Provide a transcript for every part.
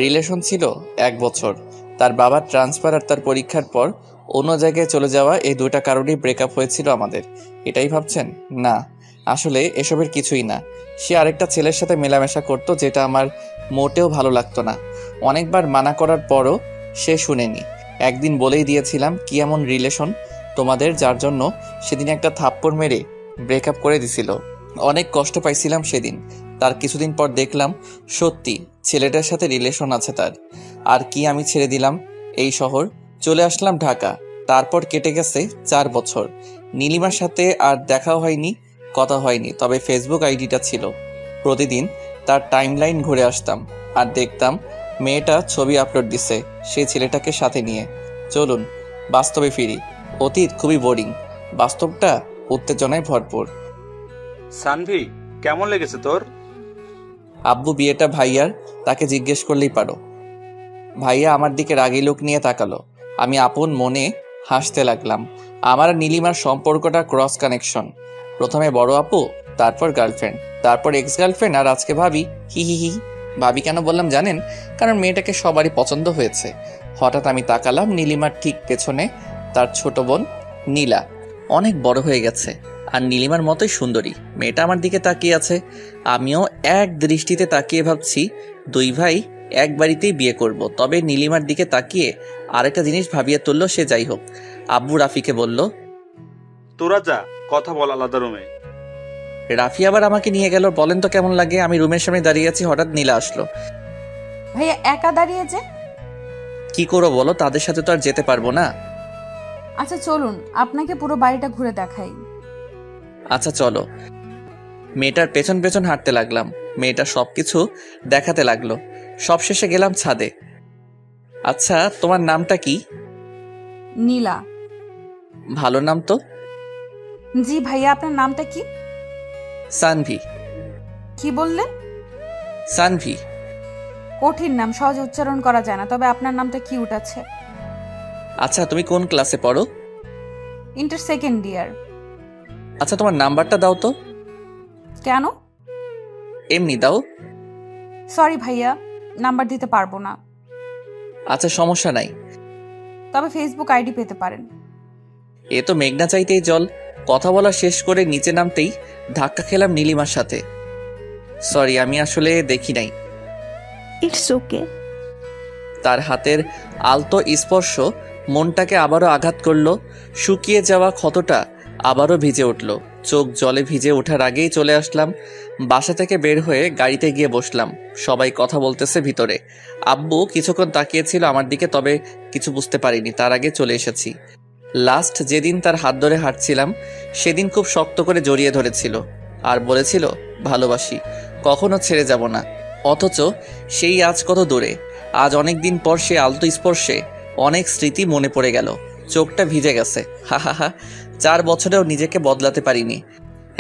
Relation ছিল 1 বছর। তার বাবার ট্রান্সফার আর তার পরীক্ষার পর অন্য জায়গায় চলে যাওয়া, এই দুইটা কারণেই ব্রেকআপ হয়েছিল আমাদের। এটাই ভাবছেন? না, আসলে এসবের কিছুই না। সে আরেকটা ছেলের সাথে মেলামেশা করতো, যেটা আমার মোটেও ভালো লাগতো না। অনেকবার মানা করার পরও সে শুনেনি। একদিন বলেই দিয়েছিলাম কি এমন রিলেশন তোমাদের, যার জন্য সেদিন একটা থাপ্পড় মেরে ব্রেকআপ করে দিছিল। অনেক কষ্ট পাইছিলাম সেদিন। তার কিছুদিন পর দেখলাম সত্যি ছেলেটার সাথে রিলেশন আছে তার। আর কি আমি ছেড়ে দিলাম এই শহর, চলে আসলাম ঢাকা। তারপর কেটে গেছে 4 বছর। নীলিমার সাথে আর দেখাও হয়নি, কথা হয়নি, তবে ফেসবুক আইডিটা ছিল। প্রতিদিন তার টাইমলাইন ঘুরে আসতাম আর দেখতাম মেয়েটা ছবি আপলোড দিছে সেই ছেলেটাকে সাথে নিয়ে। চলুন বাস্তবে ফিরি। অতীত খুবই বোরিং, বাস্তবটা উত্তেজনায় ভরপুর। সানভি, কেমন লেগেছে তোর? আব্বু বিয়েটা ভাইয়ার, তাকে জিজ্ঞেস করলেই পারো। ভাইয়া আমার দিকে রাগী লোক নিয়ে তাকালো। আমি আপন মনে হাসতে লাগলাম। আমার আর নীলিমার সম্পর্কটা ক্রস কানেকশন। প্রথমে বড় আপু, তারপর গার্লফ্রেন্ড, তারপর এক্স গার্লফ্রেন্ড, আর আজকে ভাবি। হি হি হি। ভাবি কেন বললাম জানেন? কারণ মেয়েটাকে সবারই পছন্দ হয়েছে। হঠাৎ আমি তাকালাম নীলিমার ঠিক পেছনে তার ছোট বোন নীলা। অনেক বড় হয়ে গেছে আর নীলিমার মতোই সুন্দরী। মেয়েটা আমার দিকে তাকিয়ে আছে। আমিও এক দৃষ্টিতে তাকিয়ে ভাবছি দুই ভাই এক বাড়িতেই বিয়ে করব। তবে নীলিমার দিকে তাকিয়ে আরেকটা জিনিস ভাবিয়ে তুললো সে। যাই হোক, আব্বু রাফিকে বলল, তোরা যা, কথা বল আলাদা রুমে। রাফি আবার আমাকে নিয়ে গেল। বলেন তো কেমন লাগে? আমি রুমের সামনে দাঁড়িয়ে আছি, হঠাৎ নীলা আসলো। ভাইয়া একা দাঁড়িয়ে যে? কি করো বলো, তাদের সাথে তো আর যেতে পারবো না। আচ্ছা চলুন, আপনাকে পুরো বাড়িটা ঘুরে দেখাই। আচ্ছা চলো। মেয়েটার পেছন পেছন হাঁটতে লাগলাম। মেয়েটা সবকিছু দেখাতে লাগলো। সবশেষে গেলাম ছাদে। আচ্ছা তোমার নামটা কি? নীলা। ভালো নাম তো। জি ভাইয়া, আপনার নামটা কি? সানভি। কি বললেন? সানভি। কঠিন নাম, সহজে উচ্চারণ করা যায় না, তবে আপনার নামটা কিউট আছে। আচ্ছা তুমি কোন ক্লাসে পড়ো? Inter second year. আচ্ছা তোমার নাম্বারটা দাও তো। কেন? এমনি দাও। সরি ভাইয়া, নাম্বার দিতে পারবো না। আচ্ছা সমস্যা নাই। তবে ফেসবুক আইডি পেতে পারেন। এ তো মেঘনা চাইতেই জল। কথা বলা শেষ করে নিচে নামতেই ধাক্কা খেলাম নীলিমার সাথে। সরি, আমি আসলে দেখি নাই। It's okay. তার হাতের আলতো স্পর্শ মনটাকে আবারও আঘাত করলো। শুকিয়ে যাওয়া ক্ষতটা আবারও ভিজে উঠল। চোখ জলে ভিজে ওঠার আগেই চলে আসলাম। বাসা থেকে বের হয়ে গাড়িতে গিয়ে বসলাম। সবাই কথা বলতেছে ভিতরে। আব্বু কিছুক্ষণ তাকিয়েছিল আমার দিকে, তবে কিছু বুঝতে পারিনি। তার আগে চলে এসেছি। লাস্ট যেদিন তার হাত ধরে হাঁটছিলাম সেদিন খুব শক্ত করে জড়িয়ে ধরেছিল আর বলেছিল ভালোবাসি, কখনো ছেড়ে যাব না। অথচ সেই আজ কত দূরে। আজ অনেক দিন পর সে আলতো স্পর্শে অনেক স্মৃতি মনে পড়ে গেল। চোখটা ভিজে গেছে। হা হা হা। 4 বছরেও নিজেকে বদলাতে পারিনি।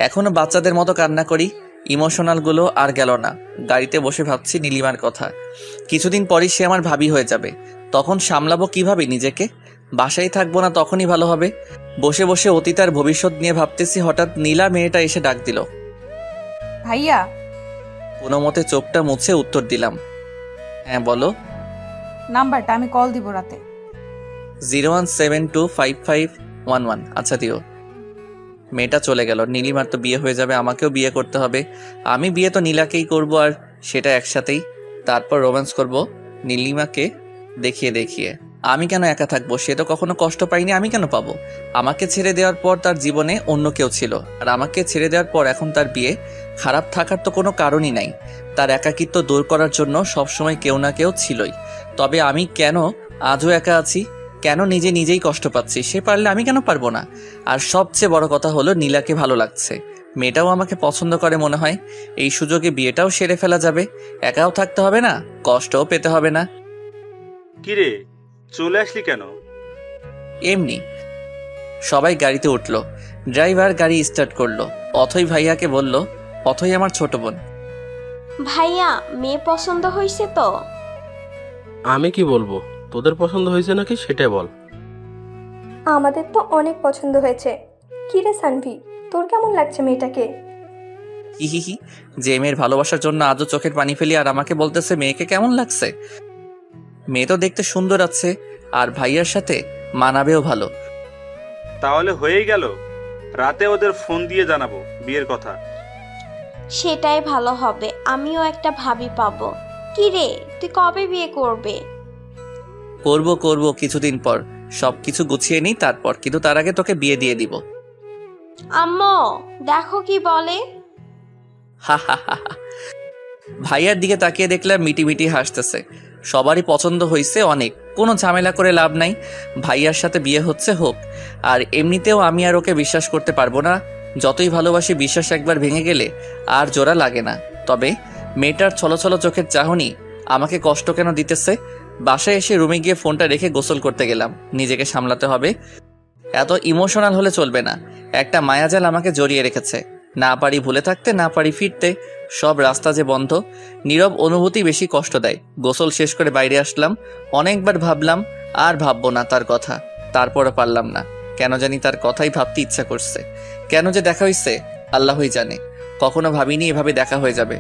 এখনো বাচ্চাদের মতো কান্না করি। ইমোশনালগুলো আর গেল না। গাড়িতে বসে ভাবছি নীলিমার কথা। কিছুদিন পরই সে আমার ভাবি হয়ে যাবে। তখন সামলাবো কিভাবে নিজেকে? বাসায় থাকবো না, তখনই ভালো হবে। বসে বসে অতীত আর ভবিষ্যৎ নিয়ে ভাবতেছি, হঠাৎ নীলা মেয়েটা এসে ডাক দিল। ভাইয়া। কোনো মতে চোখটা মুছে উত্তর দিলাম, হ্যাঁ বলো। নাম্বারটা আমি কল দিব রাতে। 017255111। আচ্ছা দিও। মেয়েটা চলে গেল। নীলিমার তো বিয়ে হয়ে যাবে, আমাকেও বিয়ে করতে হবে। আমি বিয়ে তো নীলাকেই করব, আর সেটা একসাথেই। তারপর রোম্যান্স করব নীলিমাকে দেখিয়ে দেখিয়ে। আমি কেন একা থাকবো? সে তো কখনো কষ্ট পাইনি, আমি কেন পাবো? আমাকে ছেড়ে দেওয়ার পর তার জীবনে অন্য কেউ ছিল, আর আমাকে ছেড়ে দেওয়ার পর এখন তার বিয়ে। খারাপ থাকার তো কোনো কারণই নাই। তার একাকিত্ব দূর করার জন্য সবসময় কেউ না কেউ ছিলই। তবে আমি কেন আজও একা আছি? কেন নিজে নিজেই কষ্ট পাচ্ছি? সে পারলে আমি কেন পারবো না? আর সবচেয়ে বড় কথা হলো নীলাকে ভালো লাগছে। মেয়েটাও আমাকে পছন্দ করে মনে হয়। এই সুযোগে বিয়েটাও সেরে ফেলা যাবে। একাও থাকতে হবে না, কষ্টও পেতে হবে না। কিরে, চলে আসলি কেন? এমনি। সবাই গাড়িতে উঠলো। ড্রাইভার গাড়ি স্টার্ট করলো। অথই ভাইয়াকে বলল, অথই আমার ছোট বোন। ভাইয়া, মেয়ে পছন্দ হয়েছে তো? আমি কি বলবো, তোদের পছন্দ হয়েছে নাকি সেটাই বল। আমাদের তো অনেক পছন্দ হয়েছে। কি রে সানভি, তোর কেমন লাগছে মেয়েটাকে? হি হি হি। যে মেয়ের ভালোবাসার জন্য আজও চোখের পানি ফেলি আর আমাকে বলতেছে মেয়েকে কেমন লাগছে। মেয়ে তো দেখতে সুন্দর আছে আর ভাইয়ার সাথে মানাবেও ভালো। তাহলে হয়েই গেল, রাতে ওদের ফোন দিয়ে জানাবো বিয়ের কথা। সেটাই ভালো হবে, আমিও একটা ভাবি পাবো। কি রে, তুই কবে বিয়ে করবে? করব করব কিছুদিন পর, সব কিছু গুছিয়ে নিই তারপর, কিন্তু তার আগে তোকে বিয়ে দিয়ে দিব। আম্মু দেখো কি বলে। হা হা হা হা। ভাইয়ার দিকে তাকিয়ে দেখলাম মিটি মিটি হাসতেছে। সবারই পছন্দ হয়েছে অনেক, কোনো ঝামেলা করে লাভ নাই। ভাইয়ার সাথে বিয়ে হচ্ছে হোক। আর এমনিতেও আমি আর ওকে বিশ্বাস করতে পারবো না। যতই ভালোবাসি, বিশ্বাস একবার ভেঙে গেলে আর জোড়া লাগে না। তবে মেয়েটার ছলছল চোখের চাহনি আমাকে কষ্ট কেন দিতেছে। বাসায় এসে রুমে গিয়ে ফোনটা রেখে গোসল করতে গেলাম। নিজেকে সামলাতে হবে, এত ইমোশনাল হলে চলবে না। একটা মায়াজাল আমাকে জড়িয়ে রেখেছে। না পারি ভুলে থাকতে, না পারি ফিরতে। সব রাস্তা যে বন্ধ। নীরব অনুভূতি বেশি কষ্ট দেয়। গোসল শেষ করে বাইরে আসলাম। অনেকবার ভাবলাম আর ভাববো না তার কথা, তারপরে পারলাম না। কেন জানি তার কথাই ভাবতে ইচ্ছা করছে। কেন যে দেখা হইছে আল্লাহই জানে। কখনো ভাবিনি এভাবে দেখা হয়ে যাবে।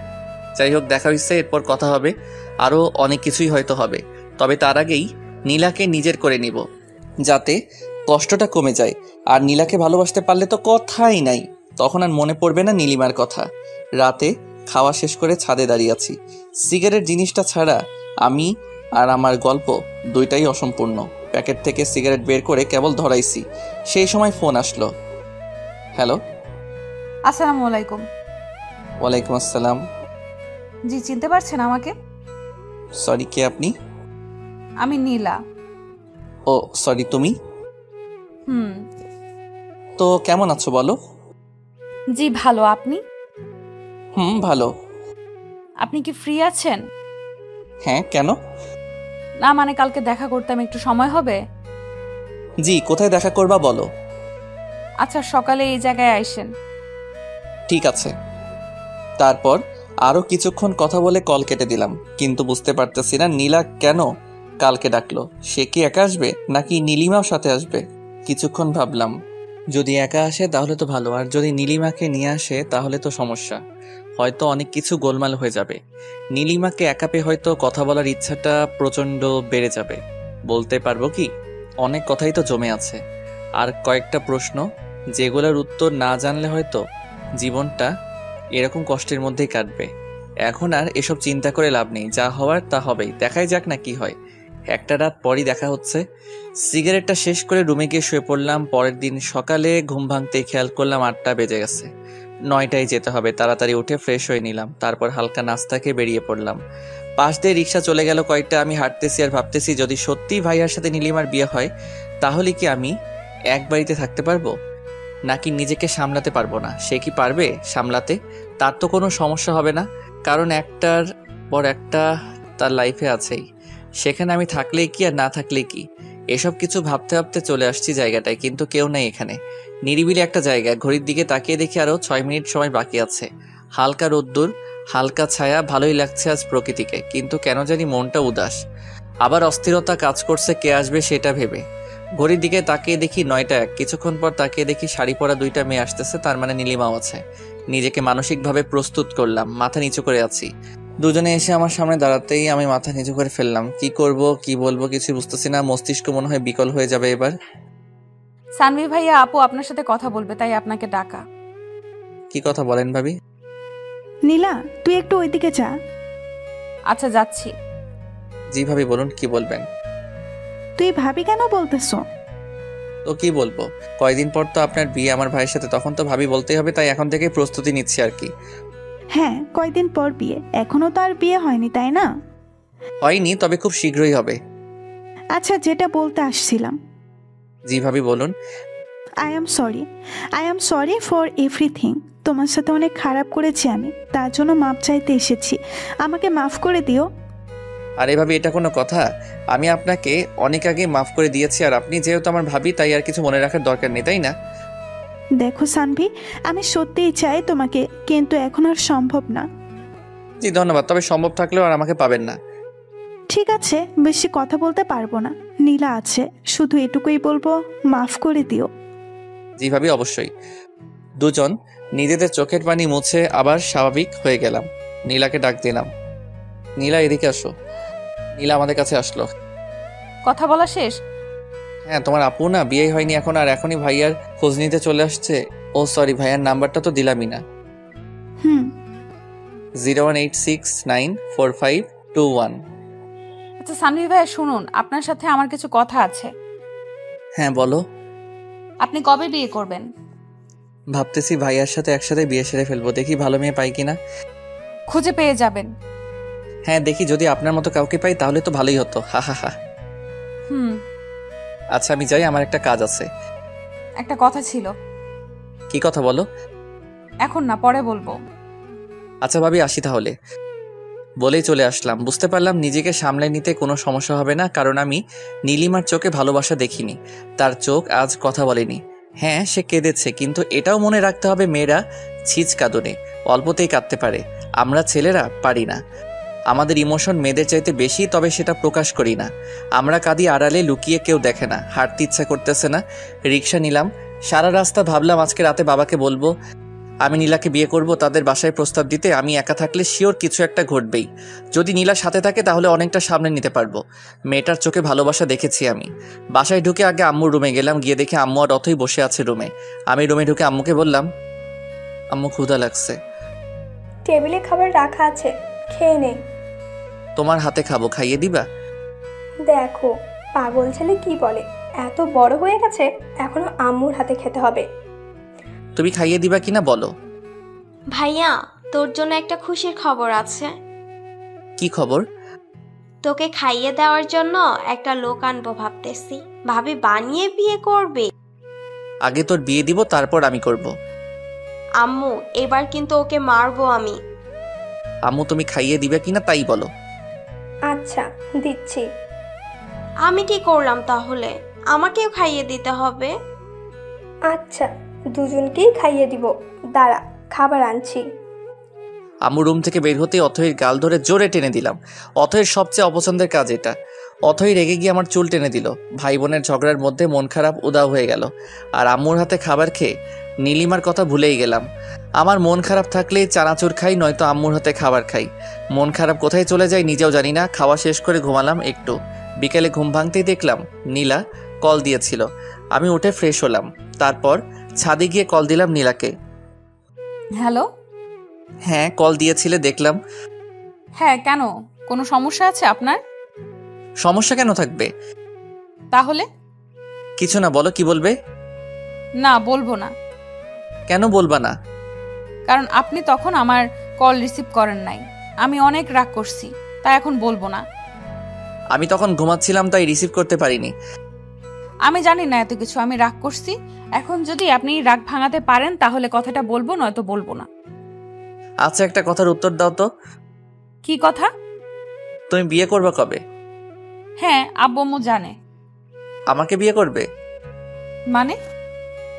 যাই হোক, দেখা হইছে, এরপর কথা হবে, আরও অনেক কিছুই হয়তো হবে। তবে তার আগেই নীলাকে নিজের করে নিব, যাতে কষ্টটা কমে যায়। আর নীলাকে ভালোবাসতে পারলে তো কথাই নাই, তখন আর মনে পড়বে না নীলিমার কথা। রাতে খাওয়া শেষ করে ছাদে দাঁড়িয়ে আছি। সিগারেট জিনিসটা ছাড়া আমি আর আমার গল্প দুইটাই অসম্পূর্ণ। প্যাকেট থেকে সিগারেট বের করে কেবল ধরাইছি, সেই সময় ফোন আসলো। হ্যালো। আসসালামু আলাইকুম। ওয়ালাইকুম আসসালাম। জি, চিনতে পারছেন আমাকে? সরি, কে আপনি? আমি নীলা। ও সরি, তুমি? হুম। তো কেমন আছো বলো? জি ভালো, আপনি? ভালো। আপনি কি ফ্রি আছেন? হ্যাঁ, কেন? না মানে কালকে দেখা করতাম, একটু সময় হবে? জি, কোথায় দেখা করবা বলো। আচ্ছা, সকালে এই জায়গায় আইসেন। ঠিক আছে। তারপর আরও কিছুক্ষণ কথা বলে কল কেটে দিলাম, কিন্তু বুঝতে পারতেছি না নীলা কেন কালকে ডাকলো। সে কি একা আসবে নাকি নীলিমাও সাথে আসবে? কিছুক্ষণ ভাবলাম, যদি একা আসে তাহলে তো ভালো, আর যদি নীলিমাকে নিয়ে আসে তাহলে তো সমস্যা। হয়তো অনেক কিছু গোলমাল হয়ে যাবে। নীলিমাকে একা পেয়ে হয়তো কথা বলার ইচ্ছাটা প্রচণ্ড বেড়ে যাবে। বলতে পারবো কি, অনেক কথাই তো জমে আছে। আর কয়েকটা প্রশ্ন যেগুলোর উত্তর না জানলে হয়তো জীবনটা এরকম কষ্টের মধ্যেই কাটবে। এখন আর এসব চিন্তা করে লাভ নেই, যা হওয়ার তা হবেই। দেখাই যাক না কি হয়। একটা রাত পরই দেখা হচ্ছে। সিগারেটটা শেষ করে রুমে গিয়ে শুয়ে পড়লাম। পরের দিন সকালে ঘুম ভাঙতেই খেয়াল করলাম 8টা বেজে গেছে। 9টায় যেতে হবে। তাড়াতাড়ি উঠে ফ্রেশ হয়ে নিলাম, তারপর হালকা নাস্তা খেয়ে বেরিয়ে পড়লাম। পাশ দিয়ে রিক্সা চলে গেল কয়েকটা। আমি হাঁটতেছি আর ভাবতেছি, যদি সত্যিই ভাইয়ার সাথে নীলিমার বিয়ে হয় তাহলে কি আমি এক বাড়িতে থাকতে পারবো, নাকি নিজেকে সামলাতে পারবো না? সে কি পারবে সামলাতে? তার তো কোনো সমস্যা হবে না, কারণ একটার পর একটা তার লাইফে আছেই। সেখানে আমি থাকলেই কি আর না থাকলেই কি, এসব কিছু ভাবতে ভাবতে চলে আসছি জায়গাটায়, কিন্তু কেউ নেই এখানে। নিরিবিলি একটা জায়গা। ঘড়ির দিকে তাকিয়ে দেখি আরও 6 মিনিট সময় বাকি আছে। হালকা রোদ্দুর, হালকা ছায়া, ভালোই লাগছে আজ প্রকৃতিকে, কিন্তু কেন জানি মনটা উদাস। আবার অস্থিরতা কাজ করছে কে আসবে সেটা ভেবে। ঘড়ির দিকে তাকিয়ে দেখি 9টা 1। কিছুক্ষণ পর তাকিয়ে দেখি শাড়ি পরা 2টা মেয়ে আসতেছে, তার মানে নীলিমাও আছে। নিজেকে মানসিকভাবে প্রস্তুত করলাম, মাথা নিচু করে আছি। দুজনে এসে আমার সামনে দাঁড়াতেই আমি মাথা নিচু করে ফেললাম। কি করব, কি বলবো কিছু বুঝতেছি না। মস্তিষ্ক মনে হয় বিকল হয়ে যাবে এবার। সানভি ভাইয়া, আপু আপনার সাথে কথা বলবে, তাই আপনাকে ডাকা। কি কথা বলেন ভাবি? নীলা, তুই একটু ওইদিকে যা। আচ্ছা, যাচ্ছি। জি ভাবি, বলুন কি বলবেন। তুই ভাবি কেন বলতেছো? তো কি বলবো, কয়দিন পর তো আপনার বিয়ে আমার ভাইয়ের সাথে, তখন তো ভাবি বলতেই হবে, তাই এখন থেকেই প্রস্তুতি নিচ্ছি আর কি। হ্যাঁ, কয়দিন পর বিয়ে, এখনো তো আর বিয়ে হয়নি তাই না? হয়নি, তবে খুব শীঘ্রই হবে। আচ্ছা, যেটা বলতে আসছিলাম, জি ভাবি বলুন। I am sorry for everything. তোমার সাথে অনেক খারাপ করেছি আমি, তার জন্য মাপ চাইতে এসেছি। আমাকে মাফ করে দিও। আরে ভাবি, এটা কোনো কথা? আমি আপনাকে অনেক আগে মাফ করে দিয়েছি, আর আপনি যেহেতু আমার ভাবি তাই আর কিছু মনে রাখার দরকার নেই, তাই না? দেখো সানভি, আমি সত্যিই চাই তোমাকে, কিন্তু এখন আর সম্ভব না। জি ধন্যবাদ, তবে সম্ভব থাকলেও আর আমাকে পাবেন না। ঠিক আছে, বেশি কথা বলতে পারবো না। নীলা আছে, শুধু এটুকুই বলবো, মাফ করে দিও। জি ভাবি, অবশ্যই। দুজন নিজেদের চোখের পানি মুছে আবার স্বাভাবিক হয়ে গেলাম। নীলাকে ডাক দিলাম, নীলা এদিকে আসো। নীলা আমাদের কাছে আসলো। কথা বলা শেষ? হ্যাঁ, তোমার আপু না বিয়ে হয়নি এখন, আর এখনই ভাইয়ার খোঁজ নিতে চলে আসছে। ও সরি, ভাইয়ার নাম্বারটা তো দিলামই না। হুম 018694521। আচ্ছা সানভি ভাইয়া শুনুন, আপনার সাথে আমার কিছু কথা আছে। হ্যাঁ বলো। আপনি কবে বিয়ে করবেন? ভাবতেছি ভাইয়ার সাথে একসাথে বিয়ে সেরে ফেলবো, দেখি ভালো মেয়ে পাই কিনা। খুঁজে পেয়ে যাবেন। হ্যাঁ দেখি, যদি আপনার মতো কাউকে পাই তাহলে তো ভালোই হতো। হা হা হা। হুম। আচ্ছা আমি যাই, আমার একটা কাজ আছে। একটা কথা ছিল। কি কথা বলো? এখন না, পরে বলবো। আচ্ছা ভাবি, আসি তাহলে। বলেই চলে আসলাম। বুঝতে পারলাম নিজেকে সামলে নিতে কোনো সমস্যা হবে না, কারণ আমি নীলিমার চোখে ভালোবাসা দেখিনি। তার চোখ আজ কথা বলেনি। হ্যাঁ সে কেঁদেছে, কিন্তু এটাও মনে রাখতে হবে মেয়েরা ছিচ কাঁদনে অল্পতেই কাঁদতে পারে, আমরা ছেলেরা পারি না। আমাদের ইমোশন মেয়েদের চাইতে বেশি, তবে সেটা প্রকাশ করি না। আমরা কাঁদি আড়ালে, লুকিয়ে, কেউ দেখে না। হাঁটতে ইচ্ছা করতেছে না, রিক্সা নিলাম। সারা রাস্তা ভাবলাম আজকে রাতে বাবাকে বলবো আমি নীলাকে বিয়ে করব। তাদের বাসায় প্রস্তাব দিতে আমি একা থাকলে শিওর কিছু একটা ঘটবেই। যদি নীলা সাথে থাকে তাহলে অনেকটা সামনে নিতে পারবো। মেয়েটার চোখে ভালোবাসা দেখেছি আমি। বাসায় ঢুকে আগে আম্মুর রুমে গেলাম, গিয়ে দেখি আম্মু আর অথই বসে আছে রুমে। আমি রুমে ঢুকে আম্মুকে বললাম, আম্মু ক্ষুধা লাগছে। টেবিলে খাবার রাখা আছে, খেয়ে নে। তোমার হাতে খাবো, খাইয়ে দিবা? দেখো পাগল ছেলে কি বলে, এত বড় হয়ে গেছে এখনো আম্মুর হাতে খেতে হবে। তুমি খাইয়ে দিবা কিনা বলো। ভাইয়া তোর জন্য একটা খুশির খবর আছে। কি খবর? তোকে খাইয়ে দেওয়ার জন্য একটা লোক আনবো ভাবতেছি। ভাবি বানিয়ে বিয়ে করবে। আগে তোর বিয়ে দিব, তারপর আমি করব। আম্মু এবার কিন্তু ওকে মারবো আমি। আম্মু তুমি খাইয়ে দিবে কিনা তাই বলো। আচ্ছা দিচ্ছি। আমি কি করলাম তাহলে? আমাকেও খাইয়ে দিতে হবে। আচ্ছা দুজনকেই খাইয়ে দিব, দাঁড়া খাবার আনছি। আম্মু রুম থেকে বের হতে অথয়ের গাল ধরে জোরে টেনে দিলাম। অথয়ের সবচেয়ে অপছন্দের কাজ এটা। অথই রেগে গিয়ে আমার চুল টেনে দিল। ভাই বোনের ঝগড়ার মধ্যে মন খারাপ উদাও হয়ে গেল। আর আম্মুর হাতে খাবার খেয়ে নীলিমার কথা ভুলেই গেলাম। আমার মন খারাপ থাকলেই চানাচুর খাই, নয়তো আম্মুর হাতে খাবার খাই। মন খারাপ কোথায় চলে যায় নিজেও জানি না। খাওয়া শেষ করে ঘুমালাম একটু। বিকেলে ঘুম ভাঙতেই দেখলাম নীলা কল দিয়েছিল। আমি উঠে ফ্রেশ হলাম, তারপর ছাদে গিয়ে কল দিলাম নীলাকে। হ্যালো। হ্যাঁ কল দিয়েছিলে দেখলাম। হ্যাঁ কেন, কোনো সমস্যা আছে আপনার? সমস্যা কেন থাকবে? তাহলে? কিছু না, বলো কি বলবে। না বলবো না। কেন বলবা না? কারণ আপনি তখন আমার কল রিসিভ করেন নাই। আমি অনেক রাগ করছি, তাই এখন বলবো না। আমি তখন ঘুমাচ্ছিলাম, তাই রিসিভ করতে পারিনি। আমি জানি না এত কিছু, আমি রাগ করছি। এখন যদি আপনি রাগ ভাঙাতে পারেন তাহলে কথাটা বলবো, নয়তো বলবো না। আচ্ছা একটা কথার উত্তর দাও তো। কি কথা? তুমি বিয়ে করবে কবে? হ্যাঁ আব্বু আম্মু জানে। আমাকে বিয়ে করবে? মানে?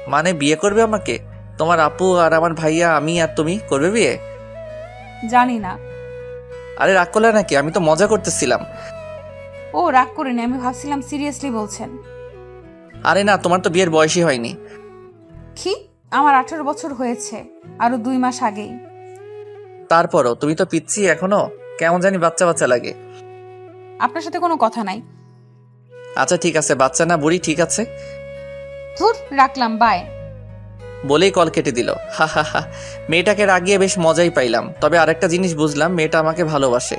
মানে বিয়ে করবে আমাকে? তোমার আপু আর আমার ভাইয়া, আমি আর তুমি করবে বিয়ে? জানি না। আরে রাগ করলে নাকি? আমি তো মজা করতেছিলাম। ও রাগ করিনি, আমি ভাবছিলাম সিরিয়াসলি বলছেন। আরে না, তোমার তো বিয়ের বয়সই হয়নি। কি? আমার 18 বছর হয়েছে, আরো 2 মাস আগেই। তারপরও তুমি তো পিচ্ছি এখনো, কেমন জানি বাচ্চা বাচ্চা লাগে। আপনার সাথে কোনো কথা নাই। আচ্ছা ঠিক আছে, বাচ্চা না বুড়ি, ঠিক আছে। ধুর, রাখলাম, বাই। বলেই কল কেটে দিল। হা হা হা। মেয়েটাকে রাগিয়ে বেশ মজাই পাইলাম। তবে আরেকটা জিনিস বুঝলাম, মেয়েটা আমাকে ভালোবাসে।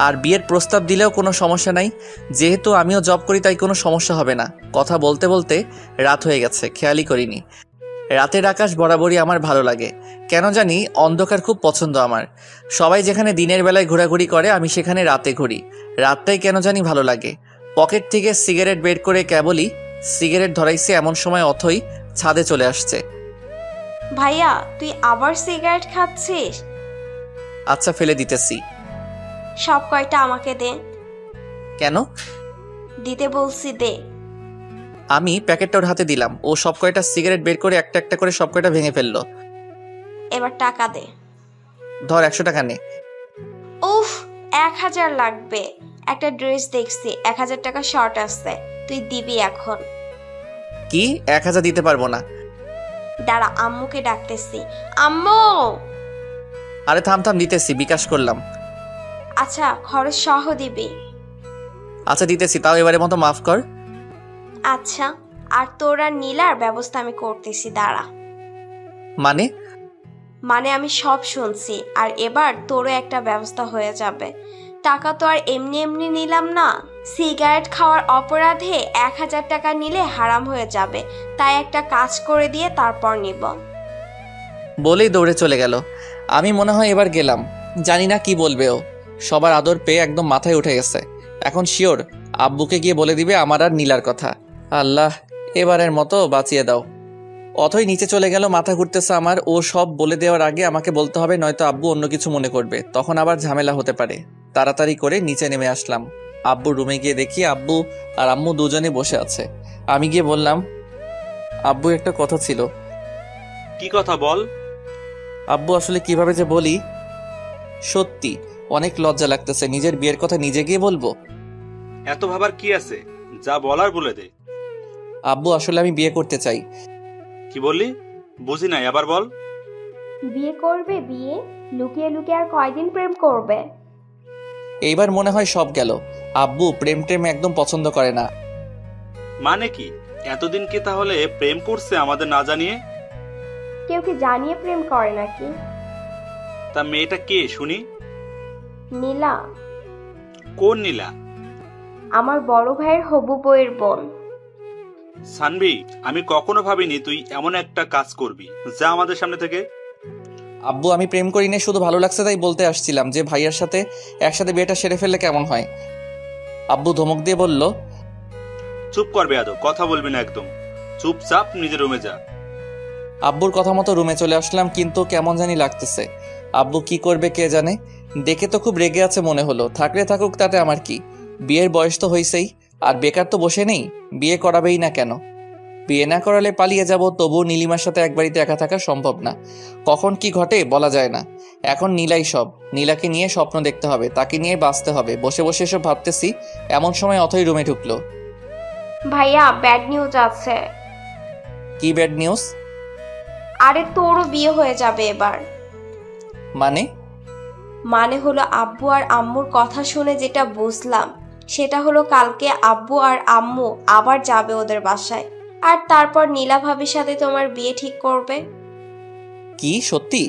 আর বিয়ের প্রস্তাব দিলেও কোনো সমস্যা নাই, যেহেতু আমিও জব করি তাই কোনো সমস্যা হবে না। কথা বলতে বলতে রাত হয়ে গেছে, খেয়ালই করিনি। রাতের আকাশ বরাবরই আমার ভালো লাগে, কেন জানি অন্ধকার খুব পছন্দ আমার। সবাই যেখানে দিনের বেলায় ঘোরাঘুরি করে, আমি সেখানে রাতে ঘুরি। রাতটাই কেন জানি ভালো লাগে। পকেট থেকে সিগারেট বের করে কেবলই সিগারেট ধরাইছে, এমন সময় অথই ছাদে চলে আসছে। ভাইয়া তুই আবার সিগারেট খাচ্ছিস? আচ্ছা ফেলে দিতেছি। সব কয়টা আমাকে দে। কেন? দিতে বলছি, দে। আমি প্যাকেটটা ওর হাতে দিলাম। ও সব কয়টা সিগারেট বের করে একটা একটা করে সব কয়টা ভেঙে ফেললো। এবার টাকা দে। ধর 100 টাকা নে। উফ, 1000 লাগবে। একটা ড্রেস দেখছি, 1000 টাকা শর্ট আসছে, তুই দিবি এখন। কি? 1000 দিতে পারবো না। দাঁড়া, আম্মুকে ডাকতেছি। আম্মু! আরে থাম থাম, দিতেছি, বিকাশ করলাম। আচ্ছা, খরচ সহ দিবি। আচ্ছা দিতেছি, তাও এবারের মতো মাফ কর। আচ্ছা, আর তোর আর নীলার ব্যবস্থা আমি করতেছি, দাঁড়া। মানে আমি সব শুনছি, আর এবার তোরও একটা ব্যবস্থা হয়ে যাবে। টাকা তো আর এমনি এমনি নিলাম না। সিগারেট খাওয়ার অপরাধে 1000 টাকা নিলে হারাম হয়ে যাবে, তাই একটা কাজ করে দিয়ে তারপর নিব। বলেই দৌড়ে চলে গেল। আমি মনে হয় এবার গেলাম, জানি না কি বলবে ও। সবার আদর পেয়ে একদম মাথায় উঠে গেছে। এখন শিওর আব্বুকে গিয়ে বলে দিবে আমার আর নীলার কথা। আল্লাহ, এবারের মতো বাঁচিয়ে দাও। অথই নিচে চলে গেল, মাথা ঘুরতেছে আমার। ও সব বলে দেওয়ার আগে আমাকে বলতে হবে, নয়তো আব্বু অন্য কিছু মনে করবে, তখন আবার ঝামেলা হতে পারে। তাড়াতাড়ি করে নিচে নেমে আসলাম। আব্বুর রুমে গিয়ে দেখি আব্বু আর আম্মু দুজনে বসে আছে। আমি গিয়ে বললাম, আব্বু একটা কথা ছিল। কি কথা বল? আব্বু আসলে কিভাবে যে বলি, সত্যি অনেক লজ্জা লাগতেছে। নিজের বিয়ের কথা নিজে গিয়ে বলবো? এত ভাবার কি আছে, যা বলার বলে দে। আব্বু আসলে আমি বিয়ে করতে চাই। কি বললি? বুঝি নাই, আবার বল। বিয়ে করবে? বিয়ে লুকিয়ে লুকিয়ে আর কয়দিন প্রেম করবে? এইবার মনে হয় সব গেল। আব্বু প্রেম টেম একদম পছন্দ করে না। মানে কি? এতদিন কি তাহলে প্রেম করছে আমাদের না জানিয়ে? কেউ কি জানিয়ে প্রেম করে নাকি? তা মেয়েটা কে শুনি? নীলা। কোন নীলা? আমার বড় ভাইয়ের হবু বউয়ের বোন। সানভি, আমি কখনো ভাবিনি তুই এমন একটা কাজ করবি। যা আমাদের সামনে থেকে। আব্বু আমি প্রেম করি না, শুধু ভালো লাগছে তাই বলতে আসছিলাম যে ভাইয়ার সাথে একসাথে বিয়েটা সেরে ফেললে কেমন হয়। আব্বু ধমক দিয়ে বলল, চুপ করবে, আদো কথা বলবি না একদম। চুপচাপ নিজের রুমে যা। আব্বুর কথা মতো রুমে চলে আসলাম, কিন্তু কেমন জানি লাগতেছে। আব্বু কি করবে কে জানে। দেখে তো খুব রেগে আছে মনে হলো। থাকলে থাকুক, তাতে আমার কি। বিয়ের বয়স তো হয়েছেই, আর বেকার তো বসে নেই। বিয়ে করাবেই না কেন? বিয়ে না করালে পালিয়ে যাব, তবুও নীলিমার সাথে এক বাড়িতে একা থাকা সম্ভব না। কখন কি ঘটে বলা যায় না। এখন নীলাই সব। নীলাকে নিয়ে স্বপ্ন দেখতে হবে, তাকে নিয়ে বাঁচতে হবে। বসে বসে এসব ভাবতেছি, এমন সময় অথই রুমে ঢুকলো। ভাইয়া, ব্যাড নিউজ আছে। কি ব্যাড নিউজ? আরে তোরও বিয়ে হয়ে যাবে এবার। মানে হলো আব্বু আর আম্মুর কথা শুনে যেটা বুঝলাম, সেটা হলো কালকে আব্বু আর আম্মু আবার যাবে ওদের বাসায়, আর তারপর নীলা ভাবির সাথে তোমার বিয়ে ঠিক করবে। কি সত্যি?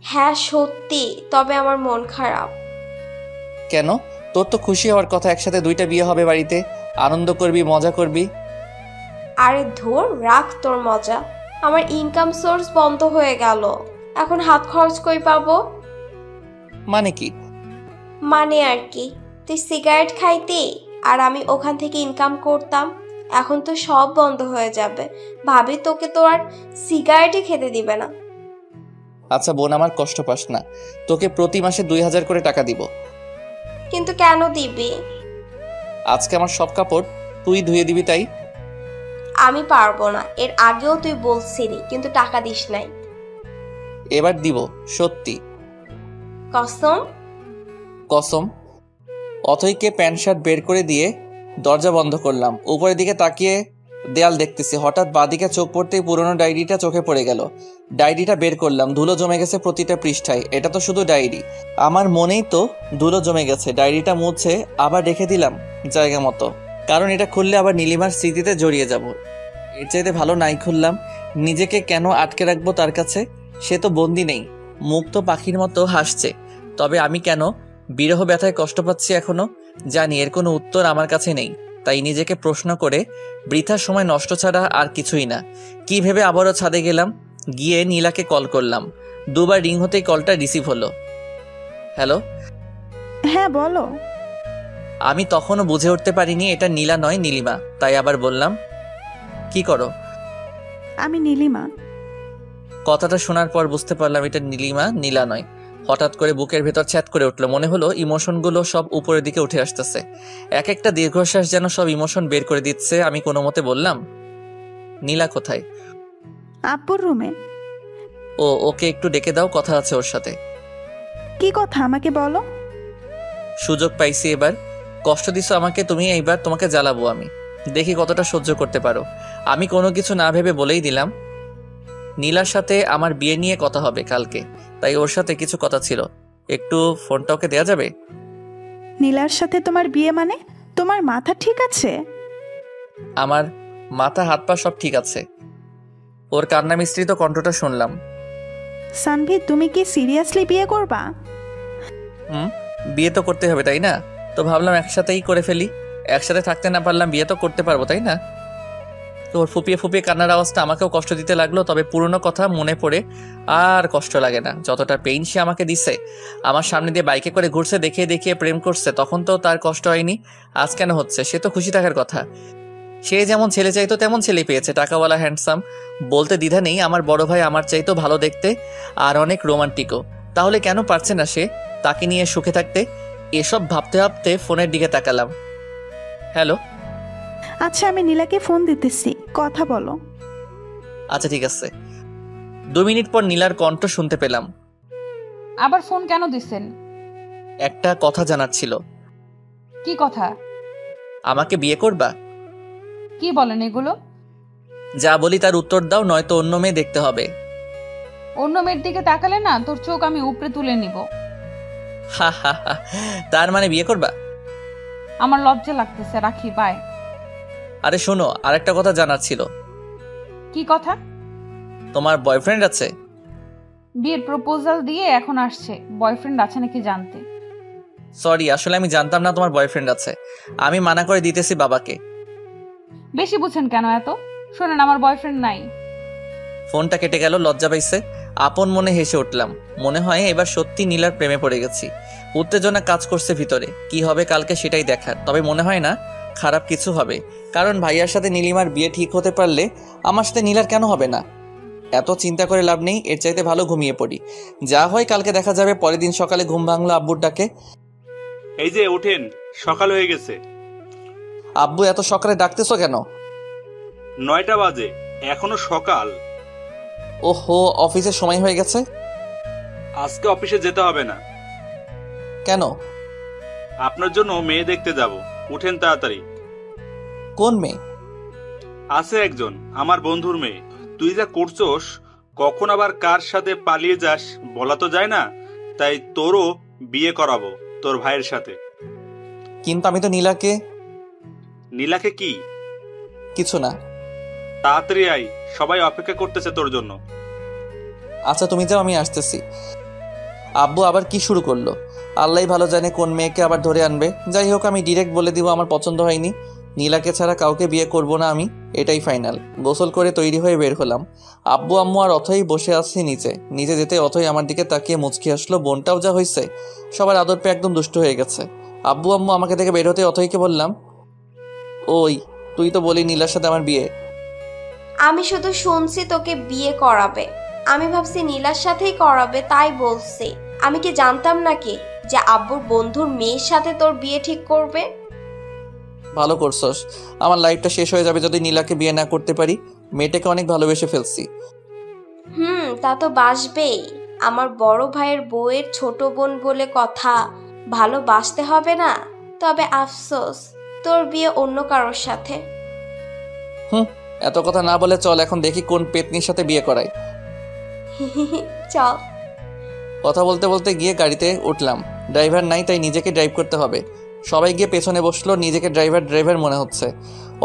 হ্যাঁ সত্যি, তবে আমার মন খারাপ। কেন? তোর তো খুশি হওয়ার কথা, একসাথে 2টা বিয়ে হবে বাড়িতে, আনন্দ করবি, মজা করবি। আরে ধুর, রাখ তোর মজা। আমার ইনকাম সোর্স বন্ধ হয়ে গেল, এখন হাত খরচ কই পাবো? মানে কি? মানে আর কি, তুই সিগারেট খাইতি আর আমি ওখান থেকে ইনকাম করতাম। এখন তো সব বন্ধ হয়ে যাবে, ভাবি তোকে তো আর সিগারেটই খেতে দিবে না। আচ্ছা বোন, আমার কষ্ট পাস না। তোকে প্রতি মাসে 2000 করে টাকা দিব। কিন্তু কেন দিবি? আজকে আমার সব কাপড় তুই ধুয়ে দিবি, তাই। আমি পারবো না, এর আগেও তুই বলছিলি, কিন্তু টাকা দিস নাই। এবার দিব, সত্যি কসম? কসম। অথইকে প্যান্ট শার্ট বের করে দিয়ে দরজা বন্ধ করলাম। উপরের দিকে তাকিয়ে দেয়াল দেখতেছি, হঠাৎ বাঁদিকে চোখ পড়তেই পুরনো ডায়েরিটা চোখে পড়ে গেল। ডায়েরিটা বের করলাম, ধুলো জমে গেছে প্রতিটা পৃষ্ঠায়। এটা তো শুধু ডায়েরি, আমার মনেই তো ধুলো জমে গেছে। ডায়েরিটা মুছে আবার রেখে দিলাম জায়গা মতো, কারণ এটা খুললে আবার নীলিমার স্মৃতিতে জড়িয়ে যাব। এর চাইতে ভালো নাই খুললাম। নিজেকে কেন আটকে রাখবো তার কাছে? সে তো বন্দি নেই, মুক্ত পাখির মতো হাসছে। তবে আমি কেন বিরহ ব্যথায় কষ্ট পাচ্ছি এখনো জানি, এর কোনো উত্তর আমার কাছে নেই। তাই নিজেকে প্রশ্ন করে বৃথা সময় নষ্ট ছাড়া আর কিছুই না। কি ভেবে আবারও ছাদে গেলাম, গিয়ে নীলাকে কল করলাম। 2বার রিং হতেই কলটা রিসিভ হলো। হ্যালো। হ্যাঁ বলো। আমি তখনও বুঝে উঠতে পারিনি এটা নীলা নয় নীলিমা, তাই আবার বললাম, কি করো? আমি নীলিমা। কথাটা শোনার পর বুঝতে পারলাম এটা নীলিমা, নীলা নয়। হঠাৎ করে বুকের ভেতর ছ্যাদ করে উঠলো, মনে হলো ইমোশনগুলো সব উপরের দিকে উঠে আসতেছে। এক একটা দীর্ঘশ্বাস যেন সব ইমোশন বের করে দিচ্ছে। আমি কোনো মতে বললাম, নীলা কোথায়? আব্বুর রুমে। ও, ওকে একটু ডেকে দাও, কথা আছে ওর সাথে। কি কথা আমাকে বলো। সুযোগ পাইছি এবার। কষ্ট দিছো আমাকে তুমি, এইবার তোমাকে জ্বালাবো আমি। দেখি কতটা সহ্য করতে পারো। আমি কোনো কিছু না ভেবে বলেই দিলাম, নীলার সাথে আমার বিয়ে নিয়ে কথা হবে কালকে, তাই ওর সাথে কিছু কথা ছিল। একটু ফোনটা ওকে দেওয়া যাবে? নীলার সাথে তোমার বিয়ে মানে? তোমার মাথা ঠিক আছে? আমার মাথা হাত পা সব ঠিক আছে। ওর কান্না মিশ্রিত কণ্ঠটা শুনলাম। সানভি, তুমি কি সিরিয়াসলি বিয়ে করবা? বিয়ে তো করতে হবে তাই না? তো ভাবলাম একসাথেই করে ফেলি। একসাথে থাকতে না পারলাম বিয়ে তো করতে পারবো তাই না? তো ওর ফুপিয়ে ফুপিয়ে কান্নার আওয়াজটা আমাকেও কষ্ট দিতে লাগলো। তবে পুরনো কথা মনে পড়ে আর কষ্ট লাগে না। যতটা পেইন সে আমাকে দিছে, আমার সামনে দিয়ে বাইকে করে ঘুরছে, দেখিয়ে দেখিয়ে প্রেম করছে, তখন তো তার কষ্ট হয়নি। আজ কেন হচ্ছে? সে তো খুশি থাকার কথা। সে যেমন ছেলে চাইতো তেমন ছেলে পেয়েছে, টাকাওয়ালা, হ্যান্ডসাম। বলতে দ্বিধা নেই, আমার বড় ভাই আমার চাইতো ভালো দেখতে আর অনেক রোমান্টিকও। তাহলে কেন পারছে না সে তাকে নিয়ে সুখে থাকতে? এসব ভাবতে ভাবতে ফোনের দিকে তাকালাম। হ্যালো। আচ্ছা, আমি নীলাকে ফোন দিতেছি, কথা বলো। আচ্ছা ঠিক আছে। 2 মিনিট পর নীলার কণ্ঠ শুনতে পেলাম। আবার ফোন কেন দিছেন? একটা কথা জানার ছিল। কি কথা? আমাকে বিয়ে করবা? কি বলেন এগুলো? যা বলি তার উত্তর দাও, নয়তো অন্য মেয়ে দেখতে হবে। অন্য মেয়ের দিকে তাকালে না তোর চোখ আমি উপরে তুলে নিব। হা হা হা। তার মানে বিয়ে করবা? আমার লজ্জা লাগতেছে, রাখি, বাই। আরে শোনো, আরেকটা কথা জানার ছিল। কি কথা? তোমার বয়ফ্রেন্ড আছে? বিয়ের প্রপোজাল দিয়ে এখন আসছে, বয়ফ্রেন্ড আছে নাকি জানতে। সরি, আসলে আমি জানতাম না তোমার বয়ফ্রেন্ড আছে। আমি মানা করে দিতেছি বাবাকে। বেশি বুঝেন কেন এত? শোনেন, আমার বয়ফ্রেন্ড নাই। ফোনটা কেটে গেল। লজ্জা পাইছে। আপন মনে হেসে উঠলাম। মনে হয় এবার সত্যি নীলার প্রেমে পড়ে গেছি। উত্তেজনা কাজ করছে ভিতরে। কি হবে কালকে সেটাই দেখার। তবে মনে হয় না খারাপ কিছু হবে, কারণ ভাইয়ার সাথে নীলিমার বিয়ে ঠিক হতে পারলে আমার সাথে নীলার কেন হবে না? এত চিন্তা করে লাভ নেই, এর চাইতে ভালো ঘুমিয়ে পড়ি। যা হয় কালকে দেখা যাবে। পরের দিন সকালে ঘুম ভাঙলো আব্বুর ডাকে। এই যে ওঠেন, সকাল হয়ে গেছে। আব্বু, এত সকালে ডাকতেছো কেন? 9টা বাজে, এখনো সকাল। ওহো, অফিসের সময় হয়ে গেছে। আজকে অফিসে যেতে হবে না। কেন? আপনার জন্য মেয়ে দেখতে যাব। উঠেন তাড়াতাড়ি। কোন মেয়ে? আছে একজন, আমার বন্ধুর মেয়ে। তুই যা করছস, কখন আবার কার সাথে পালিয়ে যাস বলা তো যায় না। তাই তোরও বিয়ে করাবো তোর ভাইয়ের সাথে। কিন্তু আমি তো নীলাকে। নীলাকে কি? কিছু না। তাড়াতাড়ি আই, সবাই অপেক্ষা করতেছে তোর জন্য। আচ্ছা তুমি যাও, আমি আসতেছি। আব্বু আবার কি শুরু করলো? আল্লাহ ভালো জানে কোন মেয়েকে আবার ধরে আনবে। যাই হোক, আমি ডিরেক্ট বলে দিব আমার পছন্দ হয়নি। নীলাকে ছাড়া কাউকে বিয়ে করব না আমি, এটাই ফাইনাল। গোসল করে তৈরি হয়ে বের হলাম। আব্বু আম্মু আর অথই বসে আছে নিচে যেতে অথই আমার দিকে তাকিয়ে মুচকি আসলো। বোনটাও যা হয়েছে, সবার আদর পেয়ে একদম দুষ্ট হয়ে গেছে। আব্বু আম্মু আমাকে দেখে বের হতে অথইকে বললাম, ওই তুই তো বলি নীলার সাথে আমার বিয়ে। আমি শুধু শুনছি তোকে বিয়ে করাবে। আমি ভাবছি নীলার সাথেই করাবে, তাই বলছি। আমি কি জানতাম নাকি যে আব্বুর বন্ধুর মেয়ের সাথে তোর বিয়ে ঠিক করবে? ভালো করছস। আমার লাইফটা শেষ হয়ে যাবে যদি নীলাকে বিয়ে না করতে পারি। মেয়েটাকে অনেক ভালোবেসে ফেলছি। তা তো বাসবেই। আমার বড় ভাইয়ের বউয়ের ছোট বোন বলে কথা, ভালোবাসতে হবে না? তবে আফসোস, তোর বিয়ে অন্য কারোর সাথে। এত কথা না বলে চল এখন দেখি কোন পেতনির সাথে বিয়ে করায়। চল। কথা বলতে বলতে গিয়ে গাড়িতে উঠলাম। ড্রাইভার নাই, তাই নিজেকে ড্রাইভ করতে হবে। সবাই গিয়ে পেছনে বসলো। নিজেকে ড্রাইভার মনে হচ্ছে।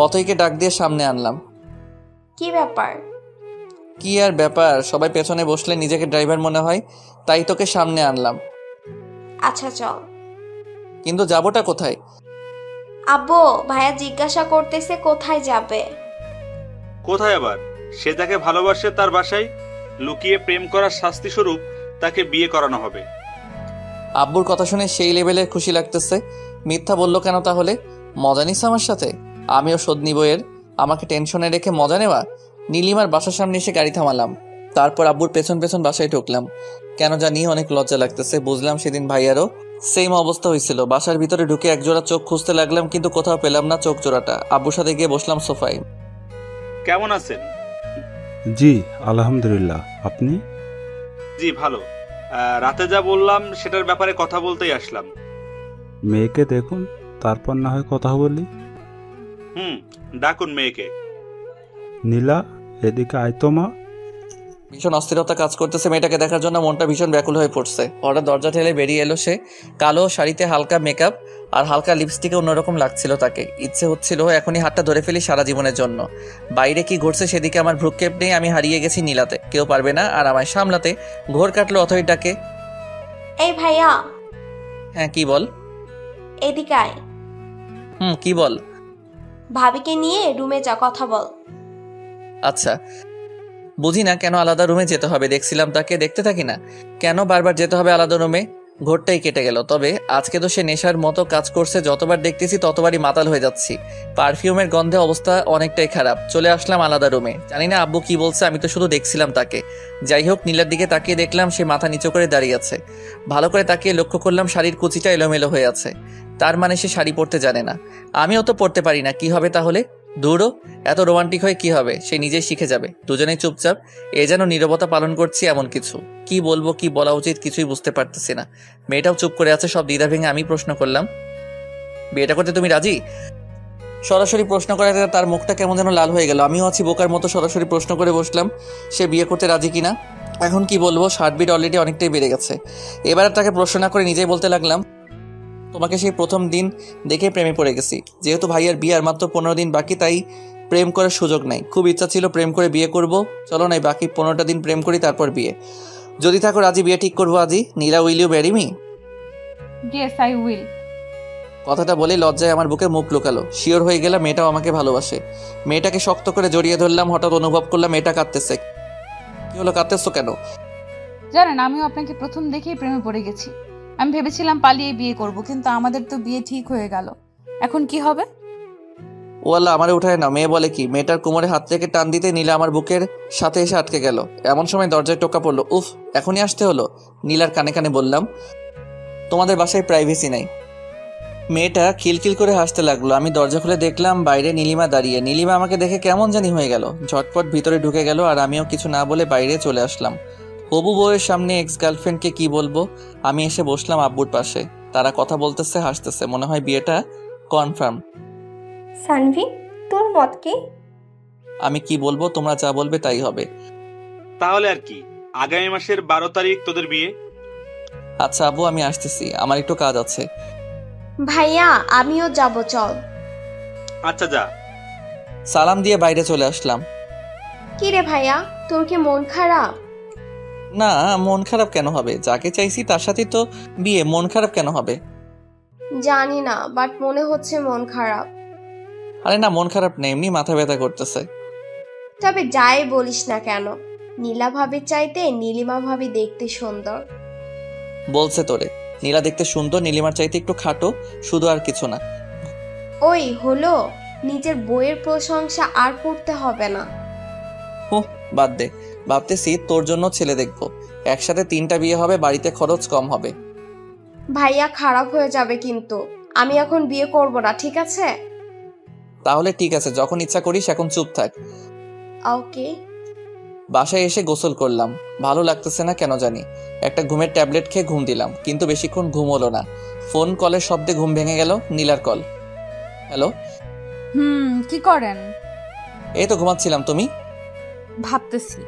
অথইকে ডাক দিয়ে সামনে আনলাম। কি ব্যাপার? কি আর ব্যাপার, সবাই পেছনে বসলে নিজেকে ড্রাইভার মনে হয়, তাই তোকে সামনে আনলাম। আচ্ছা চল। কিন্তু যাবোটা কোথায়? আব্বু, ভাইয়া জিজ্ঞাসা করতেছে কোথায় যাবে। কোথায় আবার? সে যাকে ভালোবাসে তার বাসায়। লুকিয়ে প্রেম করার শাস্তি স্বরূপ তাকে বিয়ে করানো হবে। আব্বুর কথা শুনে সেই লেভেলের খুশি লাগতেছে। মিথ্যা বললো কেন তাহলে? মজা নিস আমার সাথে? আমিও শোধ নিব এর। আমাকে টেনশনে রেখে মজা নেওয়া। নীলিমার বাসার সামনে এসে গাড়ি থামালাম। তারপর আব্বুর পেছন পেছন বাসায় ঢুকলাম। কেন জানি অনেক লজ্জা লাগতেছে। বুঝলাম সেদিন ভাইয়ারও সেম অবস্থা হয়েছিল। বাসার ভিতরে ঢুকে একজোড়া চোখ খুঁজতে লাগলাম, কিন্তু কোথাও পেলাম না চোখ জোড়াটা। আব্বুর সাথে গিয়ে বসলাম সোফায়। কেমন আছেন? জি আলহামদুলিল্লাহ, আপনি? জি ভালো। রাতে যা বললাম সেটার ব্যাপারে কথা বলতেই আসলাম। মেয়েকে দেখুন, তারপর না হয় কথা বলি। ডাকুন মেয়েকে। নীলা, এদিকে আয় তো মা। ভীষণ অস্থিরতা কাজ করতেছে মেয়েটাকে দেখার জন্য, মনটা ভীষণ ব্যাকুল হয়ে পড়ছে। হঠাৎ দরজা ঠেলে বেরিয়ে এলো সে। কালো শাড়িতে হালকা মেকআপ আর হালকা লিপস্টিকে অন্যরকম লাগছিল তাকে। ইচ্ছে হচ্ছিল এখনই হাতটা ধরে ফেলি সারা জীবনের জন্য। বাইরে কি ঘটছে সেদিকে আমার ভ্রুক্ষেপ নেই। আমি হারিয়ে গেছি নীলাতে, কেউ পারবে না আর আমায় সামলাতে। ঘোর কাটলো অথই ডাকে। এই ভাইয়া, হ্যাঁ কি বল? এদিকে আয়। কি বল? ভাবিকে নিয়ে রুমে যা, কথা বল। আচ্ছা, বুঝি না কেন আলাদা রুমে যেতে হবে। দেখছিলাম তাকে, দেখতে থাকি না কেন বারবার যেতে হবে আলাদা রুমে। ঘোরটাই কেটে গেল। তবে আজকে তো সে নেশার মতো কাজ করছে, যতবার দেখতেছি ততবারই মাতাল হয়ে যাচ্ছি। পারফিউমের গন্ধে অবস্থা অনেকটাই খারাপ। চলে আসলাম আলাদা রুমে। জানি না আব্বু কি বলছে, আমি তো শুধু দেখছিলাম তাকে। যাই হোক, নীলার দিকে তাকিয়ে দেখলাম সে মাথা নিচু করে দাঁড়িয়ে আছে। ভালো করে তাকিয়ে লক্ষ্য করলাম শাড়ির কুচিটা এলোমেলো হয়ে আছে। তার মানে সে শাড়ি পরতে জানে না। আমিও তো পরতে পারি না, কি হবে তাহলে? দূরও, এত রোমান্টিক হয়ে কি হবে? সে নিজেই শিখে যাবে। দুজনেই চুপচাপ, এ যেন নীরবতা পালন করছি এমন কিছু। কি বলবো, কি বলা উচিত কিছুই বুঝতে পারতেছি না। মেয়েটাও চুপ করে আছে। সব দ্বিধা ভেঙে আমি প্রশ্ন করলাম, বিয়েটা করতে তুমি রাজি? সরাসরি প্রশ্ন করে তার মুখটা কেমন যেন লাল হয়ে গেল। আমিও আছি বোকার মতো, সরাসরি প্রশ্ন করে বসলাম সে বিয়ে করতে রাজি কিনা। এখন কি বলবো, হার্টবিট অলরেডি অনেকটাই বেড়ে গেছে। এবার তাকে প্রশ্ন না করে নিজেই বলতে লাগলাম, তোমাকে সেই প্রথম দিন দেখে প্রেমে পড়ে গেছি। যেহেতু ভাইয়ার বিয়ে আর মাত্র 15 দিন বাকি, তাই প্রেম করার সুযোগ নাই। খুব ইচ্ছা ছিল প্রেম করে বিয়ে করব। চলো নাই বাকি 15টা দিন প্রেম করি, তারপর বিয়ে। যদি থাকো রাজি, বিয়ে ঠিক করবো আজই। Nila, will you marry me? Yes I will. কথাটা বলে লজ্জায় আমার বুকে মুখ লুকালো। শিওর হয়ে গেলাম মেয়েটাও আমাকে ভালোবাসে। মেয়েটাকে শক্ত করে জড়িয়ে ধরলাম। হঠাৎ অনুভব করলাম মেয়েটা কাঁদতেছে। কি হলো, কাঁদতেছো কেন? জানেন, আমিও আপনাকে প্রথম দেখেই প্রেমে পড়ে গেছি। আমি ভেবেছিলাম পালিয়ে বিয়ে করব, কিন্তু আমাদের তো বিয়ে ঠিক হয়ে গেল। এখন কি হবে? ও আল্লাহ, আমারে উঠায় না। মেয়ে বলে কি? মেয়েটার কোমরে হাত থেকে টান দিতে নীলা আমার বুকের সাথে এসে আটকে গেল। এমন সময় দরজায় টোকা পড়লো। উফ, এখনই আসতে হলো। নীলার কানে কানে বললাম, তোমাদের বাসায় প্রাইভেসি নাই। মেয়েটা খিলখিল করে হাসতে লাগলো। আমি দরজা খুলে দেখলাম বাইরে নীলিমা দাঁড়িয়ে। নীলিমা আমাকে দেখে কেমন জানি হয়ে গেল, ঝটপট ভিতরে ঢুকে গেল আর আমিও কিছু না বলে বাইরে চলে আসলাম। হবু বউয়ের সামনে এক্স গার্লফ্রেন্ডকে কি বলবো। আমি এসে বসলাম আব্বুর পাশে। তারা কথা বলতেছে, হাসতেছে। মনে হয় বিয়েটা কনফার্ম। সানভি, তোর মত কি? আমি কি বলবো, তোমরা যা বলবে তাই হবে। তাহলে আর কি, আগামী মাসের 12 তারিখ তোদের বিয়ে। আচ্ছা আব্বু, আমি আসতেছি, আমার একটু কাজ আছে। ভাইয়া, আমিও যাব, চল। আচ্ছা যা। সালাম দিয়ে বাইরে চলে আসলাম। কি রে ভাইয়া, তোর কি মন খারাপ? না, মন খারাপ কেন হবে? যাকে চাইছি তার সাথে তো বিয়ে, মন খারাপ কেন হবে? জানি না, বাট মনে হচ্ছে মন খারাপ। আরে না, মন খারাপ নেই, এমনি মাথা ব্যথা করতেছে। তবে যাই বলিস না কেন, নীলা ভাবির চাইতে নীলিমা ভাবি দেখতে সুন্দর। বলছে তোরে? নীলা দেখতে সুন্দর, নীলিমার চাইতে একটু খাটো, শুধু, আর কিছু না। ওই হলো, নিজের বইয়ের প্রশংসা আর করতে হবে না। হুঁ, বাদ দে। ভাবতেছি তোর জন্য ছেলে দেখবো। একসাথে 3টা বিয়ে হবে, বাড়িতে খরচ কম হবে। ভাইয়া খারাপ হয়ে যাবে কিন্তু। আমি এখন বিয়ে করব না, ঠিক আছে? তাহলে ঠিক আছে, যখন ইচ্ছা করিস, এখন চুপ থাক। ওকে। বাসায় এসে গোসল করলাম। ভালো লাগতেছে না কেন জানি। একটা ঘুমের ট্যাবলেট খেয়ে ঘুম দিলাম, কিন্তু বেশিক্ষণ ঘুম হলো না। ফোন কলের শব্দে ঘুম ভেঙে গেল। নীলার কল। হ্যালো। কি করেন? এই তো ঘুমাচ্ছিলাম। তুমি? ভাবতেছি।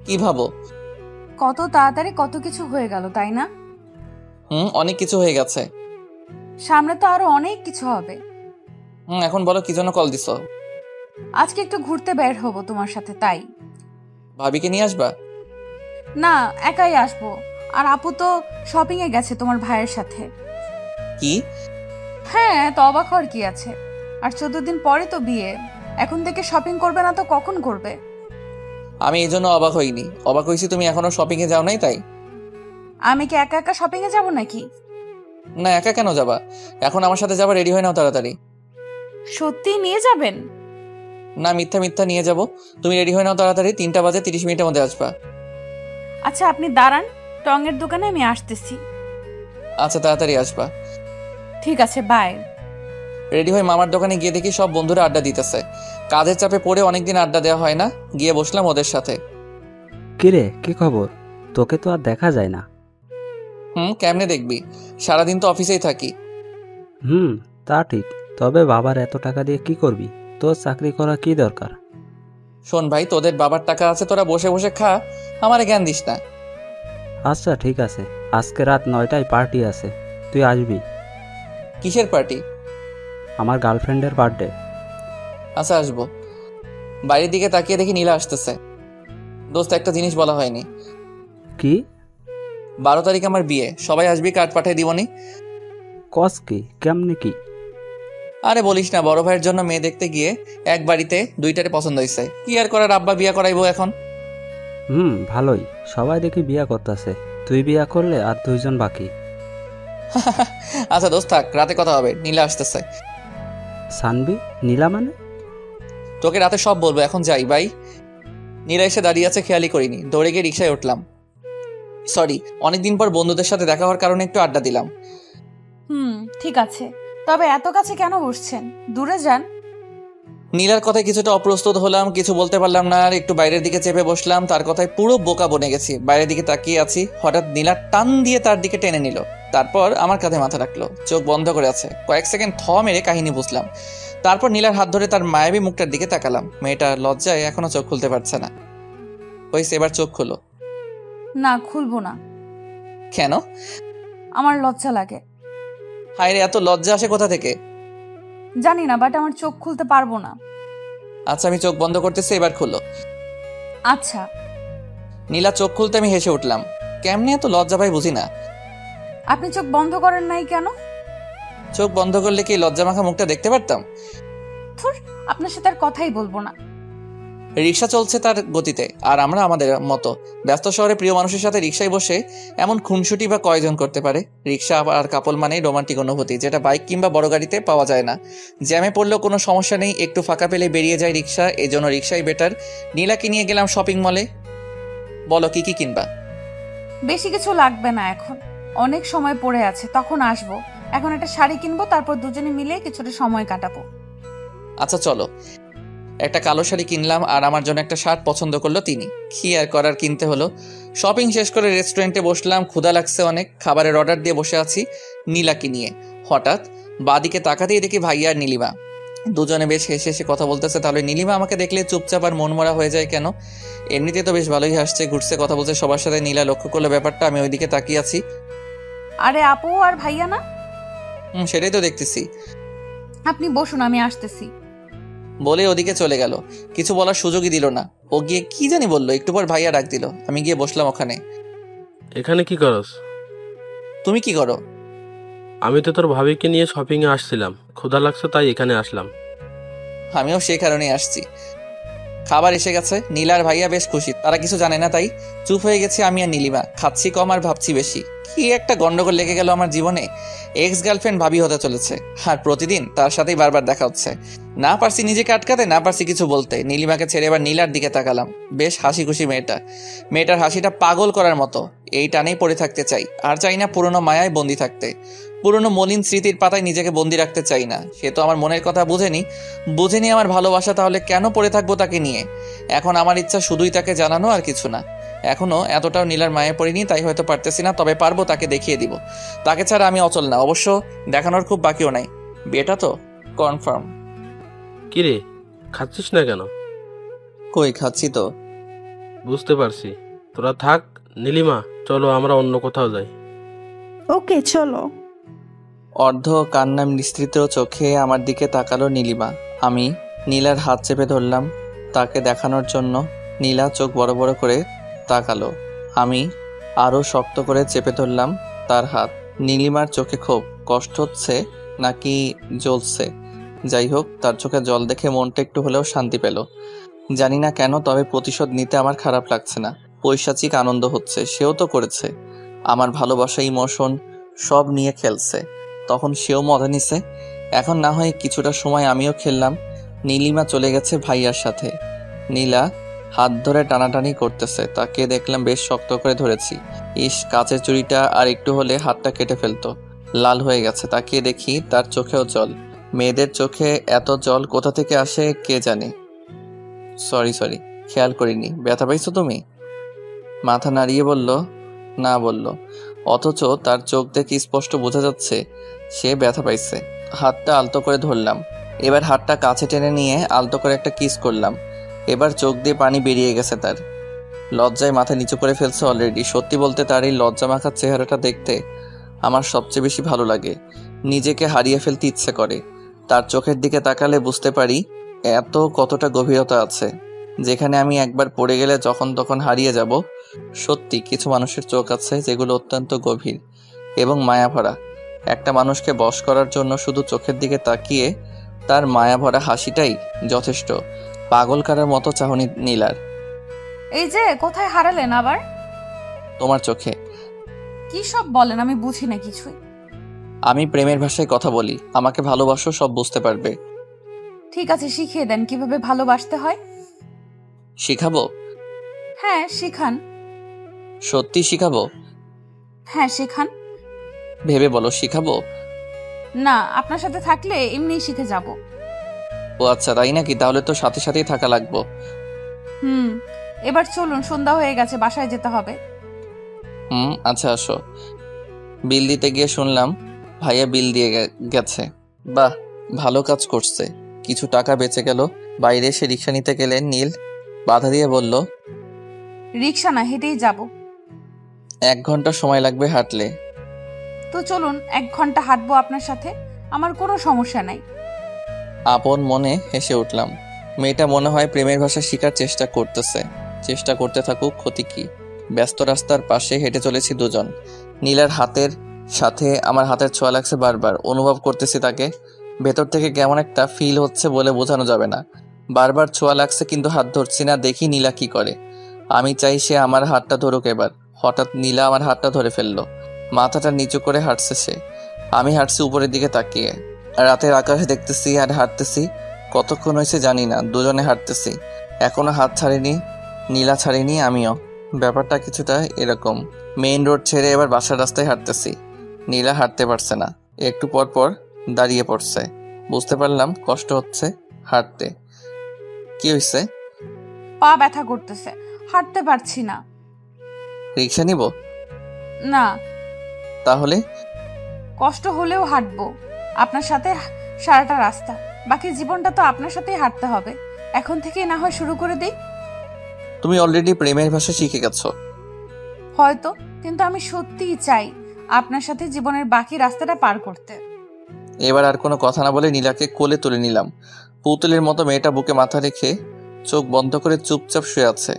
কি ভাবো? কত তাড়াতাড়ি কত কিছু হয়ে গেল, তাই না? অনেক কিছু হয়ে গেছে। সামনে তো আরো অনেক কিছু হবে। এখন বলো কি জন্য কল দিছো? আজকে একটু ঘুরতে বের হব তোমার সাথে, তাই। ভাবিকে নিয়ে আসবা? না, একাই আসবো। আর আপু তো শপিং এ গেছে তোমার ভাইয়ের সাথে। কি? হ্যাঁ, তো অবাক হওয়ার কি আছে? আর 14 দিন পরে তো বিয়ে। এখন থেকে শপিং করবে না তো কখন করবে? আমি এই জন্য অবাক হইনি। অবাক হয়েছি তুমি এখনো শপিং এ যাও নাই, তাই। আমি কি একা একা শপিং এ যাবো নাকি? না, একা কেন যাবা? এখন আমার সাথে যাবা, রেডি হয়ে নাও তাড়াতাড়ি। সত্যি নিয়ে যাবেন? না, মিথ্যা মিথ্যা নিয়ে যাব। তুমি রেডি হয়ে নাও তাড়াতাড়ি, 3টা বাজে 30 মিনিটের মধ্যে আসবা। আচ্ছা, আপনি দাঁড়ান, টঙের দোকানে আমি আসতেছি। আচ্ছা, তাড়াতাড়ি আসবা। ঠিক আছে, বাই। রেডি হয়ে মামার দোকানে গিয়ে দেখি সব বন্ধুরা আড্ডা দিতেছে। কাজের চাপে পড়ে অনেকদিন আড্ডা দেওয়া হয় না, গিয়ে বসলাম ওদের সাথে। কিরে, কি খবর? তোকে তো আর দেখা যায় না। কেমনে দেখবি? সারাদিন তো অফিসেই থাকি। তা ঠিক, তবে বাবার এত টাকা দিয়ে কি করবি? তোর চাকরি করা কি দরকার? শোন ভাই, তোদের বাবার টাকা আছে, তোরা বসে বসে খা, আমারে জ্ঞান দিস না। আচ্ছা ঠিক আছে, আজকে রাত 9টায় পার্টি আছে, তুই আসবি। কিসের পার্টি? আমার গার্লফ্রেন্ডের বার্থডে। আচ্ছা আসবো। বাইরের দিকে তাকিয়ে দেখি নীলা আসতেছে। দোস্ত, একটা জিনিস বলা হয়নি। কি? 12 তারিখ আমার বিয়ে, সবাই আসবি, কার্ড পাঠিয়ে দিবনি। কস কি? কেমনে কি? আরে বলিস না, বড় ভাইয়ের জন্য মেয়ে দেখতে গিয়ে এক বাড়িতে দুইটারে পছন্দ হয়েছে, কি আর করার, আব্বা বিয়ে করাইবো এখন। ভালোই, সবাই দেখি বিয়া করতেছে, তুই বিয়া করলে আর 2 জন বাকি। আচ্ছা দোস্ত থাক, রাতে কথা হবে, নীলা আসতেছে। সানবি? নীলা মানে? তোকে রাতে সব বলবো, এখন যাই বাই। নীলা এসে দাঁড়িয়ে আছে, খেয়ালই করিনি, দৌড়ে গিয়ে রিক্সায় উঠলাম। সরি, অনেকদিন পর বন্ধুদের সাথে দেখা হওয়ার কারণে একটু আড্ডা দিলাম। ঠিক আছে, তবে এত কাছে কেন বসছেন? দূরে যান। নীলার কথায় কিছুটা অপ্রস্তুত হলাম, কিছু বলতে পারলাম না, আর একটু বাইরের দিকে চেপে বসলাম। তার কথায় পুরো বোকা বনে গেছি। বাইরের দিকে তাকিয়ে আছি, হঠাৎ নীলা টান দিয়ে তার দিকে টেনে নিল, তারপর আমার কাঁধে মাথা রাখলো, চোখ বন্ধ করে আছে। কয়েক সেকেন্ড থ মেরে কাহিনী বুঝলাম। তারপর নীলার হাত ধরে তার মায়াবী মুখটার দিকে তাকালাম। মেয়েটা লজ্জায় এখনো চোখ খুলতে পারছে না। হয়েছে, এবার চোখ খুলো। না, খুলবো না। কেন? আমার লজ্জা লাগে। হায় রে, এত লজ্জা আসে কোথা থেকে? জানি না, বাট আমার চোখ খুলতে পারবো না। আচ্ছা, আমি চোখ বন্ধ করতেছি, এবার খুলো। আচ্ছা। নীলা চোখ খুলতে আমি হেসে উঠলাম। কেমনে এত লজ্জা পাই বুঝি না। আপনি চোখ বন্ধ করেন নাই কেন? চোখ বন্ধ করলে কি লজ্জা মাখা মুখটা দেখতে পারতাম? ধুর, আপনার সাথে আর কথাই বলবো না। রিক্সা চলছে তার গতিতে, আর আমরা আমাদের মতো। ব্যস্ত শহরে প্রিয় মানুষের সাথে রিক্সায় বসে এমন খুনসুটি বা কয়জন করতে পারে? রিক্সা আর কাপল মানেই রোমান্টিক অনুভূতি, যেটা বাইক কিংবা বড় গাড়িতে পাওয়া যায় না। জ্যামে পড়লেও কোনো সমস্যা নেই, একটু ফাঁকা পেলে বেরিয়ে যায় রিক্সা, এই জন্য রিক্সাই বেটার। নীলাকে নিয়ে গেলাম শপিং মলে। বলো কি কি কিনবা? বেশি কিছু লাগবে না, এখন অনেক সময় পড়ে আছে, তখন আসবো। এখন একটা শাড়ি কিনবো, তারপর দুজনে মিলে কিছুটা সময় কাটাবো। আচ্ছা চলো। একটা কালো শাড়ি কিনলাম, আর আমার জন্য একটা শার্ট পছন্দ করলো তিনি। কি আর করার, কিনতে হলো। শপিং শেষ করে রেস্টুরেন্টে বসলাম, ক্ষুধা লাগছে অনেক, খাবারের অর্ডার দিয়ে বসে আছি নীলাকে নিয়ে। হঠাৎ বাদিকে তাকাতেই দেখি ভাইয়া আর নীলিমা দুজনে বেশ হেসে হেসে কথা বলতেছে। তাহলে নীলিমা আমাকে দেখলে চুপচাপ আর মনমরা হয়ে যায় কেন? এমনিতে তো বেশ ভালোই হাসছে, ঘুরছে, কথা বলছে সবার সাথে। নীলা লক্ষ্য করলো ব্যাপারটা, আমি ওইদিকে তাকিয়ে আছি। আরে আপু আর ভাইয়া না? সেটাই তো দেখতেছি। আপনি বসুন, আমি আসতেছি বলে ওদিকে চলে গেল, কিছু বলার সুযোগই দিল না। ও গিয়ে কি জানি বললো, একটু পর ভাইয়া ডাক দিল। আমি গিয়ে বসলাম ওখানে। এখানে কি করস? তুমি কি করো? আমি তো তোর ভাবিকে নিয়ে শপিংয়ে আসছিলাম, ক্ষুধা লাগছে তাই এখানে আসলাম। আমিও সেই কারণেই আসছি। খাবার এসে গেছে, নীলা আর ভাইয়া বেশ খুশি, তারা কিছু জানে না তাই চুপ হয়ে গেছে। আমি আর নীলিমা খাচ্ছি কম আর ভাবছি বেশি। কি একটা গন্ডগোল লেগে গেল আমার জীবনে। এক্স গার্লফ্রেন্ড ভাবি হতে চলেছে, আর প্রতিদিন তার সাথেই বারবার দেখা হচ্ছে। না পারছি নিজেকে আটকাতে, না পারছি কিছু বলতে। নীলিমাকে ছেড়ে এবার নীলার দিকে তাকালাম। বেশ হাসি খুশি মেয়েটার হাসিটা পাগল করার মতো। এই টানেই পড়ে থাকতে চাই, আর চাই না পুরনো মায়ায় বন্দি থাকতে। পুরনো মলিন স্মৃতির পাতায় নিজেকে বন্দি রাখতে চাই না। সে তো আমার মনের কথা বুঝেনি আমার ভালোবাসা, তাহলে কেন পড়ে থাকবো তাকে নিয়ে? এখন আমার ইচ্ছা শুধুই তাকে জানানো, আর কিছু না। এখনো এতটাও নীলার মায়ে পড়িনি, তাই হয়তো পারতেছি না, তবে পারবো, তাকে দেখিয়ে দিব। তাকে ছাড়া আমি অচল না, অবশ্য দেখানোর খুব বাকিও নাই। বিয়েটা তো কনফার্ম। কিরে, খাচ্ছিস না কেন? কই, খাচ্ছি তো। বুঝতে পারছি, তোরা থাক। নীলিমা, চলো আমরা অন্য কোথাও যাই। ওকে চলো। অর্ধ কান্না মিশ্রিত চোখে আমার দিকে তাকালো নীলিমা। আমি নীলার হাত চেপে ধরলাম তাকে দেখানোর জন্য। নীলা চোখ বড় বড় করে তাকালো। আমি আরও শক্ত করে চেপে ধরলাম তার হাত। নীলিমার চোখে খুব কষ্ট হচ্ছে নাকি জ্বলছে, যাই হোক, তার চোখে জল দেখে মনটা একটু হলেও শান্তি পেল। জানি না কেন, তবে প্রতিশোধ নিতে আমার খারাপ লাগছে না, পৈশাচিক আনন্দ হচ্ছে। সেও তো করেছে, আমার ভালোবাসা, ইমোশন সব নিয়ে খেলছে, তখন সেও মজা নিছে। এখন না হয় কিছুটা সময় আমিও খেললাম। নীলিমা চলে গেছে ভাইয়ার সাথে। নীলা হাত ধরে টানাটানি করতেছে, তাকে দেখলাম বেশ শক্ত করে ধরেছি। ইস, কাচের চুড়িটা আর একটু হলে হাতটা কেটে ফেলতো। লাল হয়ে গেছে, তাকিয়ে দেখি তার চোখেও জল। মেয়েদের চোখে এত জল কোথা থেকে আসে কে জানে। সরি, খেয়াল করিনি। ব্যথা পাইছো তুমি? মাথা নাড়িয়ে বলল না, অথচ তার চোখ দেখে স্পষ্ট বোঝা যাচ্ছে সে ব্যথা পাইছে। হাতটা আলতো করে ধরলাম, এবার হাতটা কাছে টেনে নিয়ে আলতো করে একটা কিস করলাম। এবার চোখ দিয়ে পানি বেরিয়ে গেছে তার। লজ্জায় মাথা নিচু করে ফেলছে অলরেডি। সত্যি বলতে তার এই লজ্জা মাখার চেহারাটা দেখতে আমার সবচেয়ে বেশি ভালো লাগে। নিজেকে হারিয়ে ফেলতে ইচ্ছে করে। তার চোখের দিকে তাকালে বুঝতে পারি এত কতটা গভীরতা আছে, যেখানে আমি একবার পড়ে গেলে যখন তখন হারিয়ে যাব। সত্যি কিছু মানুষের চোখ আছে যেগুলো অত্যন্ত গভীর এবং মায়াভরা। একটা মানুষকে বশ করার জন্য শুধু চোখের দিকে তাকিয়ে তার মায়াভরা হাসিটাই যথেষ্ট। পাগল কারার মতো চাহনি নীলার। এই যে কোথায় হারালেন আবার? তোমার চোখে। কি সব বলেন, আমি বুঝি না কিছুই। আমি প্রেমের ভাষায় কথা বলি, আমাকে ভালোবাসো, সব বুঝতে পারবে। ঠিক আছে, শিখিয়ে দেন কিভাবে ভালোবাসতে হয়। শিখাবো? হ্যাঁ শিখান। সত্যি শিখাবো? হ্যাঁ শেখান। ভেবে বলো, শিখাবো? না, আপনার সাথে থাকলে এমনিই শিখে যাব। ও আচ্ছা, তাই নাকি? তাহলে তো সাথে সাথেই থাকা লাগবো। এবার চলুন, সন্ধ্যা হয়ে গেছে, বাসায় যেতে হবে। আচ্ছা আসো। বিল দিতে গিয়ে শুনলাম ভাইয়া বিল দিয়ে গেছে। বাহ, ভালো কাজ করছে, কিছু টাকা বেঁচে গেল। বাইরে এসে রিক্সা নিতে গেলেন নীল। বাধা দিয়ে বলল, রিক্সা না, হেঁটেই যাব। 1 ঘন্টা সময় লাগবে হাঁটলে। তো চলুন, 1 ঘন্টা হাঁটবো আপনার সাথে, আমার কোনো সমস্যা নাই। আপন মনে হেসে উঠলাম। মেয়েটা মনে হয় প্রেমের ভাষা শেখার চেষ্টা করতেছে। চেষ্টা করতে থাকুক, ক্ষতি কি। ব্যস্ত রাস্তার পাশে হেঁটে চলেছি দুজন। নীলার হাতের সাথে আমার হাতের ছোঁয়া লাগছে বারবার। অনুভব করতেছি তাকে। ভেতর থেকে কেমন একটা ফিল হচ্ছে বলে বোঝানো যাবে না। বারবার ছোঁয়া লাগছে কিন্তু হাত ধরছি না। দেখি নীলা কি করে। আমি চাই সে আমার হাতটা ধরুক এবার। হঠাৎ নীলা আমার হাতটা ধরে ফেললো। মাথাটা নিচু করে হাঁটছে সে। আমি হাঁটছি উপরের দিকে তাকিয়ে। রাতের আকাশে দেখতেছি আর হাঁটতেছি। কতক্ষণ হয়েছে জানি না, দুজনে হাঁটতেছি। এখনো হাত ছাড়েনি, নীলা ছাড়েনি, আমিও। ব্যাপারটা কিছুটা এরকম। মেইন রোড ছেড়ে এবার বাসার রাস্তায় হাঁটতেছি। নীলা হাঁটতে পারছে না, একটু পর পর দাঁড়িয়ে পড়ছে। বুঝতে পারলাম কষ্ট হচ্ছে হাঁটতে। কি হয়েছে? পা ব্যথা করতেছে, হাঁটতে পারছি না। রিক্সা নিব? না। তাহলে? কষ্ট হলেও হাঁটবো আপনার সাথে সারাটা রাস্তা। বাকি জীবনটা তো আপনার সাথেই হাঁটতে হবে। এখন থেকেই না হয় শুরু করে দিই। তুমি অলরেডি প্রেমের ভাষা শিখে গেছো হয়তো, কিন্তু আমি সত্যিই চাই আপনার সাথে জীবনের বাকি রাস্তাটা পার করতে। এবার আর কোনো কথা না বলে নীলাকে কোলে তুলে নিলাম। পুতুলের মতো মেয়েটা বুকে মাথা রেখে চোখ বন্ধ করে চুপচাপ শুয়ে আছে।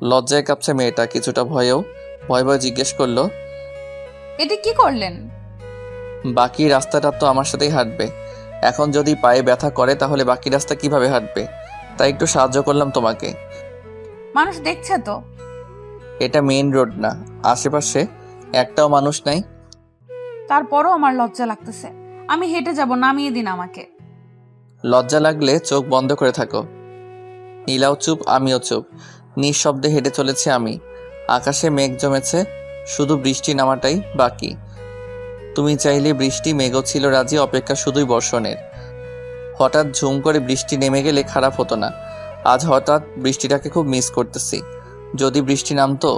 লজ্জায় কাঁপছে মেয়েটা, কিছুটা ভয়েও। ভয় ভয় জিজ্ঞেস করলো, এটা কি করলেন? বাকি রাস্তাটা তো আমার সাথেই হাঁটবে। এখন যদি পায়ে ব্যথা করে তাহলে বাকি রাস্তা কিভাবে হাঁটবে? তাই একটু সাহায্য করলাম তোমাকে। মানুষ দেখছে তো। এটা মেইন রোড না, আশেপাশে একটাও মানুষ নাই। তারপরও আমার লজ্জা লাগতেছে। আমি হেঁটে যাব, নামিয়ে দিন আমাকে। লজ্জা লাগলে চোখ বন্ধ করে থাকো। নীলাও চুপ, আমিও চুপ। নিঃশব্দে হেঁটে চলেছি আমি। আকাশে মেঘ জমেছে, শুধু বৃষ্টি নামাটাই বাকি। তুমি চাইলে বৃষ্টি, মেঘও ছিল রাজি, অপেক্ষা শুধুই বর্ষণের। হঠাৎ ঝুম করে বৃষ্টি নেমে গেলে খারাপ হতো না। আজ হঠাৎ বৃষ্টিটাকে খুব মিস করতেছি। যদি বৃষ্টি নামতো,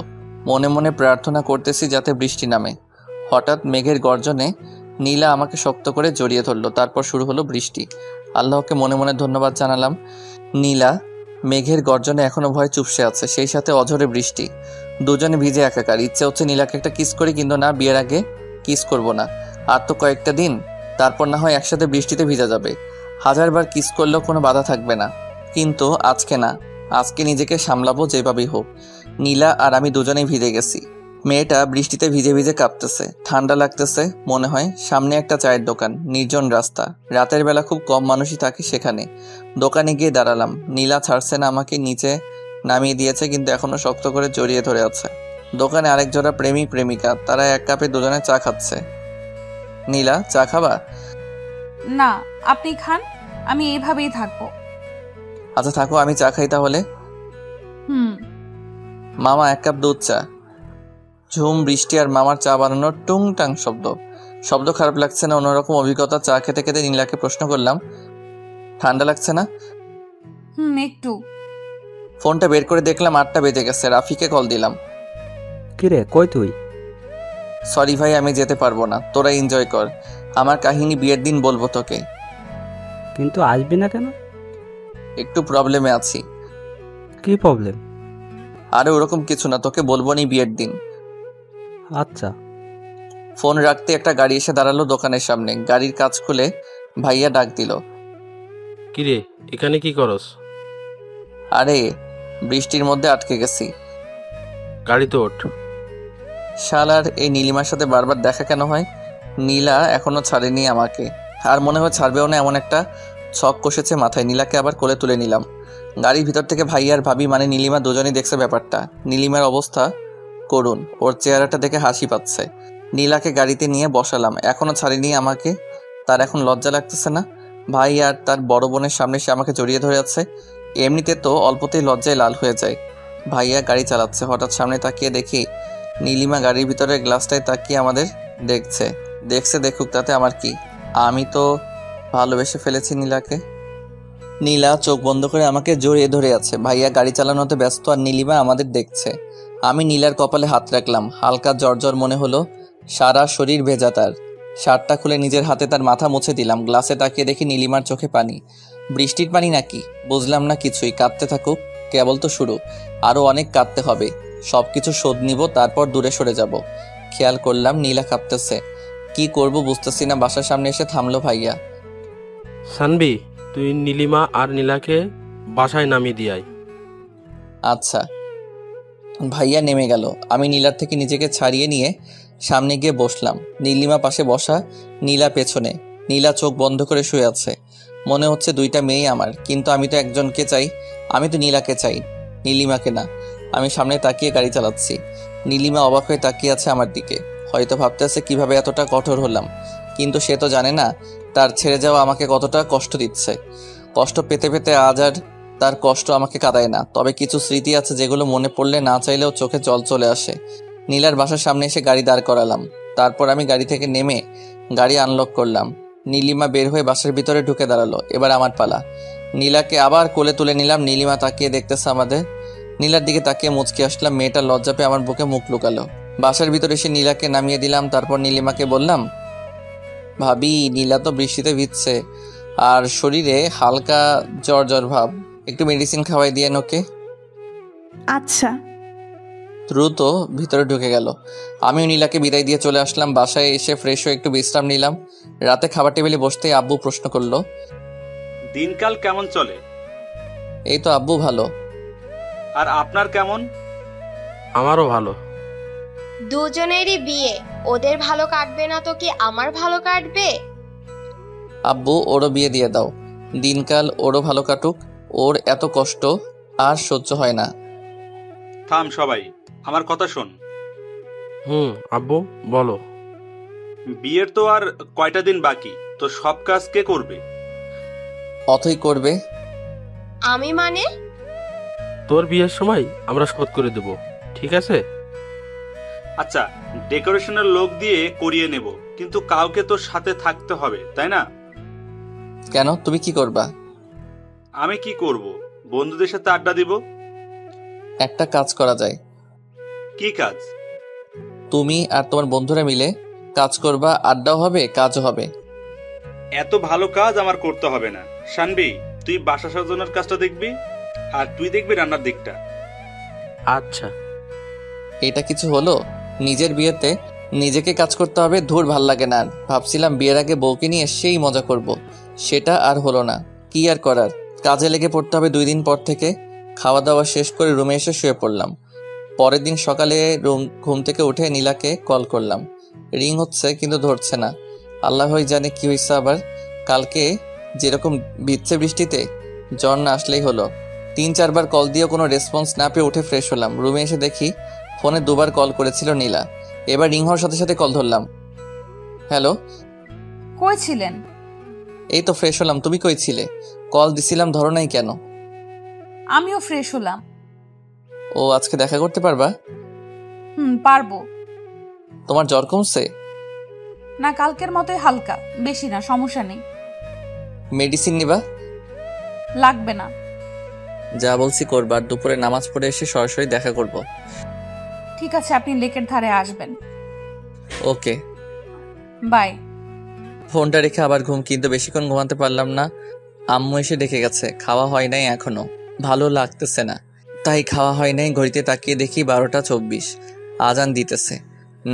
মনে মনে প্রার্থনা করতেছি যাতে বৃষ্টি নামে। হঠাৎ মেঘের গর্জনে নীলা আমাকে শক্ত করে জড়িয়ে ধরলো। তারপর শুরু হলো বৃষ্টি। আল্লাহকে মনে মনে ধন্যবাদ জানালাম। নীলা মেঘের গর্জনে এখনো ভয় চুপসে আছে, সেই সাথে অঝরে বৃষ্টি। দুজনে ভিজে একাকার। ইচ্ছে হচ্ছে নীলাকে একটা কিস করি, কিন্তু না, বিয়ের আগে কিস করব না। আর তো কয়েকটা দিন, তারপর না হয় একসাথে বৃষ্টিতে ভিজা যাবে। 1000বার কিস করলেও কোনো বাধা থাকবে না। কিন্তু আজকে না, আজকে নিজেকে সামলাবো যেভাবেই হোক। নীলা আর আমি দুজনেই ভিজে গেছি। মেয়েটা বৃষ্টিতে ভিজে ভিজে কাঁপতেছে, ঠান্ডা লাগতেছে। মনে হয় সামনে একটা চায়ের দোকান, নির্জন রাস্তা। রাতের বেলা খুব কম মানুষই থাকে সেখানে। দোকানে গিয়ে দাঁড়ালাম। নীলা ছাড়ছে না আমাকে, নিচে নামিয়ে দিয়েছে কিন্তু এখনো শক্ত করে জড়িয়ে ধরে আছে। দোকানে আরেক জোড়া প্রেমিক প্রেমিকা, তারা এক কাপে দুজনে চা খাচ্ছে। নীলা, চা খাবা? না, আপনি খান, আমি এইভাবেই থাকবো। আচ্ছা থাকো, আমি চা খাই তাহলে। মামা 1 কাপ দুধ চা। ঝুম বৃষ্টি আর মামার চা বানানোর টুংটাং শব্দ খারাপ লাগছে না? অন্যরকম অভিজ্ঞতা। চা খেতে খেতে নীলাকে প্রশ্ন করলাম, ঠান্ডা লাগছে না? একটু। ফোনটা বের করে দেখলাম 8টা বেজে গেছে। রাফিকে কল দিলাম। কিরে, কই তুই? সরি ভাই, আমি যেতে পারবো না, তোরা এনজয় কর। আমার কাহিনী বিয়ের দিন বলবো তোকে। কিন্তু আসবি না কেন? একটু প্রবলেমে আছি। কি প্রবলেম? আরে ওরকম কিছু না, তোকে বলবো নি বিয়ের দিন। আচ্ছা। ফোন রাখতে একটা গাড়ি এসে দাঁড়ালো দোকানের সামনে। গাড়ির কাজ খুলে ভাইয়া ডাক দিল। কিরে, এখানে কি করস? আরে বৃষ্টির মধ্যে আটকে গেছি। গাড়িতে ওঠ। শালার এই নীলিমার সাথে বারবার দেখা কেন হয়? নীলা এখনো ছাড়েনি আমাকে, আর মনে হয় ছাড়বেও না, এমন একটা ছক কষেছে মাথায়। নীলাকে আবার কোলে তুলে নিলাম। গাড়ির ভিতর থেকে ভাইয়া আর ভাবি মানে নীলিমা দুজনেই দেখছে ব্যাপারটা। নীলিমার অবস্থা করুণ, ওর চেহারাটা দেখে হাসি পাচ্ছে। নীলাকে গাড়িতে নিয়ে বসালাম। এখনো ছাড়েনি আমাকে, তার এখন লজ্জা লাগতেছে না? ভাই আর তার বড় বোনের সামনে সে আমাকে জড়িয়ে ধরে আছে। এমনিতে তো অল্পতেই লজ্জায় লাল হয়ে যায়। ভাইয়া গাড়ি চালাচ্ছে, হঠাৎ সামনে তাকিয়ে দেখি নীলিমা গাড়ির ভিতরে গ্লাসটায় তাকিয়ে আমাদের দেখছে। দেখুক, তাতে আমার কি? আমি তো ভালোবেসে ফেলেছি নীলাকে। নীলা চোখ বন্ধ করে আমাকে জড়িয়ে ধরে আছে। ভাইয়া গাড়ি চালানোতে ব্যস্ত আর নীলিমা আমাদের দেখছে। আমি নীলার কপালে হাত রাখলাম। হালকা জ্বর মনে হলো, সারা শরীর ভেজা। তার শার্টটা খুলে নিজের হাতে তার মাথা মুছে দিলাম। গ্লাসে তাকিয়ে দেখি নীলিমার চোখে পানি। বৃষ্টির পানি নাকি? বুঝলাম না কিছুই। কাঁদতে থাকুক, কেবল তো শুরু, আরও অনেক কাঁদতে হবে। সবকিছু শোধ নিব, তারপর দূরে সরে যাব। খেয়াল করলাম নীলা কাঁদতেছে। কি করব বুঝতেছি না। বাসার সামনে এসে থামলো ভাইয়া। সানবি, তুই নীলিমা আর নীলাকে বাসায় নামিয়ে দিয়াই। আচ্ছা। ভাইয়া নেমে গেল। আমি নীলার থেকে নিজেকে ছাড়িয়ে নিয়ে সামনে গিয়ে বসলাম। নীলিমা পাশে বসা, নীলা পেছনে। নীলা চোখ বন্ধ করে শুয়ে আছে। মনে হচ্ছে দুইটা মেয়ে আমার, কিন্তু আমি তো একজনকে চাই। আমি তো নীলাকে চাই, নীলিমাকে না। আমি সামনে তাকিয়ে গাড়ি চালাচ্ছি। নীলিমা অবাক হয়ে তাকিয়ে আছে আমার দিকে। হয়তো ভাবতেছে কিভাবে এতটা কঠোর হলাম, কিন্তু সে তো জানে না তার ছেড়ে যাওয়া আমাকে কতটা কষ্ট দিচ্ছে। কষ্ট পেতে পেতে আজ আর তার কষ্ট আমাকে কাঁদায় না। তবে কিছু স্মৃতি আছে যেগুলো মনে পড়লে না চাইলেও চোখে জল চলে আসে। নীলার বাসার সামনে এসে গাড়ি দাঁড় করালাম। তারপর আমি গাড়ি থেকে নেমে গাড়ি আনলক করলাম। নীলিমা বের হয়ে বাসার ভিতরে ঢুকে দাঁড়ালো। এবার আমার পালা। নীলাকে আবার কোলে তুলে নিলাম। নীলিমা তাকিয়ে দেখতেছে আমাদের। নীলার দিকে তাকিয়ে মুচকে আসলাম। মেয়েটা লজ্জা পেয়ে আমার বুকে মুখ লুকালো। বাসার ভিতরে এসে নীলাকে নামিয়ে দিলাম। তারপর নীলিমাকে বললাম, ভাবি নীলা তো বৃষ্টিতে ভিজছে আর শরীরে হালকা জ্বর ভাব, একটু মেডিসিন খাওয়াই দিয়ে ওকে। আচ্ছা। দ্রুত ভিতরে ঢুকে গেল। আমিও নীলাকে বিদায় দিয়ে চলে আসলাম। বাসায় এসে ফ্রেশ হয়ে একটু বিশ্রাম নিলাম। রাতে খাবার টেবিলে বসতেই আব্বু প্রশ্ন করলো, দিনকাল কেমন চলে? এই তো আব্বু, ভালো। আর আপনার কেমন? আমারও ভালো। দুজনেরই বিয়ে, ওদের ভালো কাটবে না তো কি আমার ভালো কাটবে? আব্বু ওরও বিয়ে দিয়ে দাও, দিনকাল ওরও ভালো কাটুক। ওর এত কষ্ট আর সহ্য হয় না। থাম সবাই, আমার কথা শোন। আব্বু বলো। বিয়ের তো আর কয়টা দিন বাকি, তো সব কাজ কে করবে? অথই করবে। আমি মানে? তোর বিয়ের সময় আমরা শোধ করে দেব, ঠিক আছে? আচ্ছা, ডেকোরেশনের লোক দিয়ে করিয়ে নেব, কিন্তু কাউকে তো সাথে থাকতে হবে, তাই না? কেন, তুমি কি করবা? আমি কি করব? বন্ধুদের সাথে আড্ডা দিব। একটা কাজ করা যায়। কি কাজ? তুমি আর তোমার বন্ধুরা মিলে কাজ করবা, আড্ডাও হবে, কাজও হবে। এত ভালো কাজ আমার করতে হবে না। শানবি, তুই বাসা সাজানোর কাজটা দেখবি, আর তুই দেখবি রান্নার দিকটা। আচ্ছা। এটা কিছু হলো? নিজের বিয়েতে নিজেকে কাজ করতে হবে, ধুর ভাল লাগে না। ভাবছিলাম বিয়ের আগে বউকে নিয়ে সেই মজা করব, সেটা আর হলো না। কি আর করার, কাজে লেগে পড়তে হবে 2 দিন পর থেকে। খাওয়া দাওয়া শেষ করে রুমে এসে শুয়ে পড়লাম। পরের দিন সকালে ঘুম থেকে উঠে নীলাকে কল করলাম। রিং হচ্ছে কিন্তু ধরছে না। আল্লাহই জানে কি হয়েছে আবার। কালকে যেরকম ভিজছে বৃষ্টিতে, জ্বর না আসলেই হলো। 3-4 বার কল দিয়েও কোনো রেসপন্স না পেয়ে উঠে ফ্রেশ হলাম। রুমে এসে দেখি ফোনে 2 বার কল করেছিল নীলা। এবার রিং হওয়ার সাথে সাথে কল ধরলাম। হ্যালো, কই ছিলেন? এই তো ফ্রেশ হলাম। তুমি কই ছিলে? কল দিছিলাম, ধরো নাই কেন? আমিও ফ্রেশ হলাম। ও, আজকে দেখা করতে পারবা? পারবো। তোমার জ্বর কমছে? না, কালকের মতোই হালকা, বেশি না, সমস্যা নেই। মেডিসিন নিবা? লাগবে না। যা বলছি করবা। আর দুপুরে নামাজ পড়ে এসে সরাসরি দেখা করব। ঠিক আছে, আপনি লেকের ধারে আসবেন। ওকে, বাই। ফোনটা রেখে আবার ঘুম, কিন্তু বেশিক্ষণ ঘুমাতে পারলাম না। আম্মু এসে ডেকে গেছে। খাওয়া হয় নাই এখনো, ভালো লাগতেছে না। তাই খাওয়া হয় নাই। ঘড়িতে তাকিয়ে দেখি 12টা 24। আজান দিতেছে,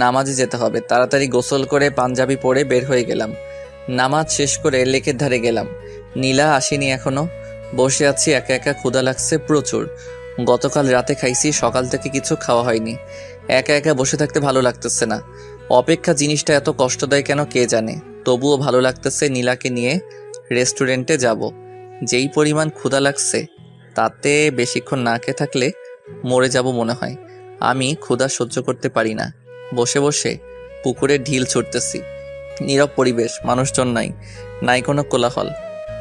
নামাজে যেতে হবে। তাড়াতাড়ি গোসল করে পাঞ্জাবি পরে বের হয়ে গেলাম। নামাজ শেষ করে লেকের ধারে গেলাম। নীলা আসেনি এখনো। বসে আছি একা একা, ক্ষুধা লাগছে প্রচুর। গতকাল রাতে খাইছি, সকাল থেকে কিছু খাওয়া হয়নি। একা একা বসে থাকতে ভালো লাগতেছে না। অপেক্ষা জিনিসটা এত কষ্ট দেয় কেন কে জানে। তবুও ভালো লাগতেছে। নীলাকে নিয়ে রেস্টুরেন্টে যাব। যেই পরিমাণ ক্ষুধা লাগছে তাতে বেশিক্ষণ না খেয়ে থাকলে মরে যাব মনে হয়। আমি ক্ষুধা সহ্য করতে পারি না। বসে বসে পুকুরে ঢিল ছুটতেছি। নীরব পরিবেশ, মানুষজন নাই, নাই কোনো কোলাহল।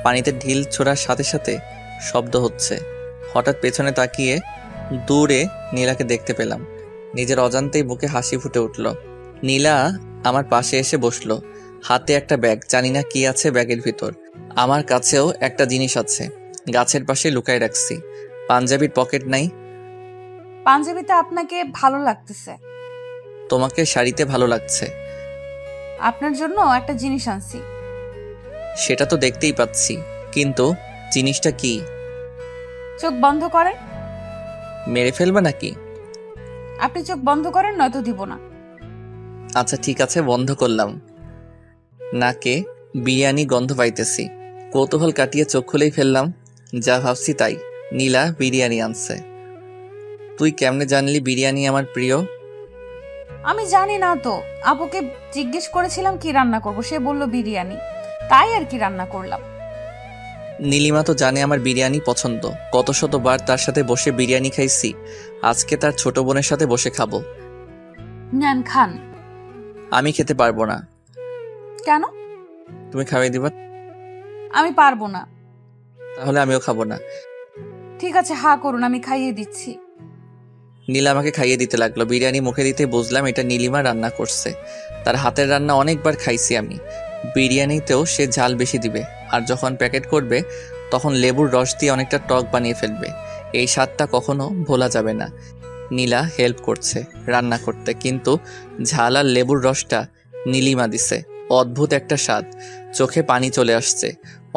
পানিতে ঢিল ছোড়ার সাথে সাথে শব্দ হচ্ছে। হঠাৎ পেছনে তাকিয়ে দূরে নীলাকে দেখতে পেলাম। নিজের অজান্তেই বুকে হাসি ফুটে উঠল। নীলা আমার পাশে এসে বসলো। হাতে একটা ব্যাগ, জানি না কি আছে ব্যাগের ভিতর। আমার কাছেও একটা জিনিস আছে, গাছের পাশে লুকায় রাখছি। পাঞ্জাবির পকেট নাই। পাঞ্জাবিতে আপনাকে ভালো লাগতেছে। তোমাকে শাড়িতে ভালো লাগছে। আপনার জন্য একটা জিনিস আনছি। সেটা তো দেখতেই পাচ্ছি, কিন্তু জিনিসটা কি? চোখ বন্ধ করেন। মেরে ফেলবে নাকি? আপনি চোখ বন্ধ করেন, নয়তো দিব না। আচ্ছা ঠিক আছে, বন্ধ করলাম। নাকে বিরিয়ানি গন্ধ পাইতেছি। কৌতূহল কাটিয়ে চোখ খুলেই ফেললাম। যা ভাবছি তাই, নীলা বিরিয়ানি আনছে। তুই কেমনে জানলি বিরিয়ানি আমার প্রিয়? আমি জানি না তো, আপুকে জিজ্ঞেস করেছিলাম কি রান্না করব, সে বলল বিরিয়ানি, তাই আর কি রান্না করলাম। নীলিমা তো জানে আমার বিরিয়ানি পছন্দ। কত শতবার তার সাথে বসে বিরিয়ানি খাইছি। আজকে তার ছোট বোনের সাথে বসে খাবো। নেন খান। আমি খেতে পারবো না। কেন? তুমি খাওয়াই দিবা? আমি পারবো না। তাহলে আমিও খাবো না। ঠিক আছে, হা করুন, আমি খাইয়ে দিচ্ছি। নীলা আমাকে খাইয়ে দিতে লাগলো। বিরিয়ানি মুখে দিতে বুঝলাম এটা নীলিমা রান্না করছে। তার হাতের রান্না অনেকবার খাইছি আমি। বিরিয়ানিতেও সে ঝাল বেশি দিবে, আর যখন প্যাকেট করবে তখন লেবুর রস দিয়ে অনেকটা টক বানিয়ে ফেলবে। এই স্বাদটা কখনো ভোলা যাবে না। নীলা হেল্প করছে রান্না করতে, কিন্তু ঝাল আর লেবুর রসটা নীলিমা দিছে। অদ্ভুত একটা স্বাদ, চোখে পানি চলে আসছে।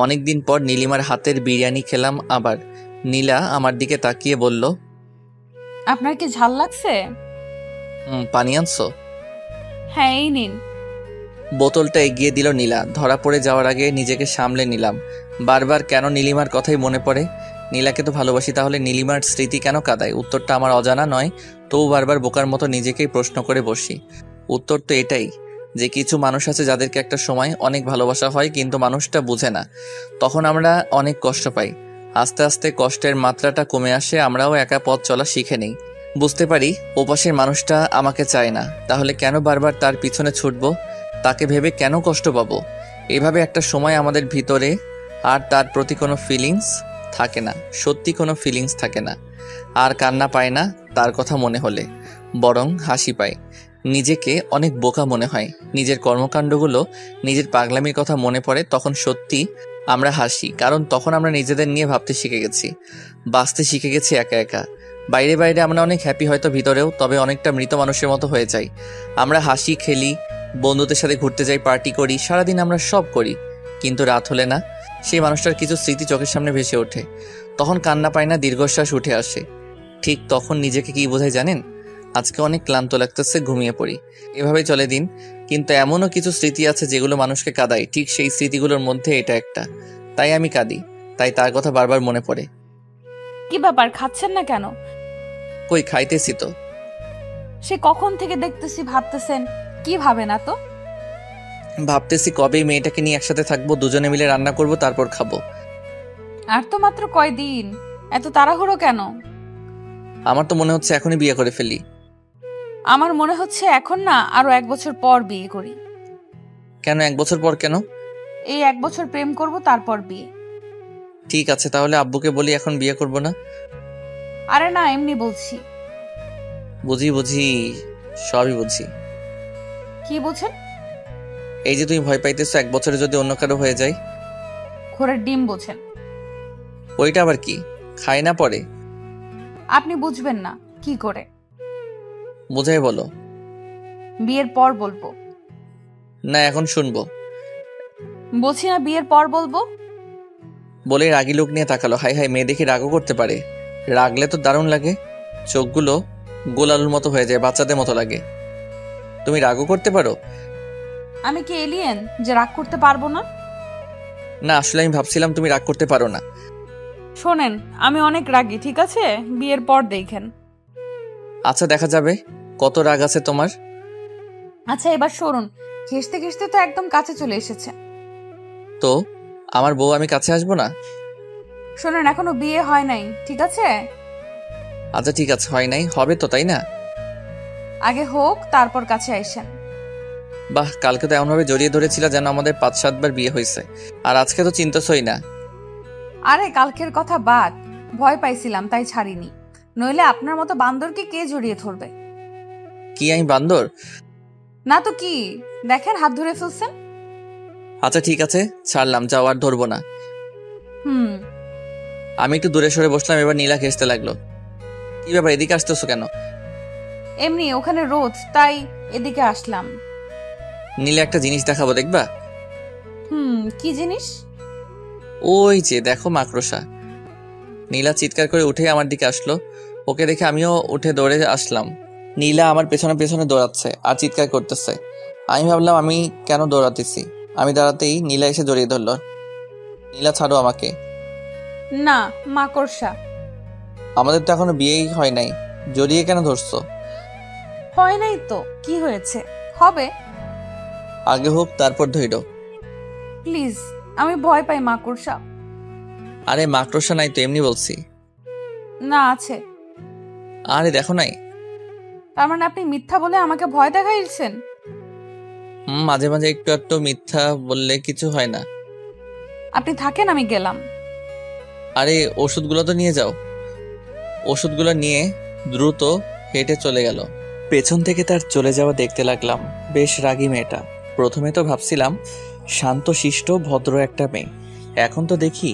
অনেকদিন পর নীলিমার হাতের বিরিয়ানি খেলাম আবার। নীলা আমার দিকে তাকিয়ে বলল, আপনার কি ঝাল লাগছে? পানি আনছো? হ্যাঁ, এই নিন। বোতলটা এগিয়ে দিল নীলা। ধরা পড়ে যাওয়ার আগে নিজেকে সামলে নিলাম। বারবার কেন নীলিমার কথাই মনে পড়ে। নীলাকে তো ভালোবাসি, তাহলে নীলিমার স্মৃতি কেন কাঁদায়? উত্তরটা আমার অজানা নয়, তবু বারবার বোকার মতো নিজেকেই প্রশ্ন করে বসি। উত্তর তো এটাই যে কিছু মানুষ আছে যাদেরকে একটা সময় অনেক ভালোবাসা হয়, কিন্তু মানুষটা বুঝে না। তখন আমরা অনেক কষ্ট পাই। আস্তে আস্তে কষ্টের মাত্রাটা কমে আসে, আমরাও একা পথ চলা শিখে নেই। বুঝতে পারি ওপাশের মানুষটা আমাকে চায় না, তাহলে কেন বারবার তার পিছনে ছুটবো? তাকে ভেবে কেন কষ্ট পাবো? এভাবে একটা সময় আমাদের ভিতরে আর তার প্রতি কোনো ফিলিংস থাকে না, সত্যি কোনো ফিলিংস থাকে না। আর কান্না পায় না তার কথা মনে হলে, বরং হাসি পায়। নিজেকে অনেক বোকা মনে হয়। নিজের কর্মকাণ্ডগুলো, নিজের পাগলামির কথা মনে পড়ে, তখন সত্যি আমরা হাসি, কারণ তখন আমরা নিজেদের নিয়ে ভাবতে শিখে গেছি, বাঁচতে শিখে গেছি একা একা। বাইরে বাইরে আমরা অনেক হ্যাপি হয়তো ভিতরেও, তবে অনেকটা মৃত মানুষের মতো হয়ে যাই। আমরা হাসি, খেলি, বন্ধুদের সাথে ঘুরতে যাই, পার্টি করি, সারাদিন আমরা সব করি, কিন্তু রাত হলে না, সেই মানুষটার কিছু স্মৃতি চোখের সামনে ভেসে ওঠে। তখন কান্না পায় না, দীর্ঘশ্বাস উঠে আসে। ঠিক তখন নিজেকে কি বোঝায় জানেন? আজকে অনেক ক্লান্ত লাগতেছে, ঘুমিয়ে পড়ি। এভাবেই চলে দিন। কিন্তু এমনও কিছু স্মৃতি আছে যেগুলো মানুষকে কাঁদায়, ঠিক সেই স্মৃতিগুলোর মধ্যে এটা একটা। তাই আমি কাঁদি, তাই তার কথা বারবার মনে পড়ে। কি ব্যাপার, খাচ্ছেন না কেন? কই, খাইতেছি তো। সে কখন থেকে দেখতেছি ভাবতেছেন, কি ভাবে না তো? ভাবতেছি কবে মেয়েটাকে নিয়ে একসাথে থাকবো, দুজনে মিলে রান্না করব, তারপর খাবো। আর তো মাত্র কয়দিন, এত তাড়াহুড়ো কেন? আমার তো মনে হচ্ছে এখনই বিয়ে করে ফেলি। আমার মনে হচ্ছে এখন না, আরো 1 বছর পর বিয়ে করি। কেন 1 বছর পর কেন? এই 1 বছর প্রেম করব, তারপর বিয়ে। ঠিক আছে, তাহলে আব্বুকে বলি এখন বিয়ে করব না। আরে না, এমনি বলছি। বুঝি বুঝি, সবই বুঝি। কি বুঝেন? এই যে তুমি ভয় পাইতেছো 1 বছরে যদি অন্য কারো হয়ে যায়। ঘোড়ার ডিম বোঝেন? ওইটা আবার কি? খায় না পরে? আপনি বুঝবেন না কি করে? বুঝাই বলো। বিয়ের পর বলবো। না, এখন শুনবো। বলছি না, বিয়ের পর বলবো। বলে রাগী লোক নিয়ে তাকালো। হাই হাই, মেয়ে দেখে রাগও করতে পারে। রাগলে তো দারুণ লাগে, চোখগুলো গোলালুর মতো হয়ে যায়, বাচ্চাদের মতো লাগে। তুমি রাগও করতে পারো? আমি কি এলিয়েন যে রাগ করতে পারবো না? না, আসলে আমি ভাবছিলাম তুমি রাগ করতে পারো না। শোনেন, আমি অনেক রাগী, ঠিক আছে? বিয়ের পর দেখেন। আচ্ছা, দেখা যাবে কত রাগ আছে তোমার। আচ্ছা এবার সরুন, ঘেসতে ঘেসতে তো একদম কাছে চলে এসেছে। তো আমার বউ, আমি কাছে আসবো না? শোনেন, এখনো বিয়ে হয় নাই, ঠিক আছে? আচ্ছা ঠিক আছে, হয় নাই, হবে তো, তাই না? আগে হোক, তারপর কাছে আইসেন। বাহ, কালকে তো এমনভাবে জড়িয়ে ধরেছিল যেন আমাদের 5-7 বার বিয়ে হয়েছে, আর আজকে তো চিন্তাছই না। আরে কালকের কথা বাদ, ভয় পাইছিলাম তাই ছাড়িনি, নইলে আপনার মতো বান্দরকে কে জড়িয়ে ধরবে? কি আমি বান্দর? না তো কি, দেখেন হাত ধরে ফেলছেন। আচ্ছা ঠিক আছে, ছাড়লাম, যাও, আর ধরবো না। হুম। আমি একটু দূরে সরে বসলাম, এবার নীলা ঘেসতে লাগলো। কি ব্যাপার, এদিকে আসতেছো কেন? এমনি ওখানে রোদ, তাই এদিকে আসলাম। নীলা একটা জিনিস দেখাবো, দেখবা? কি জিনিস? ওই যে দেখো, মাকড়সা। নীলা চিৎকার করে উঠে আমার দিকে আসলো, ওকে দেখে আমিও উঠে দৌড়ে আসলাম। নীলা আমার পেছনে পেছনে দৌড়াচ্ছে আর চিৎকার করতেছে। আমি ভাবলাম আমি কেন দৌড়াতেছি, আমি দাঁড়াতেই নীলা এসে জড়িয়ে ধরলো। নীলা, ছাড়ো আমাকে। না, মাকড়সা। আমাদের তো এখনো বিয়েই হয় নাই, জড়িয়ে কেন ধরছো? হয় নাই তো কি হয়েছে, হবে। আগে হোক, তারপর ধইরো। প্লিজ, আমি ভয় পাই মাকড়সা। আরে মাকড়সা নাই তো, এমনি বলছি। না, আছে। আরে দেখো নাই। তার মানে আপনি মিথ্যা বলে আমাকে ভয় দেখাইছেন? মাঝে মাঝে একটু একটু মিথ্যা বললে কিছু হয় না। আপনি থাকেন, আমি গেলাম। আরে ওষুধগুলো তো নিয়ে যাও। ওষুধগুলো নিয়ে দ্রুত হেঁটে চলে গেল। পেছন থেকে তার চলে যাওয়া দেখতে লাগলাম। বেশ রাগী মেয়েটা। প্রথমে তো ভাবছিলাম শান্ত শিষ্ট ভদ্র একটা মেয়ে, এখন তো দেখি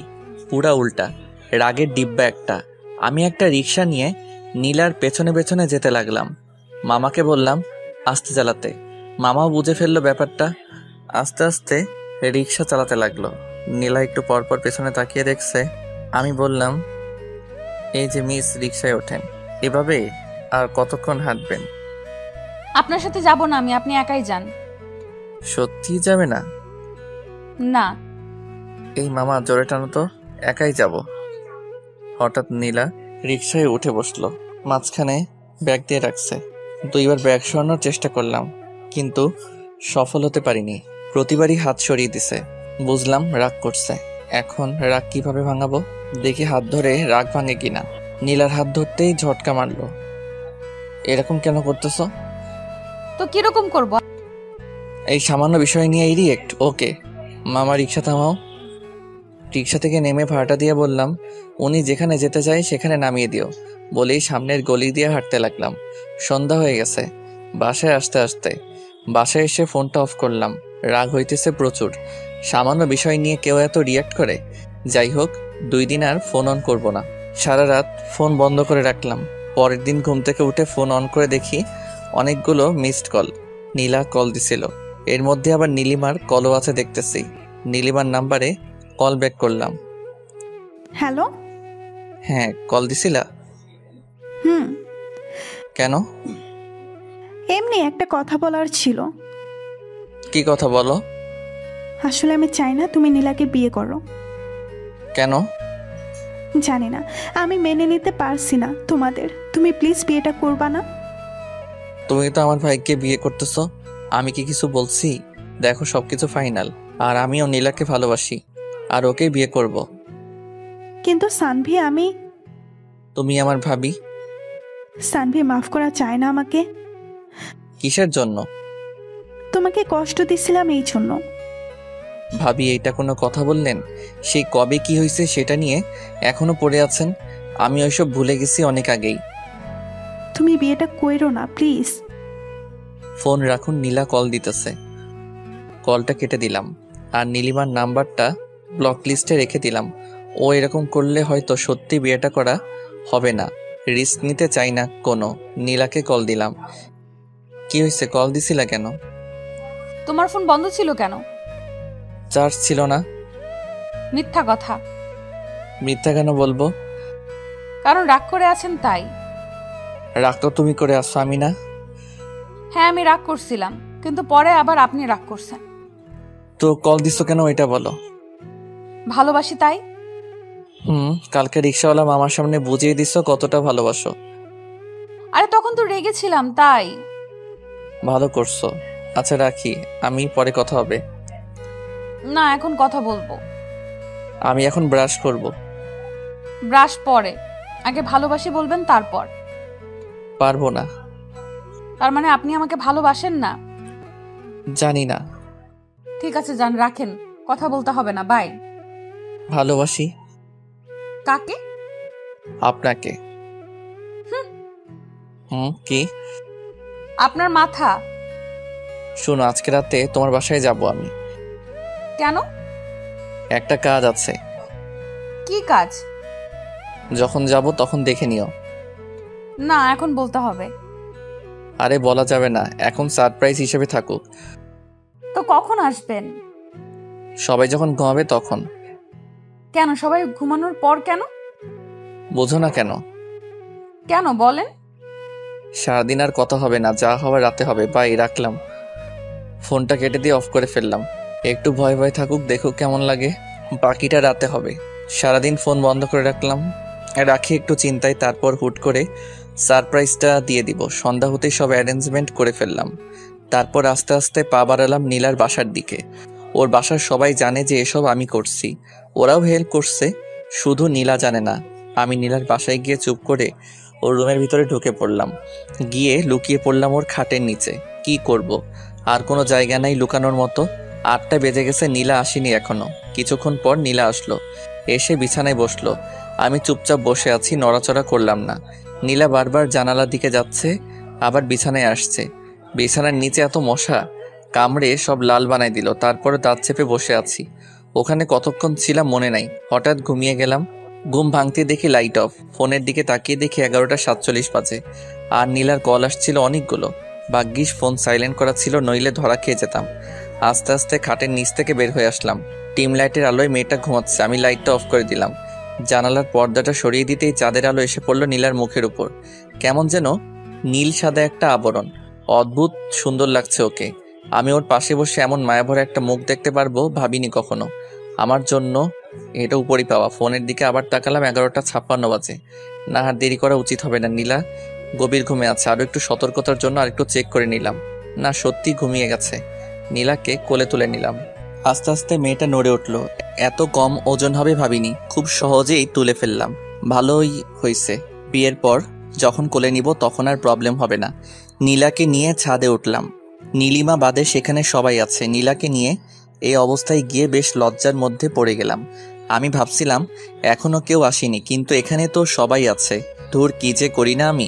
পুরা উল্টা, রাগের ডিব্বা একটা। আমি একটা রিক্সা নিয়ে নীলার পেছনে পেছনে যেতে লাগলাম। মামাকে বললাম আস্তে চালাতে। মামাও বুঝে ফেললো ব্যাপারটা, আস্তে আস্তে রিক্সা চালাতে লাগলো। নীলা একটু পরপর পেছনে তাকিয়ে দেখছে। আমি বললাম, এই যে মিস, রিক্সায় ওঠেন। এভাবে আর কতক্ষণ হাঁটবেন? আপনার সাথে যাব না আমি, আপনি একাই যান। সত্যি যাবে না? না। এই মামা, জোরে টানো তো, একাই যাব। হঠাৎ নীলা রিক্সায় উঠে বসলো, মাঝখানে ব্যাগ দিয়ে রাখছে। 2বার ব্যাগ সরানোর চেষ্টা করলাম, কিন্তু সফল হতে পারিনি। প্রতিবারই হাত সরিয়ে দিছে। বুঝলাম রাগ করছে। এখন রাগ কিভাবে ভাঙাবো, দেখি হাত ধরে রাগ ভাঙে কিনা। নীলার হাত ধরতেই ঝটকা মারলো। এরকম কেন করতেছো? তো কিরকম করব? এই সামান্য বিষয় নিয়ে এই রিয়েক্ট? ওকে মামা, রিক্সা থামাও। রিক্সা থেকে নেমে ভাড়াটা দিয়ে বললাম, উনি যেখানে যেতে চায় সেখানে নামিয়ে দিও। বলেই সামনের গলি দিয়ে হাঁটতে লাগলাম। সন্ধ্যা হয়ে গেছে। বাসায় আসতে আসতে বাসায় এসে ফোনটা অফ করলাম। রাগ হইতেছে প্রচুর। সামান্য বিষয় নিয়ে কেউ এত রিয়াক্ট করে? যাই হোক, 2 দিন আর ফোন অন করব না। সারা রাত ফোন বন্ধ করে রাখলাম। পরের দিন ঘুম থেকে উঠে ফোন অন করে দেখি অনেকগুলো মিসড কল। নীলা কল দিছিল, এর মধ্যে আবার নীলিমার কলও আছে দেখতেছি। নীলিমার নাম্বারে কল ব্যাক করলাম। হ্যালো। হ্যাঁ, কল দিছিলা? হুম। কেন? এমনি একটা কথা বলার ছিল। কি কথা বলো? আসলে আমি চাই না তুমি নীলাকে বিয়ে করো। কেন? জানি না, আমি মেনে নিতে পারছি না তোমাদের। তুমি প্লিজ বিয়েটা করবা না? তুমি তো আমার ভাইকে বিয়ে করতেছো, আমি কি কিছু বলছি? দেখো, সবকিছু ফাইনাল, আর আমিও নীলাকে ভালোবাসি, আর ওকেই বিয়ে করব। কিন্তু সানভি, আমি... তুমি আমার ভাবি। সানভি, মাফ করা চায় না আমাকে। কিসের জন্য? তোমাকে কষ্ট দিছিলাম এই জন্য। ভাবি, এইটা কোনো কথা বললেন? সেই কবে কি হয়েছে সেটা নিয়ে এখনো পড়ে আছেন? আমি ওইসব ভুলে গেছি অনেক আগেই। তুমি বিয়েটা কইরো না প্লিজ। ফোন রাখুন, নীলা কল দিতেছে। কলটা কেটে দিলাম, আর নীলিমার নাম্বারটা ব্লক লিস্টে রেখে দিলাম। ও এরকম করলে হয়তো সত্যি বিয়েটা করা হবে না, রিস্ক নিতে চাই না কোনো। নীলাকে কল দিলাম। কি হয়েছে, কল দিছিলা কেন? তোমার ফোন বন্ধ ছিল কেন? চার্জ ছিল না। মিথ্যা কথা। মিথ্যা কেন বলবো? কারণ রাগ করে আছেন তাই। রাগ তো তুমি করে আসছো, আমি না। হ্যাঁ আমি রাগ করছিলাম, কিন্তু পরে আবার আপনি রাগ করছেন। তো কল দিছো কেন এটা বলো। ভালোবাসি তাই। কালকে রিক্সাওয়ালা মামার সামনে বুঝিয়ে দিছো কতটা ভালোবাসো। আরে তখন তো রেগেছিলাম তাই। ভালো করছো। আচ্ছা রাখি, আমি পরে কথা হবে। না এখন কথা বলবো। আমি এখন ব্রাশ করব। ব্রাশ পরে, আগে ভালোবাসি বলবেন তারপর। পারবো না। তার মানে আপনি আমাকে ভালোবাসেন না? জানি না। ঠিক আছে যান, রাখেন, কথা বলতে হবে না, বাই। ভালোবাসি। কাকে? আপনাকে। কি? আপনার মাথা। শোনো, আজকে রাতে তোমার বাসায় যাব আমি। কেন? একটা কাজ আছে। কি কাজ? যখন যাব তখন দেখে নিও। না এখন বলতে হবে। আরে বলা যাবে না, এখন সারপ্রাইজ হিসেবে থাকুক। তো কখন আসবেন? সবাই যখন ঘুমাবে তখন। কেন সবাই ঘুমানোর পর কেন? বোঝো না কেন? কেন বলেন। সারাদিন আর কথা হবে না, যা হওয়ার রাতে হবে। বাই, রাখলাম। ফোনটা কেটে দিয়ে অফ করে ফেললাম। একটু ভয় ভয় থাকুক, দেখুক কেমন লাগে। বাকিটা রাতে হবে। সারাদিন ফোন বন্ধ করে রাখি একটু চিন্তায়। তারপর হুট করে সারপ্রাইজটা দিয়ে দিব। সন্ধ্যা হতেই সব অ্যারেঞ্জমেন্ট করে ফেললাম। তারপর আস্তে আস্তে পা বাড়ালাম নীলার বাসার দিকে। ওর বাসার সবাই জানে যে এসব আমি করছি, ওরাও হেল্প করছে, শুধু নীলা জানে না। আমি নীলার বাসায় গিয়ে চুপ করে ওর রুমের ভিতরে ঢুকে পড়লাম। গিয়ে লুকিয়ে পড়লাম ওর খাটের নিচে। কি করব, আর কোনো জায়গা নাই লুকানোর মতো। 8টা বেজে গেছে, নীলা আসেনি এখনো। কিছুক্ষণ পর নীলা আসলো, এসে বিছানায় বসলো। আমি চুপচাপ বসে আছি, নড়াচড়া করলাম না। নীলা বারবার জানালার দিকে যাচ্ছে, আবার বিছানায় আসছে। বিছানার নিচে এত মশা, কামড়ে সব লাল বানাই দিল। তারপরে দাঁত চেপে বসে আছি। ওখানে কতক্ষণ ছিলাম মনে নাই, হঠাৎ ঘুমিয়ে গেলাম। ঘুম ভাঙতে দেখি লাইট অফ। ফোনের দিকে তাকিয়ে দেখি 11টা 47 বাজে। আর নীলার কল আসছিল অনেকগুলো। ভাগ্যিস ফোন সাইলেন্ট করা ছিল, নইলে ধরা খেয়ে যেতাম। আস্তে আস্তে খাটের নিচ থেকে বের হয়ে আসলাম। টিম লাইটের আলোয় মেয়েটা ঘুমাচ্ছে, আমি লাইটটা অফ করে দিলাম। জানালার পর্দাটা সরিয়ে দিতেই চাঁদের আলো এসে পড়লো নীলার মুখের উপর। কেমন যেন নীল সাদা একটা আবরণ, অদ্ভুত সুন্দর লাগছে ওকে। আমি ওর পাশে বসে এমন মায়াভরা একটা মুখ দেখতে পারবো ভাবিনি কখনো। আমার জন্য এটা উপরই পাওয়া। ফোনের দিকে আবার তাকালাম, 11টা 56 বাজে। না আর দেরি করা উচিত হবে না। নীলা গভীর ঘুমে আছে, আরো একটু সতর্কতার জন্য আরেকটু চেক করে নিলাম। না, সত্যি ঘুমিয়ে গেছে। নীলাকে কোলে তুলে নিলাম। আস্তে আস্তে মেয়েটা নড়ে উঠলো। এত কম ওজন হবে ভাবিনি, খুব সহজেই তুলে ফেললাম। ভালোই হয়েছে, বিয়ের পর যখন কোলে নিব তখন আর প্রবলেম হবে না। নীলাকে নিয়ে ছাদে উঠলাম। নীলিমা বাদে সেখানে সবাই আছে। নীলাকে নিয়ে এই অবস্থায় গিয়ে বেশ লজ্জার মধ্যে পড়ে গেলাম। আমি ভাবছিলাম এখনো কেউ আসেনি, কিন্তু এখানে তো সবাই আছে। ধুর, কি যে করি না আমি।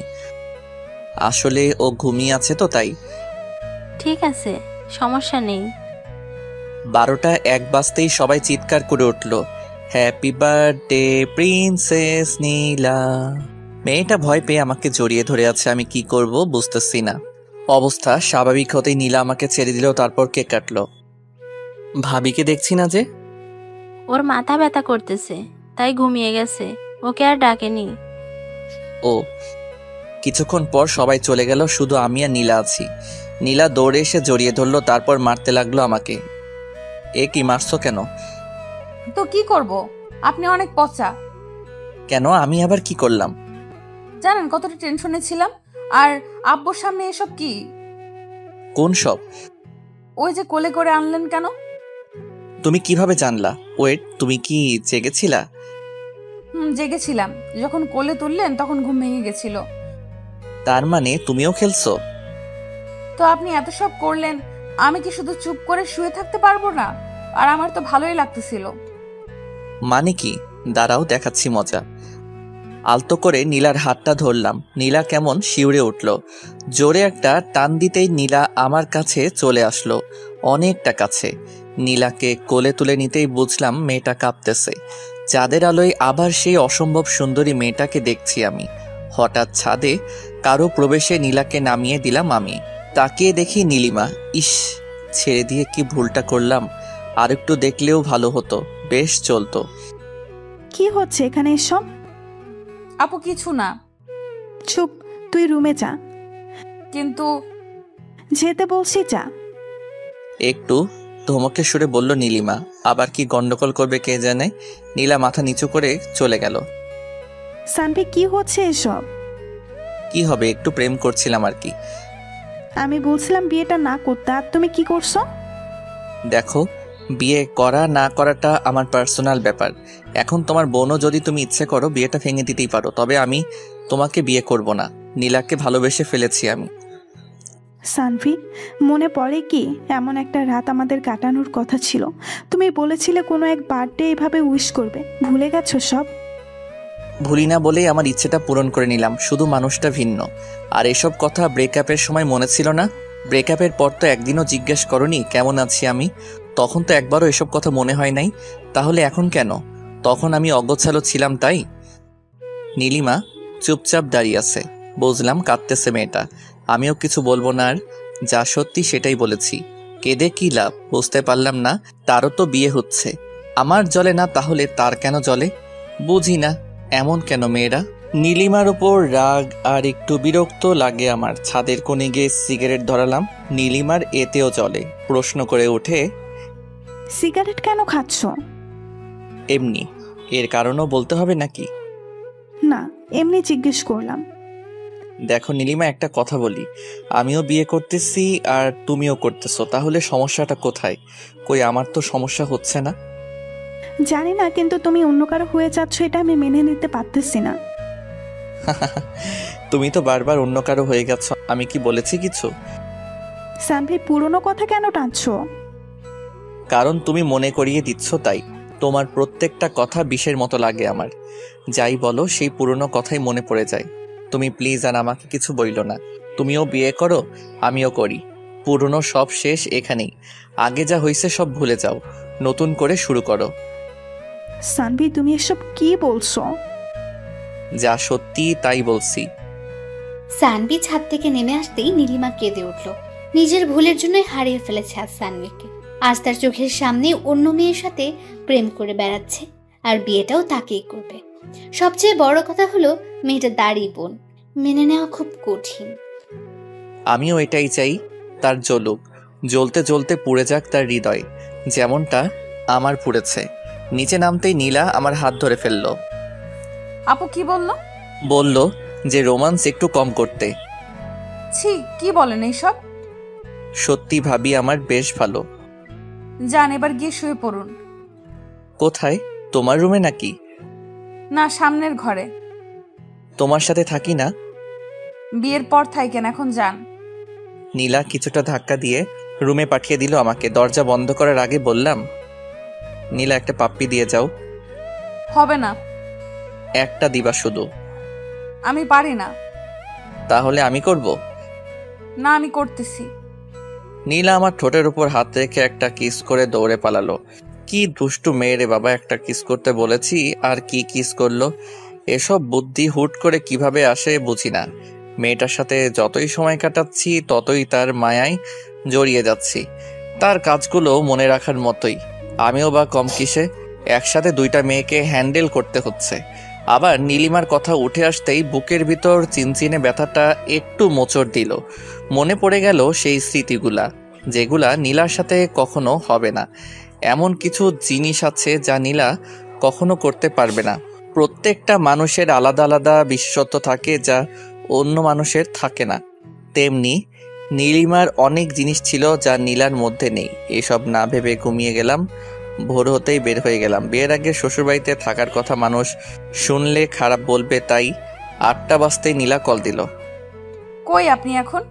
আসলে ও ঘুমিয়ে আছে তো তাই। ঠিক আছে, সমস্যা নেই। 12টা 1 বাজতেই সবাই চিৎকার করে উঠল, হ্যাপি বার্থডে প্রিন্সেস নীলা। মেয়েটা ভয় পেয়ে আমাকে জড়িয়ে ধরে আছে। আমি কি করব বুঝতেছি না। অবস্থা স্বাভাবিক হতেই নীলা আমাকে ছেড়ে দিল, তারপর কেক কাটলো। ভাবিকে দেখছি না যে। ওর মাথা ব্যথা করতেছে, তাই ঘুমিয়ে গেছে, ওকে আর ডাকেনি। ও। কিছুক্ষণ পর সবাই চলে গেল, শুধু আমি আর নীলা আছি। নীলা দৌড়ে এসে জড়িয়ে ধরলো, তারপর মারতে লাগলো আমাকে। এ কি, মারছো কেন? তো কি করব, আপনি অনেক পচা। কেন, আমি আবার কি করলাম? জানেন কতটা টেনশনে ছিলাম। আর আব্বুর সামনে এসব কি? কোন সব? ওই যে কোলে করে আনলেন কেন? তুমি কিভাবে জানলা? ওয়েট, তুমি কি জেগেছিলা? জেগেছিলাম। যখন কোলে তুললেন তখন ঘুম ভেঙে গেছিল। তার মানে তুমিও খেলছো? তো আপনি এত সব করলেন, আমি কি শুধু চুপ করে শুয়ে থাকতে পারবো না? আর আমার তো ভালোই লাগতেছিল। মানে কি? দাঁড়াও, দেখাচ্ছি মজা। আলতো করে নীলার হাতটা ধরলাম। নীলা কেমন শিউরে উঠল। জোরে একটা টান দিতেই নীলা আমার কাছে চলে আসলো, অনেকটা কাছে। নীলাকে কোলে তুলে নিতেই বুঝলাম মেয়েটা কাঁপতেছে। চাঁদের আলোয় আবার সেই অসম্ভব সুন্দরী মেয়েটাকে দেখছি আমি। হঠাৎ ছাদে কারো প্রবেশে নীলাকে নামিয়ে দিলাম আমি। তাকিয়ে দেখি নীলিমা। ইস, ছেড়ে দিয়ে কি ভুলটা করলাম। আর একটু দেখলেও ভালো হতো, বেশ চলতো। কি হচ্ছে এখানে এসব? আপু কিছু না। চুপ, তুই রুমে যা। কিন্তু যেতে বলছি যা। একটু ধমকে সুরে বলল নীলিমা। আবার কি গন্ডগোল করবে কে জানে। নীলা মাথা নিচু করে চলে গেল। সানভি, কি হচ্ছে এসব? কি হবে, একটু প্রেম করছিলাম আর কি। আমি বলছিলাম বিয়েটা না করতে, আর তুমি কি করছো? দেখো, বিয়ে করা না করাটা আমার পার্সোনাল ব্যাপার। এখন তোমার বোনও যদি তুমি ইচ্ছে করো বিয়েটা ভেঙে দিতেই পারো, তবে আমি তোমাকে বিয়ে করব না। নীলাকে ভালোবেসে ফেলেছি আমি। সানভি, মনে পড়ে কি এমন একটা রাত আমাদের কাটানোর কথা ছিল? তুমি বলেছিলে কোনো এক বার্থডে এভাবে উইশ করবে, ভুলে গেছো সব? ভুলি না বলেই আমার ইচ্ছেটা পূরণ করে নিলাম, শুধু মানুষটা ভিন্ন। আর এসব কথা ব্রেকআপের সময় মনে ছিল না? ব্রেকআপের পর তো একদিনও জিজ্ঞেস করনি কেমন আছি আমি? তখন তো একবারও এসব কথা মনে হয় নাই। তাহলে এখন কেন? তখন আমি অগোছালো ছিলাম তাই? নীলিমা চুপচাপ দাঁড়িয়ে আছে। বুঝলাম কাঁদতেছে মেয়েটা। আমিও কিছু বলবো না, আর যা সত্যি সেটাই বলেছি। কেঁদে কি লাভ? বুঝতে পারলাম না তারও তো বিয়ে হচ্ছে। আমার জ্বলে না, তাহলে তার কেন জ্বলে? বুঝি না এমন কেন মেয়েরা। নীলিমার উপর রাগ আর একটু বিরক্ত লাগে আমার। ছাদের কোণে গিয়ে সিগারেট ধরালাম। নীলিমার এতেও জ্বলে। প্রশ্ন করে ওঠে, সিগারেট কেন খাচ্ছ? এমনি। এর কারণও বলতে হবে নাকি? না, এমনি জিজ্ঞেস করলাম। দেখো নীলিমা, একটা কথা বলি। আমিও বিয়ে করতেছি আর তুমিও করতেছো, তাহলে সমস্যাটা কোথায়? কই আমার তো সমস্যা হচ্ছে না। জানি না, কিন্তু তুমি অন্য কারো হয়ে যাচ্ছ এটা আমি মেনে নিতে পারতেছি না। তুমি তো বারবার অন্য কারো হয়ে গেছো, আমি কি বলেছি কিছু? সানভি, পুরনো কথা কেন টানছো? কারণ তুমি মনে করিয়ে দিচ্ছ তাই। তোমার প্রত্যেকটা কথা বিষের মতো লাগে আমার। যাই বলো সেই পুরনো কথাই মনে পড়ে যায়। তুমি প্লিজ আর আমাকে কিছু বইলো না। তুমিও বিয়ে করো, আমিও করি। পুরনো সব শেষ এখানেই। আগে যা হয়েছে সব ভুলে যাও, নতুন করে শুরু করো। সানভি, তুমি এসব কি বলছো? যা সত্যি তাই বলছি। সানভি ছাদ থেকে নেমে আসতেই নীলিমা কেঁদে উঠল। নিজের ভুলের জন্যই হারিয়ে ফেলেছে আজ সানভিকে। আজ তার চোখের সামনে অন্য মেয়ের সাথে প্রেম করে বেড়াচ্ছে, আর বিয়েটাও তাকেই করবে। সবচেয়ে বড় কথা হলো মেয়েটা দাড়ি বোন, মেনে নেওয়া খুব কঠিন। আমিও এটাই চাই, তার জ্বলুক। জ্বলতে জ্বলতে পুড়ে যাক তার হৃদয়, যেমনটা আমার পুড়েছে। নিচে নামতেই নীলা আমার হাত ধরে ফেললো। আপু কি বলল? বলল যে রোমান্স একটু কম করতে। ছি, কি বলেন এইসব? সত্যি ভাবি আমার বেশ ভালো। যান, এবার গিয়ে শুয়ে পড়ুন। কোথায়? তোমার রুমে নাকি? না, সামনের ঘরে। তোমার সাথে থাকি না? বিয়ের পর থাকেন, এখন যান। নীলা কিছুটা ধাক্কা দিয়ে রুমে পাঠিয়ে দিল আমাকে। দরজা বন্ধ করার আগে বললাম, নীলা একটা পাপ্পি দিয়ে যাও। হবে না। একটা দিবা শুধু। আমি পারি না। তাহলে আমি করব? না, আমি করতেছি। নীলা আমার ঠোঁটের উপর হাত রেখে একটা কিস করে দৌড়ে পালালো। কি দুষ্টু মেয়ে রে বাবা, একটা কিস করতে বলেছি আর কি কিস করলো। এসব বুদ্ধি হুট করে কিভাবে আসে বুঝি না। মেয়েটার সাথে যতই সময় কাটাচ্ছি ততই তার মায়ায় জড়িয়ে যাচ্ছি। তার কাজগুলো মনে রাখার মতোই। আমিও বা কম কিসে, একসাথে দুইটা মেয়েকে হ্যান্ডেল করতে হচ্ছে। আবার নীলিমার কথা উঠে আসতেই বুকের ভিতর চিনচিনে ব্যথাটা একটু মোচড় দিল। মনে পড়ে গেল সেই স্মৃতিগুলা, যেগুলা নীলার সাথে কখনো হবে না। এমন কিছু জিনিস আছে যা নীলা কখনো করতে পারবে না। প্রত্যেকটা মানুষের আলাদা আলাদা বিশেষত্ব থাকে যা অন্য মানুষের থাকে না। তেমনি নীলিমার অনেক জিনিস ছিল যা নীলার মধ্যে নেই। এসব না ভেবে ঘুমিয়ে গেলাম। ভোর হতেই বের হয়ে গেলাম। বিয়ের আগে শ্বশুরবাড়িতে থাকার কথা মানুষ শুনলে খারাপ বলবে, তাই 8টা বাজতেই নীলা কল দিল। কই আপনি এখন?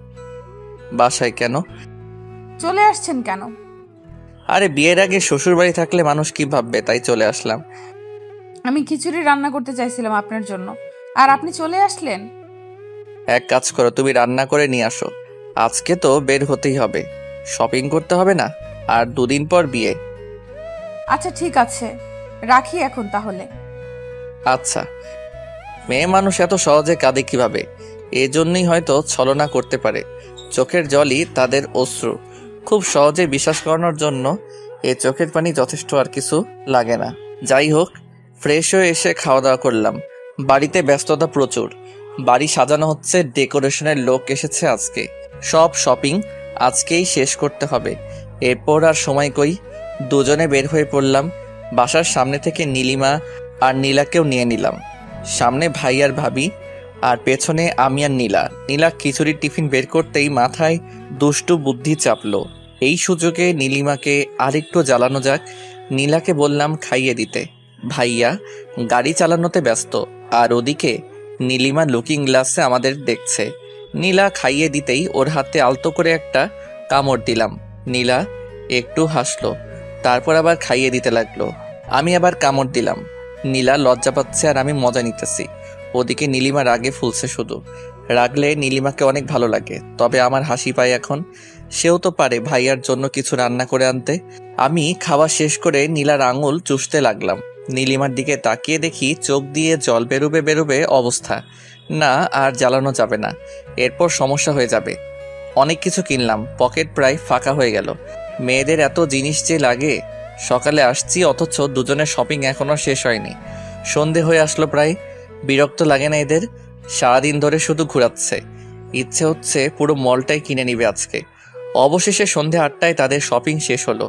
বাসায়। কেন? চলে আসছেন কেন? আরে বিয়ের আগে শ্বশুরবাড়ি থাকলে মানুষ কি ভাববে, তাই চলে আসলাম। আমি খিচুড়ি রান্না করতে চাইছিলাম আপনার জন্য, আর আপনি চলে আসলেন। এক কাজ করো, তুমি রান্না করে নিয়ে আসো। আজকে তো বের হতেই হবে, শপিং করতে হবে না? আর 2 দিন পর বিয়ে। আচ্ছা ঠিক আছে, রাখি এখন তাহলে। আচ্ছা। মেয়ে মানুষ এত সহজে কাঁদে কিভাবে? এজন্যই হয়তো ছলনা করতে পারে। চোখের জলই তাদের অশ্রু। খুব সহজে বিশ্বাস করানোর জন্য এই চোখের পানি যথেষ্ট, আর কিছু লাগে না। যাই হোক, ফ্রেশ হয়ে এসে খাওয়া দাওয়া করলাম। বাড়িতে ব্যস্ততা প্রচুর। বাড়ি সাজানো হচ্ছে, ডেকোরেশনের লোক এসেছে আজকে। সব শপিং আজকেই শেষ করতে হবে, এরপর আর সময় কই। দুজনে বের হয়ে পড়লাম। বাসার সামনে থেকে নীলিমা আর নীলাকেও নিয়ে নিলাম। সামনে ভাই আর ভাবি, আর পেছনে আমি আর নীলা। নীলা খিচুড়ির টিফিন বের করতেই মাথায় দুষ্টু বুদ্ধি চাপলো। এই সুযোগে নীলিমাকে আরেকটু জ্বালানো যাক। নীলাকে বললাম খাইয়ে দিতে। ভাইয়া গাড়ি চালানোতে ব্যস্ত, আর ওদিকে নীলিমা লুকিং গ্লাসে আমাদের দেখছে। নীলা খাইয়ে দিতেই ওর হাতে আলতো করে একটা কামড় দিলাম। নীলা একটু হাসলো, তারপর আবার খাইয়ে দিতে লাগলো। আমি আবার কামড় দিলাম। নীলা লজ্জা পাচ্ছে আর আমি মজা নিতেছি। ওদিকে নীলিমা রাগে ফুলছে শুধু। রাগলে নীলিমাকে অনেক ভালো লাগে, তবে আমার হাসি পায় এখন। সেও তো পারে ভাইয়ার জন্য কিছু রান্না করে আনতে। আমি খাওয়া শেষ করে নীলার আঙুল চুষতে লাগলাম। নীলিমার দিকে তাকিয়ে দেখি চোখ দিয়ে জল বেরোবে বেরোবে অবস্থা। না, আর জ্বালানো যাবে না, এরপর সমস্যা হয়ে যাবে। অনেক কিছু কিনলাম, পকেট প্রায় ফাঁকা হয়ে গেল। মেয়েদের এত জিনিস যে লাগে। সকালে আসছি অথচ দুজনের শপিং এখনো শেষ হয়নি। সন্ধে হয়ে আসলো প্রায়। বিরক্ত লাগে না এদের? সারাদিন ধরে শুধু ঘোরাচ্ছে। ইচ্ছে হচ্ছে পুরো মলটাই কিনে নিবে আজকে। অবশেষে সন্ধে 8টায় তাদের শপিং শেষ হলো।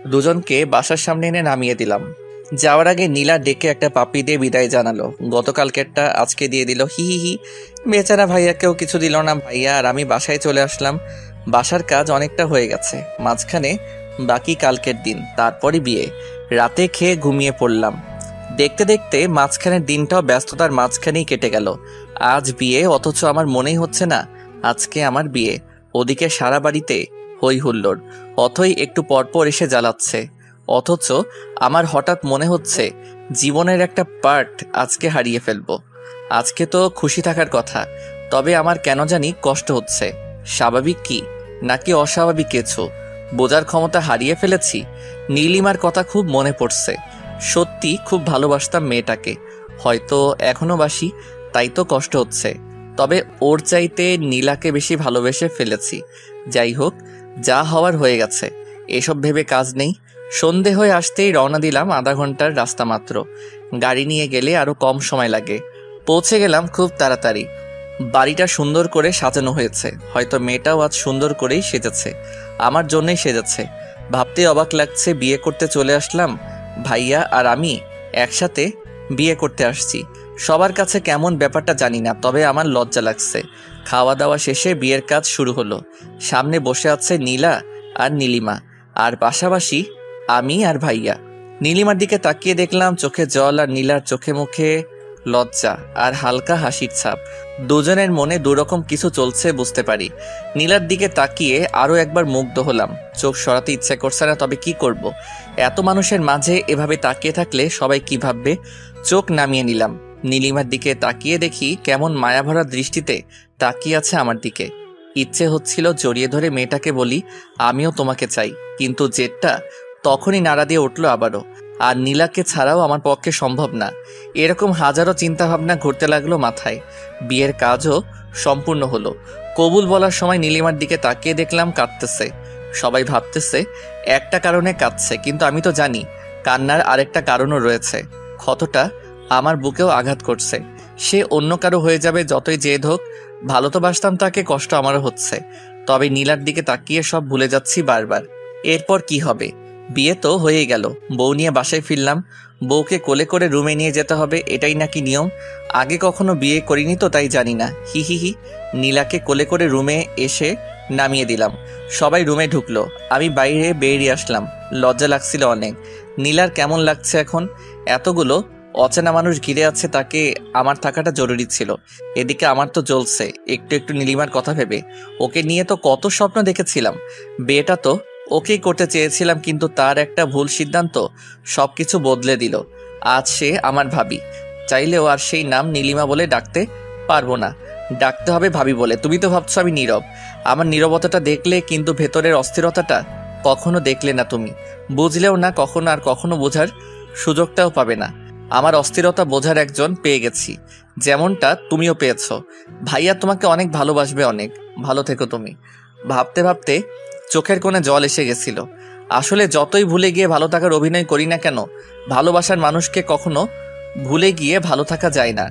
দুজনকে বাসার সামনে এনে নামিয়ে দিলাম। যাওয়ার আগে নীলা ডেকে একটা পাপ্পি দিয়ে বিদায় জানালো। গতকালকেরটা আজকে দিয়ে দিল, হি হি হি। বেচারা ভাইয়াকেও কিছু দিল না। ভাইয়া আর আমি বাসায় চলে আসলাম। বাসার কাজ অনেকটা হয়ে গেছে, মাঝখানে বাকি কালকের দিন, তারপরই বিয়ে। রাতে খেয়ে ঘুমিয়ে পড়লাম। দেখতে দেখতে মাঝখানের দিনটাও ব্যস্ততার মাঝখানেই কেটে গেল। আজ বিয়ে, অথচ আমার মনেই হচ্ছে না আজকে আমার বিয়ে। ওদিকে সারা বাড়িতে হই হুল্লোড়, অথই একটু পরপর এসে জ্বালাচ্ছে। অথচ আমার হঠাৎ মনে হচ্ছে জীবনের একটা পার্ট আজকে হারিয়ে ফেলবো। আজকে তো খুশি থাকার কথা, তবে আমার কেন জানি কষ্ট হচ্ছে। স্বাভাবিক কি নাকি অস্বাভাবিক কিছু বোঝার ক্ষমতা হারিয়ে ফেলেছি। নীলিমার কথা খুব মনে পড়ছে। সত্যি খুব ভালোবাসতাম মেয়েটাকে, হয়তো এখনো বাসি, তাই তো কষ্ট হচ্ছে। তবে ওর চাইতে নীলাকে বেশি ভালোবেসে ফেলেছি। যাই হোক, যা হওয়ার হয়ে গেছে, এসব ভেবে কাজ নেই। সন্ধে হয়ে আসতেই রওনা দিলাম। আধা ঘন্টার রাস্তা মাত্র। গাড়ি নিয়ে গেলে আরো কম সময় লাগে। পৌঁছে গেলাম খুব তাড়াতাড়ি। বাড়িটা সুন্দর করে সাজানো হয়েছে, হয়তো মেয়েটাও আজ সুন্দর করেই সেজেছে, আমার জন্যই সেজেছে। ভাবতে অবাক লাগছে, বিয়ে করতে চলে আসলাম। ভাইয়া আর আমি একসাথে বিয়ে করতে আসছি। সবার কাছে কেমন ব্যাপারটা জানি না, তবে আমার লজ্জা লাগছে। খাওয়া দাওয়া শেষে বিয়ের কাজ শুরু হলো। সামনে বসে আছে নীলা আর নীলিমা, আর পাশাপাশি আমি আর ভাইয়া। নীলিমার দিকে তাকিয়ে দেখলাম চোখে জল, আর নীলার চোখে মুখে লজ্জা আর হালকা হাসির ছাপ। দুজনের মনে দুরকম কিছু চলছে বুঝতে পারি। নীলার দিকে তাকিয়ে আরও একবার মুগ্ধ হলাম। চোখ সরাতে ইচ্ছে করছে না, তবে কি করব। এত মানুষের মাঝে এভাবে তাকিয়ে থাকলে সবাই কি ভাববে। চোখ নামিয়ে নিলাম। নীলিমার দিকে তাকিয়ে দেখি কেমন মায়াভরা দৃষ্টিতে তাকিয়ে আছে আমার দিকে। ইচ্ছে হচ্ছিল জড়িয়ে ধরে মেয়েটাকে বলি আমিও তোমাকে চাই, কিন্তু জেদটা তখনই নাড়া দিয়ে উঠল আবারও। আর নীলাকে ছাড়াও আমার পক্ষে সম্ভব না। এরকম হাজারো চিন্তাভাবনা ঘুরতে লাগলো মাথায়। বিয়ের কাজও সম্পূর্ণ হলো। কবুল বলার সময় নীলিমার দিকে তাকিয়ে দেখলাম কাঁদতেছে। সবাই ভাবতেছে একটা কারণে কাঁদছে, কিন্তু আমি তো জানি কান্নার আরেকটা কারণও রয়েছে। ক্ষতটা আমার বুকেও আঘাত করছে। সে অন্য কারো হয়ে যাবে যতই জেদ হোক। ভালো তো বাসতাম তাকে, কষ্ট আমারও হচ্ছে। তবে নীলার দিকে তাকিয়ে সব ভুলে যাচ্ছি বারবার। এরপর কি হবে? বিয়ে তো হয়ে গেল। বউ নিয়ে বাসায় ফিরলাম। বউকে কোলে করে রুমে নিয়ে যেতে হবে, এটাই নাকি নিয়ম। আগে কখনো বিয়ে করিনি তো তাই জানি না। হি হি হি। নীলাকে কোলে করে রুমে এসে নামিয়ে দিলাম। সবাই রুমে ঢুকলো। আমি বাইরে বেরিয়ে আসলাম। লজ্জা লাগছিল অনেক। নীলার কেমন লাগছে এখন? এতগুলো অচেনা মানুষ ঘিরে আছে, তাকে আমার থাকাটা জরুরি ছিল। এদিকে আমার তো জ্বলছে একটু একটু নীলিমার কথা ভেবে। ওকে নিয়ে তো কত স্বপ্ন দেখেছিলাম। বিয়েটা তো ওকেই করতে চেয়েছিলাম, কিন্তু তার একটা ভুল সিদ্ধান্ত সবকিছু বদলে দিল। আজ সে আমার ভাবি। চাইলেও আর সেই নাম নীলিমা বলে ডাকতে পারবো না, ডাকতে হবে ভাবি বলে। তুমি তো ভাবছো আমি নীরব। আমার নীরবতাটা দেখলে, কিন্তু ভেতরের অস্থিরতাটা কখনো দেখলে না তুমি। বুঝলেও না কখনো, আর কখনো বোঝার সুযোগটাও পাবে না। আমার অস্থিরতা বোঝার একজন পেয়ে গেছি, যেমনটা তুমিও পেয়েছো। ভাইয়া তোমাকে অনেক ভালোবাসবে, অনেক ভালো থেকো তুমি। ভাবতে ভাবতে চোখের কোণে জল এসে গেছিল। আসলে যতই ভুলে গিয়ে ভালো থাকার অভিনয় করি না কেন, ভালোবাসার মানুষকে কখনো ভুলে গিয়ে ভালো থাকা যায় না।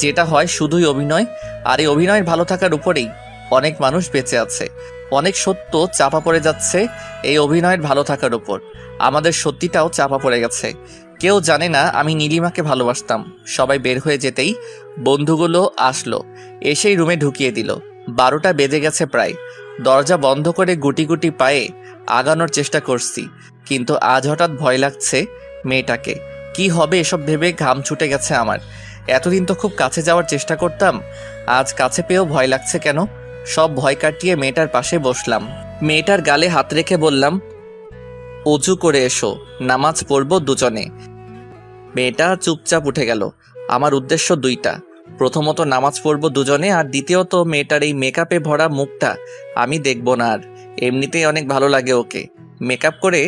যেটা হয় শুধুই অভিনয়, আর এই অভিনয়ের ভালো থাকার উপরেই অনেক মানুষ বেঁচে আছে। অনেক সত্য চাপা পড়ে যাচ্ছে এই অভিনয়ের ভালো থাকার উপর। আমাদের সত্যিটাও চাপা পড়ে গেছে। কেউ জানে না আমি নীলিমাকে ভালোবাসতাম। সবাই বের হয়ে যেতেই বন্ধুগুলো আসলো, এসেই রুমে ঢুকিয়ে দিল। 12টা বেজে গেছে প্রায়। দরজা বন্ধ করে গুটি গুটি পায়ে আগানোর চেষ্টা করছি, কিন্তু আজ হঠাৎ ভয় লাগছে মেয়েটাকে। কি হবে এসব ভেবে ঘাম ছুটে গেছে আমার। এতদিন তো খুব কাছে যাওয়ার চেষ্টা করতাম, আজ কাছে পেয়েও ভয় লাগছে কেন? সব ভয় কাটিয়ে মেয়েটার পাশে বসলাম। মেয়েটার গালে হাত রেখে বললাম, অজু করে এসো, নামাজ পড়বো দুজনে। মেয়েটা চুপচাপ উঠে গেল। আমার উদ্দেশ্য দুইটা, প্রথমত নামাজ পড়বো দুজনে, আর দ্বিতীয়ত মেয়েটার এই মেকআপে ভরা মুখটা আমি দেখব না আর। এমনিতেই অনেক ভালো লাগে ওকে। মেকআপ করে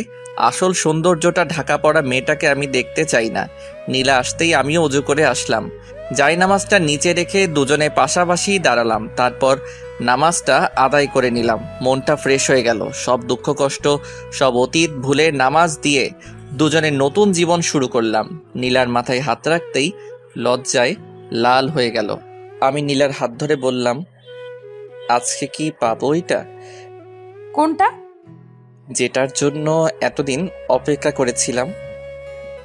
আসল সৌন্দর্যটা ঢাকা পড়া মেয়েটাকে আমি দেখতে চাই না। নীলা আসতেই আমিও অজু করে আসলাম। জায়নামাজটা নিচে রেখে দুজনে পাশাপাশি দাঁড়ালাম। তারপর নামাজটা আদায় করে নিলাম। মনটা ফ্রেশ হয়ে গেল। সব দুঃখ কষ্ট, সব অতীত ভুলে নামাজ দিয়ে দুজনে নতুন জীবন শুরু করলাম। নীলার মাথায় হাত রাখতেই লজ্জায় লাল হয়ে গেল। আমি নীলার হাত ধরে বললাম, আজকে কি পাবো এটা? কোনটা? যেটার জন্য এতদিন অপেক্ষা করেছিলাম।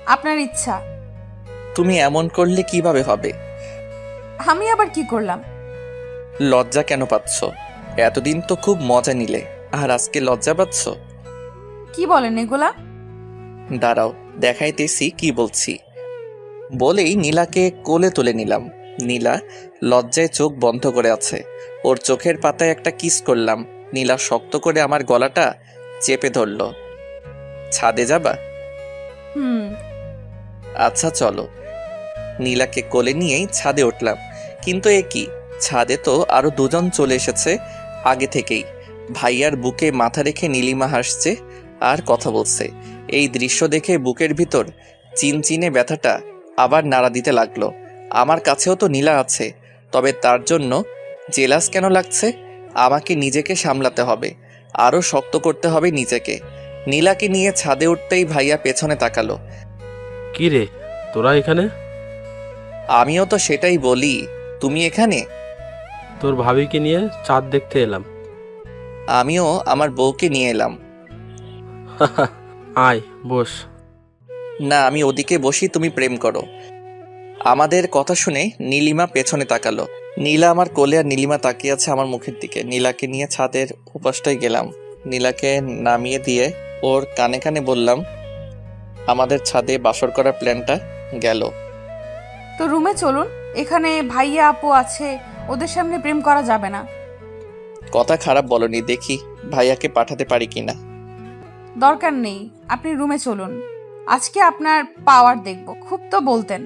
আপনার ইচ্ছা। তুমি এমন করলে কিভাবে হবে? আমি আবার কি করলাম? লজ্জা কেন পাচ্ছ? এতদিন তো খুব মজা নিলে, আর আজকে লজ্জা পাচ্ছ? কি বলেন এগুলা? দাঁড়াও দেখাইতেছি কি বলছি। বলেই নীলাকে কোলে তুলে নিলাম। নীলা লজ্জায় চোখ বন্ধ করে আছে। ওর চোখের পাতায় একটা কিস করলাম। নীলা শক্ত করে আমার গলাটা চেপে ধরল। ছাদে যাবা? আচ্ছা চলো। নীলাকে কোলে নিয়েই ছাদে উঠলাম। কিন্তু এ কি, ছাদে তো আরো দুজন চলে এসেছে আগে থেকেই। ভাইয়ার বুকে মাথা রেখে নীলিমা হাসছে আর কথা বলছে। এই দৃশ্য দেখে বুকের ভিতর চিনচিনে ব্যথাটা আবার নাড়া দিতে লাগলো। আমার কাছেও তো নীলা আছে, তবে তার জন্য জেলাস কেন লাগছে? আমাকে নিজেকে সামলাতে হবে, আরো শক্ত করতে হবে নিজেকে। নীলাকে নিয়ে ছাদে উঠতেই ভাইয়া পেছনে তাকালো। কি রে, তোরা এখানে? আমিও তো সেটাই বলি, তুমি এখানে? তোর ভাবিকে নিয়ে চাঁদ দেখতে এলাম। আমিও আমার বউকে নিয়ে এলাম। আয় বস। না, আমি ওদিকে বসি, তুমি প্রেম করো। আমাদের কথা শুনে নীলিমা পেছনে তাকালো। নীলা আমার কোলে আর নীলিমা তাকিয়ে আছে আমার মুখের দিকে। নীলাকে নিয়ে ছাদের উপাসটায় গেলাম। নীলাকে নামিয়ে দিয়ে ওর কানে কানে বললাম, আমাদের ছাদে বাসর করার প্ল্যানটা গেল। তো রুমে চলুন, এখানে ভাইয়া আপু আছে, ওদের সামনে প্রেম করা যাবে না। কথা খারাপ বলনি, দেখি ভাইয়াকে পাঠাতে পারি কিনা। দরকার নেই, আপনি রুমে চলুন। আজকে আপনার পাওয়ার দেখব। খুব তো বলতেন।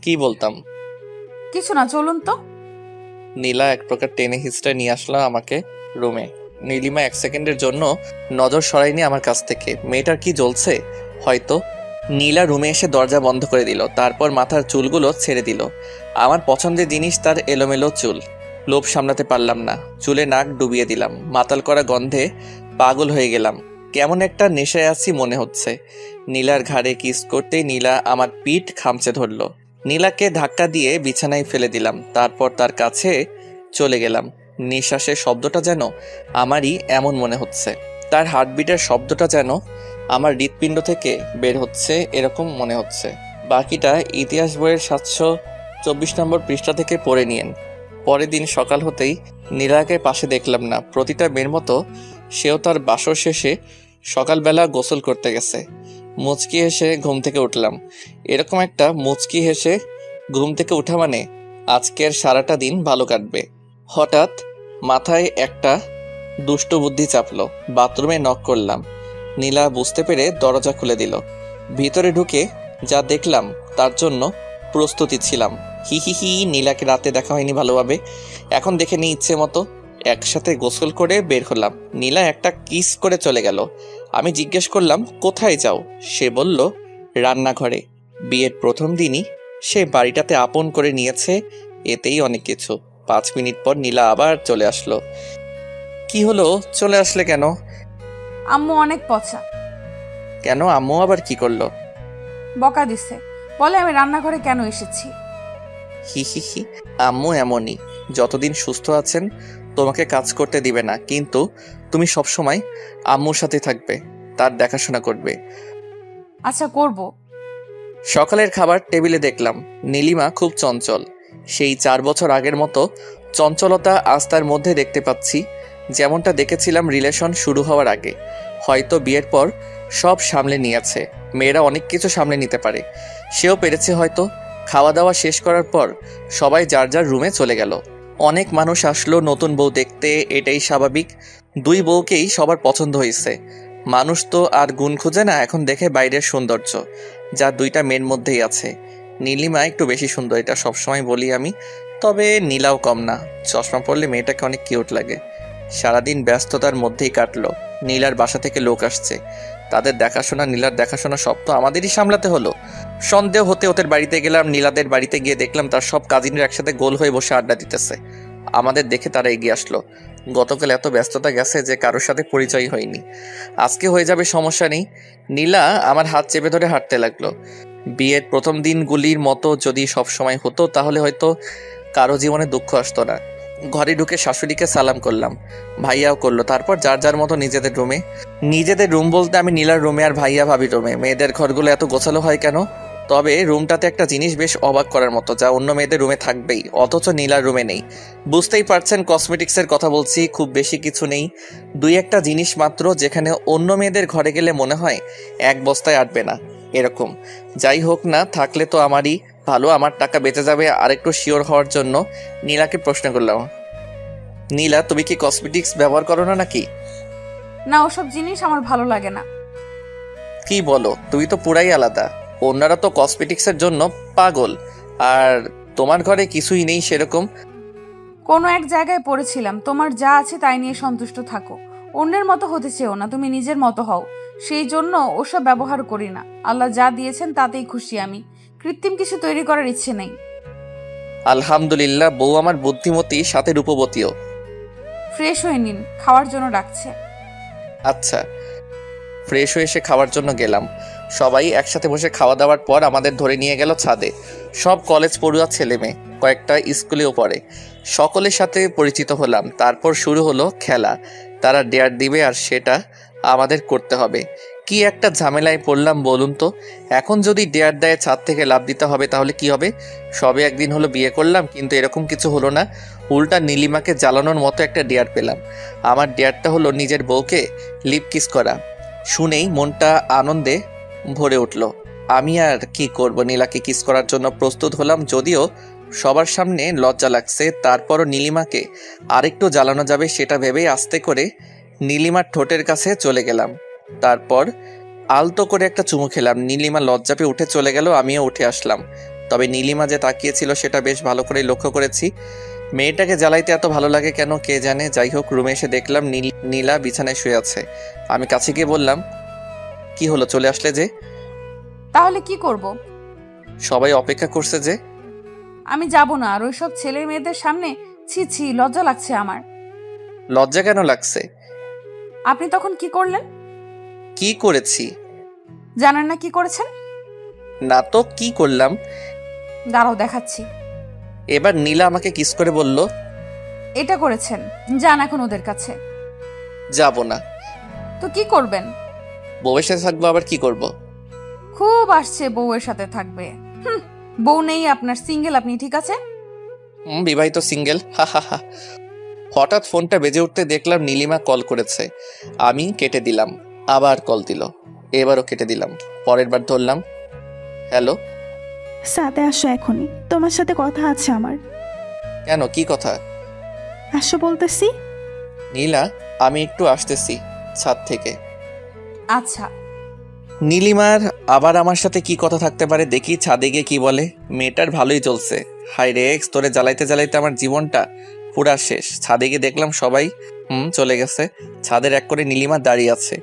কি বলতাম? কিছু না, চলুন তো। নীলা এক প্রকার টেনে হিস্ট্রি নিয়ে আসলো আমাকে রুমে। নীলিমা 1 সেকেন্ডের জন্য নজর সরায়নি আমার কাছ থেকে। মেয়েটার কি জ্বলছে হয়তো। নীলা রুমে এসে দরজা বন্ধ করে দিল। তারপর মাথার চুলগুলো ছেড়ে দিল। আমার পছন্দের জিনিস তার এলোমেলো চুল। লোভ সামলাতে পারলাম না, চুলে নাক ডুবিয়ে দিলাম। মাতাল করা গন্ধে পাগল হয়ে গেলাম। কেমন একটা নেশায় আছি মনে হচ্ছে। নীলার ঘাড়ে কিস করতেই নীলা আমার পিঠ খামচে ধরল। নীলাকে ধাক্কা দিয়ে বিছানায় ফেলে দিলাম। তারপর তার কাছে চলে গেলাম। নিঃশ্বাসের শব্দটা যেন আমারই এমন মনে হচ্ছে। তার হার্টবিটের শব্দটা যেন আমার হৃৎপিণ্ড থেকে বের হচ্ছে এরকম মনে হচ্ছে। বাকিটা ইতিহাস বইয়ের 724 নম্বর পৃষ্ঠা থেকে পড়ে নিয়েন। পরের দিন সকাল হতেই নীলাকে পাশে দেখলাম না। প্রতিটা মেয়ের মতো সেও তার বাসর শেষে সকালবেলা গোসল করতে গেছে। মুচকি হেসে ঘুম থেকে উঠলাম। এরকম একটা মুচকি হেসে ঘুম থেকে ওঠা মানে আজকের সারাটা দিন ভালো কাটবে। হঠাৎ মাথায় একটা দুষ্ট বুদ্ধি চাপলো। বাথরুমে নক করলাম। নীলা বুঝতে পেরে দরজা খুলে দিল। ভিতরে ঢুকে যা দেখলাম তার জন্য প্রস্তুতি ছিলাম। হি হি হি, নীলাকে রাতে দেখা হয়নি ভালোভাবে, এখন দেখে নিই ইচ্ছে মতো। একসাথে গোসল করে বের হলাম। নীলা একটা কিস করে চলে গেল। আমি জিজ্ঞেস করলাম, কোথায় যাও? সে বলল, রান্নাঘরে। বিয়ের প্রথম দিনই সে বাড়িটাতে আপন করে নিয়েছে, এতেই অনেক কিছু। 5 মিনিট পর নীলা আবার চলে আসলো। কি হলো, চলে আসলে কেন? আম্মু অনেক পচা। কেন, আম্মু আবার কি করলো? বকা দিছে, বলে আমি রান্নাঘরে কেন এসেছি। হি হি হি। আম্মু এমনই, যতদিন সুস্থ আছেন তোমাকে কাজ করতে দিবে না, কিন্তু তুমি সবসময় আম্মুর সাথে থাকবে, তার দেখাশোনা করবে। আচ্ছা, করব। সকালের খাবার টেবিলে দেখলাম নীলিমা খুব চঞ্চল, সেই 4 বছর আগের মতো চঞ্চলতা আজ তার মধ্যে দেখতে পাচ্ছি, যেমনটা দেখেছিলাম রিলেশন শুরু হওয়ার আগে। হয়তো বিয়ের পর সব সামলে নিয়েছে, মেয়েরা অনেক কিছু সামলে নিতে পারে, সেও পেরেছে হয়তো। খাওয়া দাওয়া শেষ করার পর সবাই যার যার রুমে চলে গেল। অনেক মানুষ আসলো নতুন বউ দেখতে, এটাই স্বাভাবিক। 2 বউকেই সবার পছন্দ হয়েছে। মানুষ তো আর গুণ খুঁজে না, এখন দেখে বাইরের সৌন্দর্য, যা 2টা মেয়ের মধ্যেই আছে। নীলিমা একটু বেশি সুন্দর, এটা সবসময় বলি আমি, তবে নীলাও কম না। চশমা পরলে মেয়েটাকে অনেক কিউট লাগে। সারাদিন ব্যস্ততার মধ্যেই কাটলো। নীলার বাসা থেকে লোক আসছে, তাদের দেখাশোনা, নীলার দেখাশোনা সব তো আমাদেরই সামলাতে হলো। সন্দেহ হতে ওদের বাড়িতে গেলাম। নীলাদের বাড়িতে গিয়ে দেখলাম তার সব কাজিনরা একসাথে গোল হয়ে বসে আড্ডা দিতেছে। আমাদের দেখে তারা এগিয়ে আসলো। গতকাল এত ব্যস্ততা গেছে যে কারোর সাথে পরিচয় হয়নি, আজকে হয়ে যাবে, সমস্যা নেই। নীলা আমার হাত চেপে ধরে হাঁটতে লাগলো। বিয়ের প্রথম দিনগুলির মতো যদি সব সময় হতো তাহলে হয়তো কারো জীবনে দুঃখ আসতো না। ঘরে ঢুকে শাশুড়িকে সালাম করলাম, ভাইয়াও করলো। তারপর যার যার মতো নিজেদের রুমে। নিজেদের রুম বলতে আমি নীলার রুমে আর ভাইয়া ভাবির রুমে। মেয়েদের ঘরগুলো এত গোছালো হয় কেন? তবে রুমটাতে একটা জিনিস বেশ অবাক করার মতো, যা অন্য মেয়েদের রুমে থাকবেই, অথচ নীলার রুমে নেই। বুঝতেই পারছেন কসমেটিক্সের কথা বলছি, খুব বেশি কিছু নেই, 2-1টা জিনিস মাত্র, যেখানে অন্য মেয়েদের ঘরে গেলে মনে হয় 1 বস্তায় আটবে না, এরকম। যাই হোক না, থাকলে তো আমারই ভালো, আমার টাকা বেঁচে যাবে। আরেকটু শিওর হওয়ার জন্য নীলাকে প্রশ্ন করলাম, নীলা তুমি কি কসমেটিক্স ব্যবহার করো না নাকি? না, ওসব জিনিস আমার ভালো লাগে না। কি বলো, তুমি তো পুরাই আলাদা। অন্যরা তো কসমেটিক্সের জন্য পাগল, আর তোমার ঘরে কিছুই নেই সেরকম। কোনো এক জায়গায় পড়েছিলাম, তোমার যা আছে তাই নিয়ে সন্তুষ্ট থাকো, অন্যের মতো হতে চেও না, তুমি নিজের মতো হও। সেই জন্য ওসব ব্যবহার করি না। আল্লাহ যা দিয়েছেন তাতেই খুশি আমি, কৃত্রিম কিছু তৈরি করার ইচ্ছে নেই। আলহামদুলিল্লাহ, বউ আমার বুদ্ধিমতী, সাথে রূপবতীও। ফ্রেশ হয়ে নিন, খাওয়ার জন্য ডাকছে। আচ্ছা। ফ্রেশ হয়ে এসে খাওয়ার জন্য গেলাম। সবাই একসাথে বসে খাওয়া দাওয়ার পর আমাদের ধরে নিয়ে গেল ছাদে। সব কলেজ পড়ুয়া ছেলে মেয়ে, কয়েকটা স্কুলেও পড়ে। সকলের সাথে পরিচিত হলাম। তারপর শুরু হলো খেলা। তারা ডেয়ার দিবে আর সেটা আমাদের করতে হবে। কি একটা ঝামেলায় পড়লাম বলুন তো। এখন যদি ডেয়ার দেয় ছাদ থেকে লাফ দিতে হবে, তাহলে কি হবে? সবে একদিন হলো বিয়ে করলাম, কিন্তু এরকম কিছু হলো না। উল্টা নীলিমাকে জ্বালানোর মতো একটা ডেয়ার পেলাম। আমার ডেয়ারটা হলো নিজের বউকে লিপ কিস করা। শুনেই মনটা আনন্দে ভরে উঠল। আমি আর কি করব, নীলাকে কিস করার জন্য প্রস্তুত হলাম, যদিও সবার সামনে লজ্জা লাগছে। তারপরও নীলিমাকে আরেকটু জ্বালানো যাবে সেটা ভেবেই আস্তে করে নীলিমার ঠোঁটের কাছে চলে গেলাম। তারপর আলতো করে একটা চুমু খেলাম। নীলিমা লজ্জা পেয়ে উঠে চলে গেল, আমিও উঠে আসলাম। তবে নীলিমা যে তাকিয়েছিল সেটা বেশ ভালো করে লক্ষ্য করেছি। মেয়েটাকে জ্বালাইতে এত ভালো লাগে কেন কে জানে। যাই হোক, রুমে এসে দেখলাম নীলা বিছানায় শুয়ে আছে। আমি কাছে গিয়ে বললাম, কি হলো, চলে আসলে যে? তাহলে কি করব? সবাই অপেক্ষা করছে যে। আমি যাব না আর ওইসব ছেলে মেয়েদের সামনে। ছি ছি, লজ্জা লাগছে আমার। লজ্জা কেন লাগছে? আপনি তখন কি করলেন? কি করেছি? জানেন না কি করেছেন? না তো, কি করলাম? দাঁড়াও দেখাচ্ছি। এবার নীলা আমাকে কিস করে বলল, এটা করেছেন, যান এখন ওদের কাছে। যাব না। তো কি করবেন? বউয়ের সাথে থাকবো, আবার কি করব? খুব আসছে বউয়ের সাথে থাকবে। বউ নেই আপনার, সিঙ্গেল আপনি, ঠিক আছে? বিবাহিত, সিঙ্গেল। হা হা হা। হঠাৎ ফোনটা বেজে উঠতে দেখলাম নীলিমা কল করেছে। আমি কেটে দিলাম, আবার কল দিল, এবারও কেটে দিলাম। পরের বার ধরলাম, হ্যালো। সাথে আসো এখনই, তোমার সাথে কথা আছে আমার। কেন, কি কথা? আসো বলতেছি। নীলা, আমি একটু আসতেছি ছাদ থেকে। আচ্ছা। নীলিমার আবার আমার সাথে কি কথা থাকতে পারে, দেখি ছাদে গিয়ে কি বলে। মেয়েটার ভালোই চলছে। হাই রে এক্স, তোরে জ্বালাইতে জ্বালাইতে আমার জীবনটা পুরা শেষ। ছাদে গিয়ে দেখলাম সবাই চলে গেছে। ছাদের এক করে নীলিমা দাঁড়িয়ে আছে।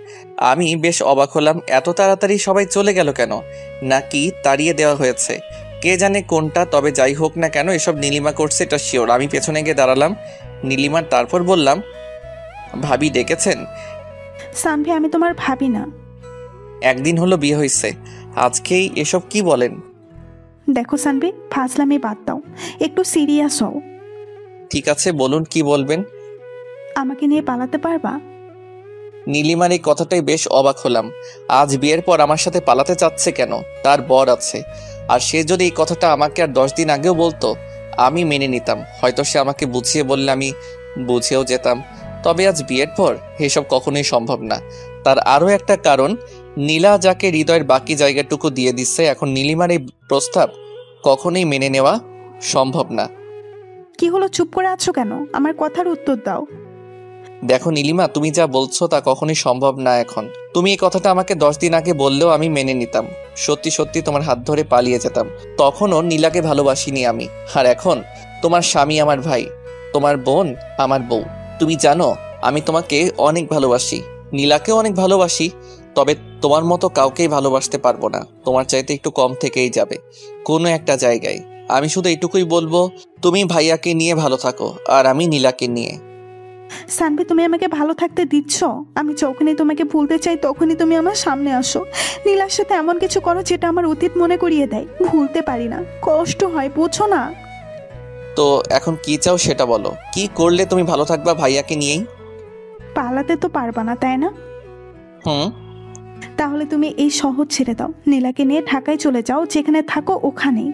আমি বেশ অবাক হলাম, এত তাড়াতাড়ি সবাই চলে গেল কেন? নাকি তাড়িয়ে দেওয়া হয়েছে, কে জানে কোনটা। তবে যাই হোক না কেন, এসব নীলিমা করছে এটা শিওর। আমি পেছনে গিয়ে দাঁড়ালাম নীলিমার। তারপর বললাম, ভাবি ডেকেছেন? সানভি, আমি তোমার ভাবি না। একদিন হলো বিয়ে হয়েছে, আজকেই এসব কি বলেন? দেখো সানভি, ফাজলামি বাদ দাও, একটু সিরিয়াস হও। ঠিক আছে, বলুন কি বলবেন। আমাকে নিয়ে পালাতে পারবা? নীলিমার এই কথাটাই বেশ অবাক হলাম। আজ বিয়ের পর আমার সাথে পালাতে চাচ্ছে কেন? তার বর আছে, আর সে যদি এই কথাটা আমাকে আর 10 দিন আগেও বলতো আমি মেনে নিতাম। হয়তো সে আমাকে বুঝিয়ে বললে আমি বুঝেও যেতাম। তবে আজ বিয়ের পর এসব কখনোই সম্ভব না। তার আরও একটা কারণ, নীলা যাকে হৃদয়ের বাকি জায়গাটুকু দিয়ে দিচ্ছে, এখন নীলিমার এই প্রস্তাব কখনোই মেনে নেওয়া সম্ভব না। কি হলো, চুপ করে আছো কেন? আমার কথার উত্তর দাও। দেখো নীলিমা, তুমি যা বলছো তা কখনোই সম্ভব না। এখন তুমি এই কথাটা আমাকে 10 দিন আগে বললেও আমি মেনে নিতাম। সত্যি সত্যি তোমার হাত ধরে পালিয়ে যেতাম। তখনও নীলাকে ভালোবাসিনি আমি। আর এখন তোমার স্বামী আমার ভাই, তোমার বোন আমার বউ। তুমি জানো আমি তোমাকে অনেক ভালোবাসি, নীলাকেও অনেক ভালোবাসি। তবে তোমার মতো কাউকেই ভালোবাসতে পারবো না। তোমার চাইতে একটু কম থেকেই যাবে কোনো একটা জায়গায়। আমি শুধু এইটুকুই বলবো, তুমি ভাইয়াকে নিয়ে ভালো থাকো আর আমি নীলাকে নিয়ে। সানভি, তুমি আমাকে ভালো থাকতে দিচ্ছ? আমি যখনই তোমাকে ভুলতে চাই তখনই তুমি আমার সামনে আসো। নীলার সাথে এমন কিছু করো যেটা আমার অতীত মনে করিয়ে দেয়। ভুলতে পারি না, কষ্ট হয়, বুঝছো না? তো এখন কি চাও সেটা বলো। কি করলে তুমি ভালো থাকবা ভাইয়াকে নিয়েই? পালাতে তো পারবা না, তাই না? হুম। তাহলে তুমি এই শহর ছেড়ে দাও, নীলাকে নিয়ে ঢাকায় চলে যাও, যেখানে থাকো ওখানেই।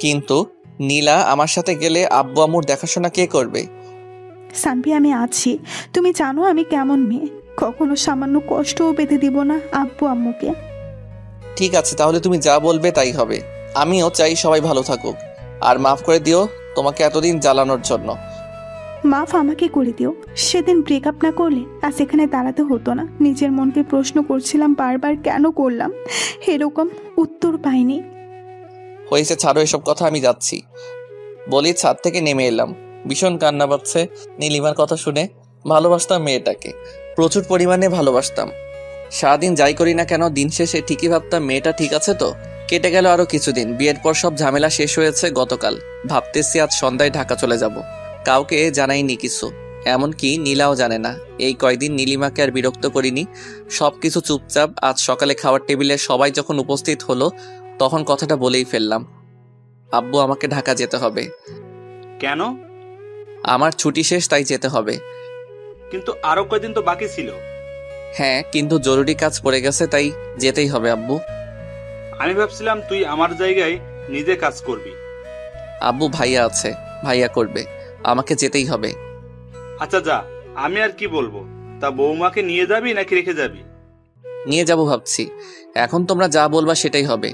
কিন্তু নীলা আমার সাথে গেলে আব্বু আম্মুর দেখাশোনা কে করবে? সানভি, আমি আছি। তুমি জানো আমি কেমন মেয়ে, কখনো সামান্য কষ্টও পেতে দিব না আব্বু আম্মুকে। ঠিক আছে, তাহলে তুমি যা বলবে তাই হবে। আমিও চাই সবাই ভালো থাকুক। আর মাফ করে দিও তোমাকে এতদিন জ্বালানোর জন্য। মাফ আমাকে করে দিও। সেদিন ব্রেকআপ না করলে আর সেখানে দাঁড়াতে হতো না। নিজের মনকে প্রশ্ন করছিলাম বারবার, কেন করলাম? এরকম উত্তর পাইনি। হয়েছে, ছাড়ো এসব কথা, আমি যাচ্ছি বলি ছাদ থেকে নেমে এলাম। ভীষণ কান্না পাচ্ছে নীলিমার কথা শুনে। ভালোবাসতাম মেয়েটাকে, প্রচুর পরিমাণে ভালোবাসতাম। সারাদিন যাই করি না কেন, দিন শেষে ঠিকই ভাবতাম মেয়েটা ঠিক আছে তো। কেটে গেল আরো কিছুদিন। বিয়ের পর সব ঝামেলা শেষ হয়েছে গতকাল। ভাবতেছি আজ সন্ধ্যায় ঢাকা চলে যাব। কাউকে জানাইনি কিছু, এমনকি নীলাও জানে না। এই কয়দিন নীলিমাকে আর বিরক্ত করিনি, সবকিছু চুপচাপ। আজ সকালে খাওয়ার টেবিলে সবাই যখন উপস্থিত হলো তখন কথাটা বলেই ফেললাম, আব্বু আমাকে ঢাকা যেতে হবে। কেন? আমার ছুটি শেষ, তাই যেতে হবে। কিন্তু আরো কয়দিন তো বাকি ছিল। হ্যাঁ, কিন্তু জরুরি কাজ পড়ে গেছে, তাই যেতেই হবে আব্বু। আমি ভাবছিলাম তুই আমার জায়গায় নিজে কাজ করবি। আব্বু, ভাইয়া আছে, ভাইয়া করবে, আমাকে যেতেই হবে। আচ্ছা যা, আমি আর কি বলবো। তা বৌমাকে নিয়ে যাবি নাকি রেখে যাবি? নিয়ে যাব ভাবছি। এখন তোমরা যা বলবা সেটাই হবে।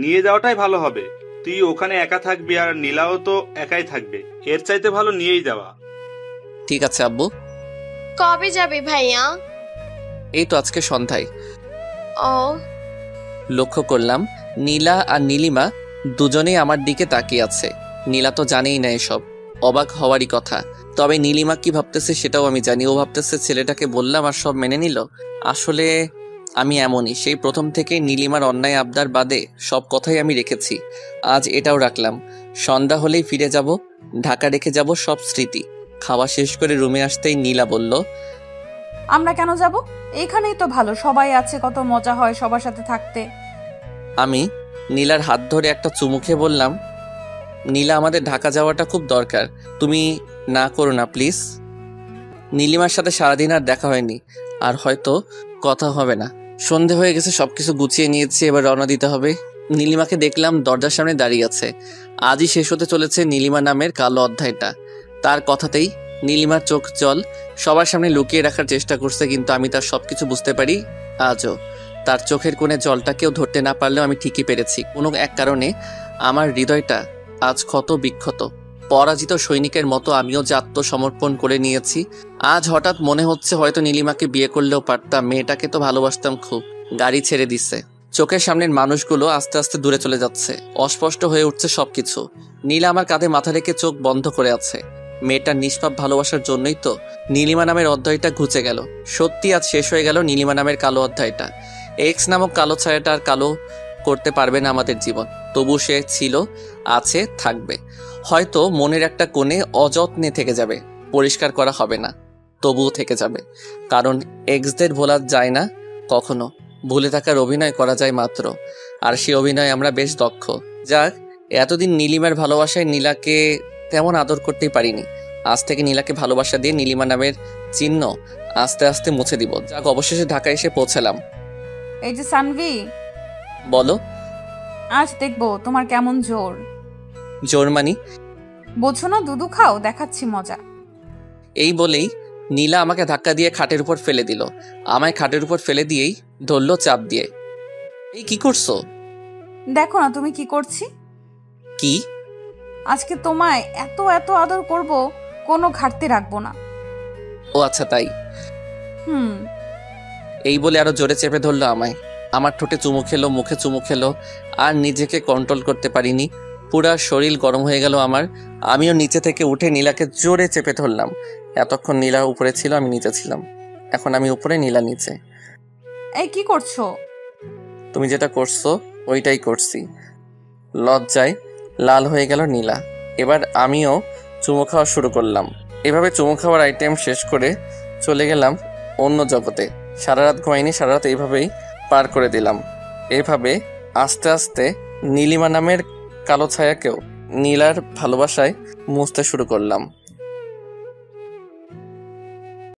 নিয়ে যাওয়াটাই ভালো হবে। তুই ওখানে একা থাকবি আর নীলাও তো একাই থাকবে। এর চাইতে ভালো নিয়েই যাওয়া। ঠিক আছে আব্বু। কবে যাবে ভাইয়া? এই তো আজকে সন্ধ্যায়। ও, লক্ষ্য করলাম নীলা আর নীলিমা দুজনেই আমার দিকে তাকিয়ে আছে। নীলা তো জানেই না এসব, অবাক হওয়ারই কথা। তবে নীলিমা কি ভাবতেছে সেটাও আমি জানি। ও ভাবতেছে ছেলেটাকে বললাম আর সব মেনে নিল। আসলে আমি এমনই, সেই প্রথম থেকেই নীলিমার অন্যায় আবদার বাদে সব কথাই আমি রেখেছি। আজ এটাও রাখলাম। সন্ধ্যা হলেই ফিরে যাব, ঢাকা রেখে যাব সব স্মৃতি। খাওয়া শেষ করে রুমে আসতেই নীলা বলল, আমরা কেন যাব? এইখানেই তো ভালো, সবাই আছে, কত মজা হয় সবার সাথে থাকতে। আমি নীলার হাত ধরে একটা চুমু খেয়ে বললাম, নীলা, আমাদের ঢাকা যাওয়াটা খুব দরকার, তুমি না করো না প্লিজ। নীলিমার সাথে সারাদিন আর দেখা হয়নি, আর হয়তো কথা হবে না। সন্ধে হয়ে গেছে, সবকিছু গুছিয়ে নিয়েছি, এবার রওনা দিতে হবে। নীলিমাকে দেখলাম দরজার সামনে দাঁড়িয়ে আছে। আজই শেষ হতে চলেছে নীলিমা নামের কালো অধ্যায়টা। তার কথাতেই নীলিমার চোখ জল সবার সামনে লুকিয়ে রাখার চেষ্টা করছে, কিন্তু আমি তার সবকিছু বুঝতে পারি। আজও তার চোখের কোণে জলটা কেউ ধরতে না পারলেও আমি ঠিকই পেরেছি। কোনো এক কারণে আমার হৃদয়টা আজ ক্ষত বিক্ষত। পরাজিত সৈনিকের মতো আমিও যে আত্মসমর্পণ করে নিয়েছি। আজ হঠাৎ মনে হচ্ছে হয়তো নীলিমাকে বিয়ে করলেও পারতাম। মেয়েটাকে তো ভালোবাসতাম খুব। গাড়ি ছেড়ে দিচ্ছে, চোখের সামনের মানুষগুলো আস্তে আস্তে দূরে চলে যাচ্ছে। অস্পষ্ট হয়ে উঠছে সবকিছু। নীলা আমার কাঁধে মাথা রেখে চোখ বন্ধ করে আছে। মেয়েটার নিষ্পাপ ভালোবাসার জন্যই তো নীলিমা নামের অধ্যায়টা ঘুচে গেল। সত্যি আজ শেষ হয়ে গেল নীলিমা নামের কালো অধ্যায়টা। এক্স নামক কালো ছায়াটা আর কালো করতে পারবে না আমাদের জীবন। তবু সে ছিল, আছে, থাকবে। হয়তো মনের একটা কোণে অযত্নে থেকে যাবে, পরিষ্কার করা হবে না, তবুও থেকে যাবে। কারণ এক্সদের ভোলা যায় না কখনো, ভুলে থাকার অভিনয় করা যায় মাত্র। আর সে অভিনয়ে আমরা বেশ দক্ষ। যাক, এতদিন নীলিমার ভালোবাসায় নীলাকে তেমন আদর করতেই পারিনি। আজ থেকে নীলাকে ভালোবাসা দিয়ে নীলিমা নামের চিহ্ন আস্তে আস্তে মুছে দিব। যাক, অবশেষে ঢাকায় এসে পৌঁছালাম। এই যে সানভি, বলো। আজ দেখবো তোমার কেমন জোর। জোর মানি? বোঝো না, দুধু খাও, দেখাচ্ছি মজা। এই বলেই নীলা আমাকে ধাক্কা দিয়ে খাটের উপর ফেলে দিল। আমায় খাটের উপর ফেলে দিয়েই ধরলো চাপ দিয়ে। এই কি করছো? দেখো না তুমি কি করছি। কি? আজকে তোমায় এত এত আদর করব, কোনো ঘাটতি রাখবো না। ও আচ্ছা তাই। হুম। এই বলে আরো জোরে চেপে ধরলো আমায়। আমার ঠোঁটে চুমু খেলো, মুখে চুমু খেলো, আর নিজেকে কন্ট্রোল করতে পারিনি। পুরা শরীর গরম হয়ে গেল আমার। আমিও নিচে থেকে উঠে নীলাকে জোরে চেপে ধরলাম। এতক্ষণ নীলা উপরে ছিল, আমি নিচে ছিলাম। এখন আমি উপরে, নীলা নিচে। এই কি করছো? তুমি যেটা করছো ওইটাই করছি। লজ্জায় লাল হয়ে গেল নীলা। এবার আমিও চুমু খাওয়া শুরু করলাম। এভাবে চুমু খাওয়ার আইটেম শেষ করে চলে গেলাম অন্য জগতে। সারা রাত ঘুমাইনি, সারা রাত এইভাবেই পার করে দিলাম। এভাবে আস্তে আস্তে নীলিমা নামের কালো ছায়াকেও নীলার ভালোবাসায় মুছতে শুরু করলাম।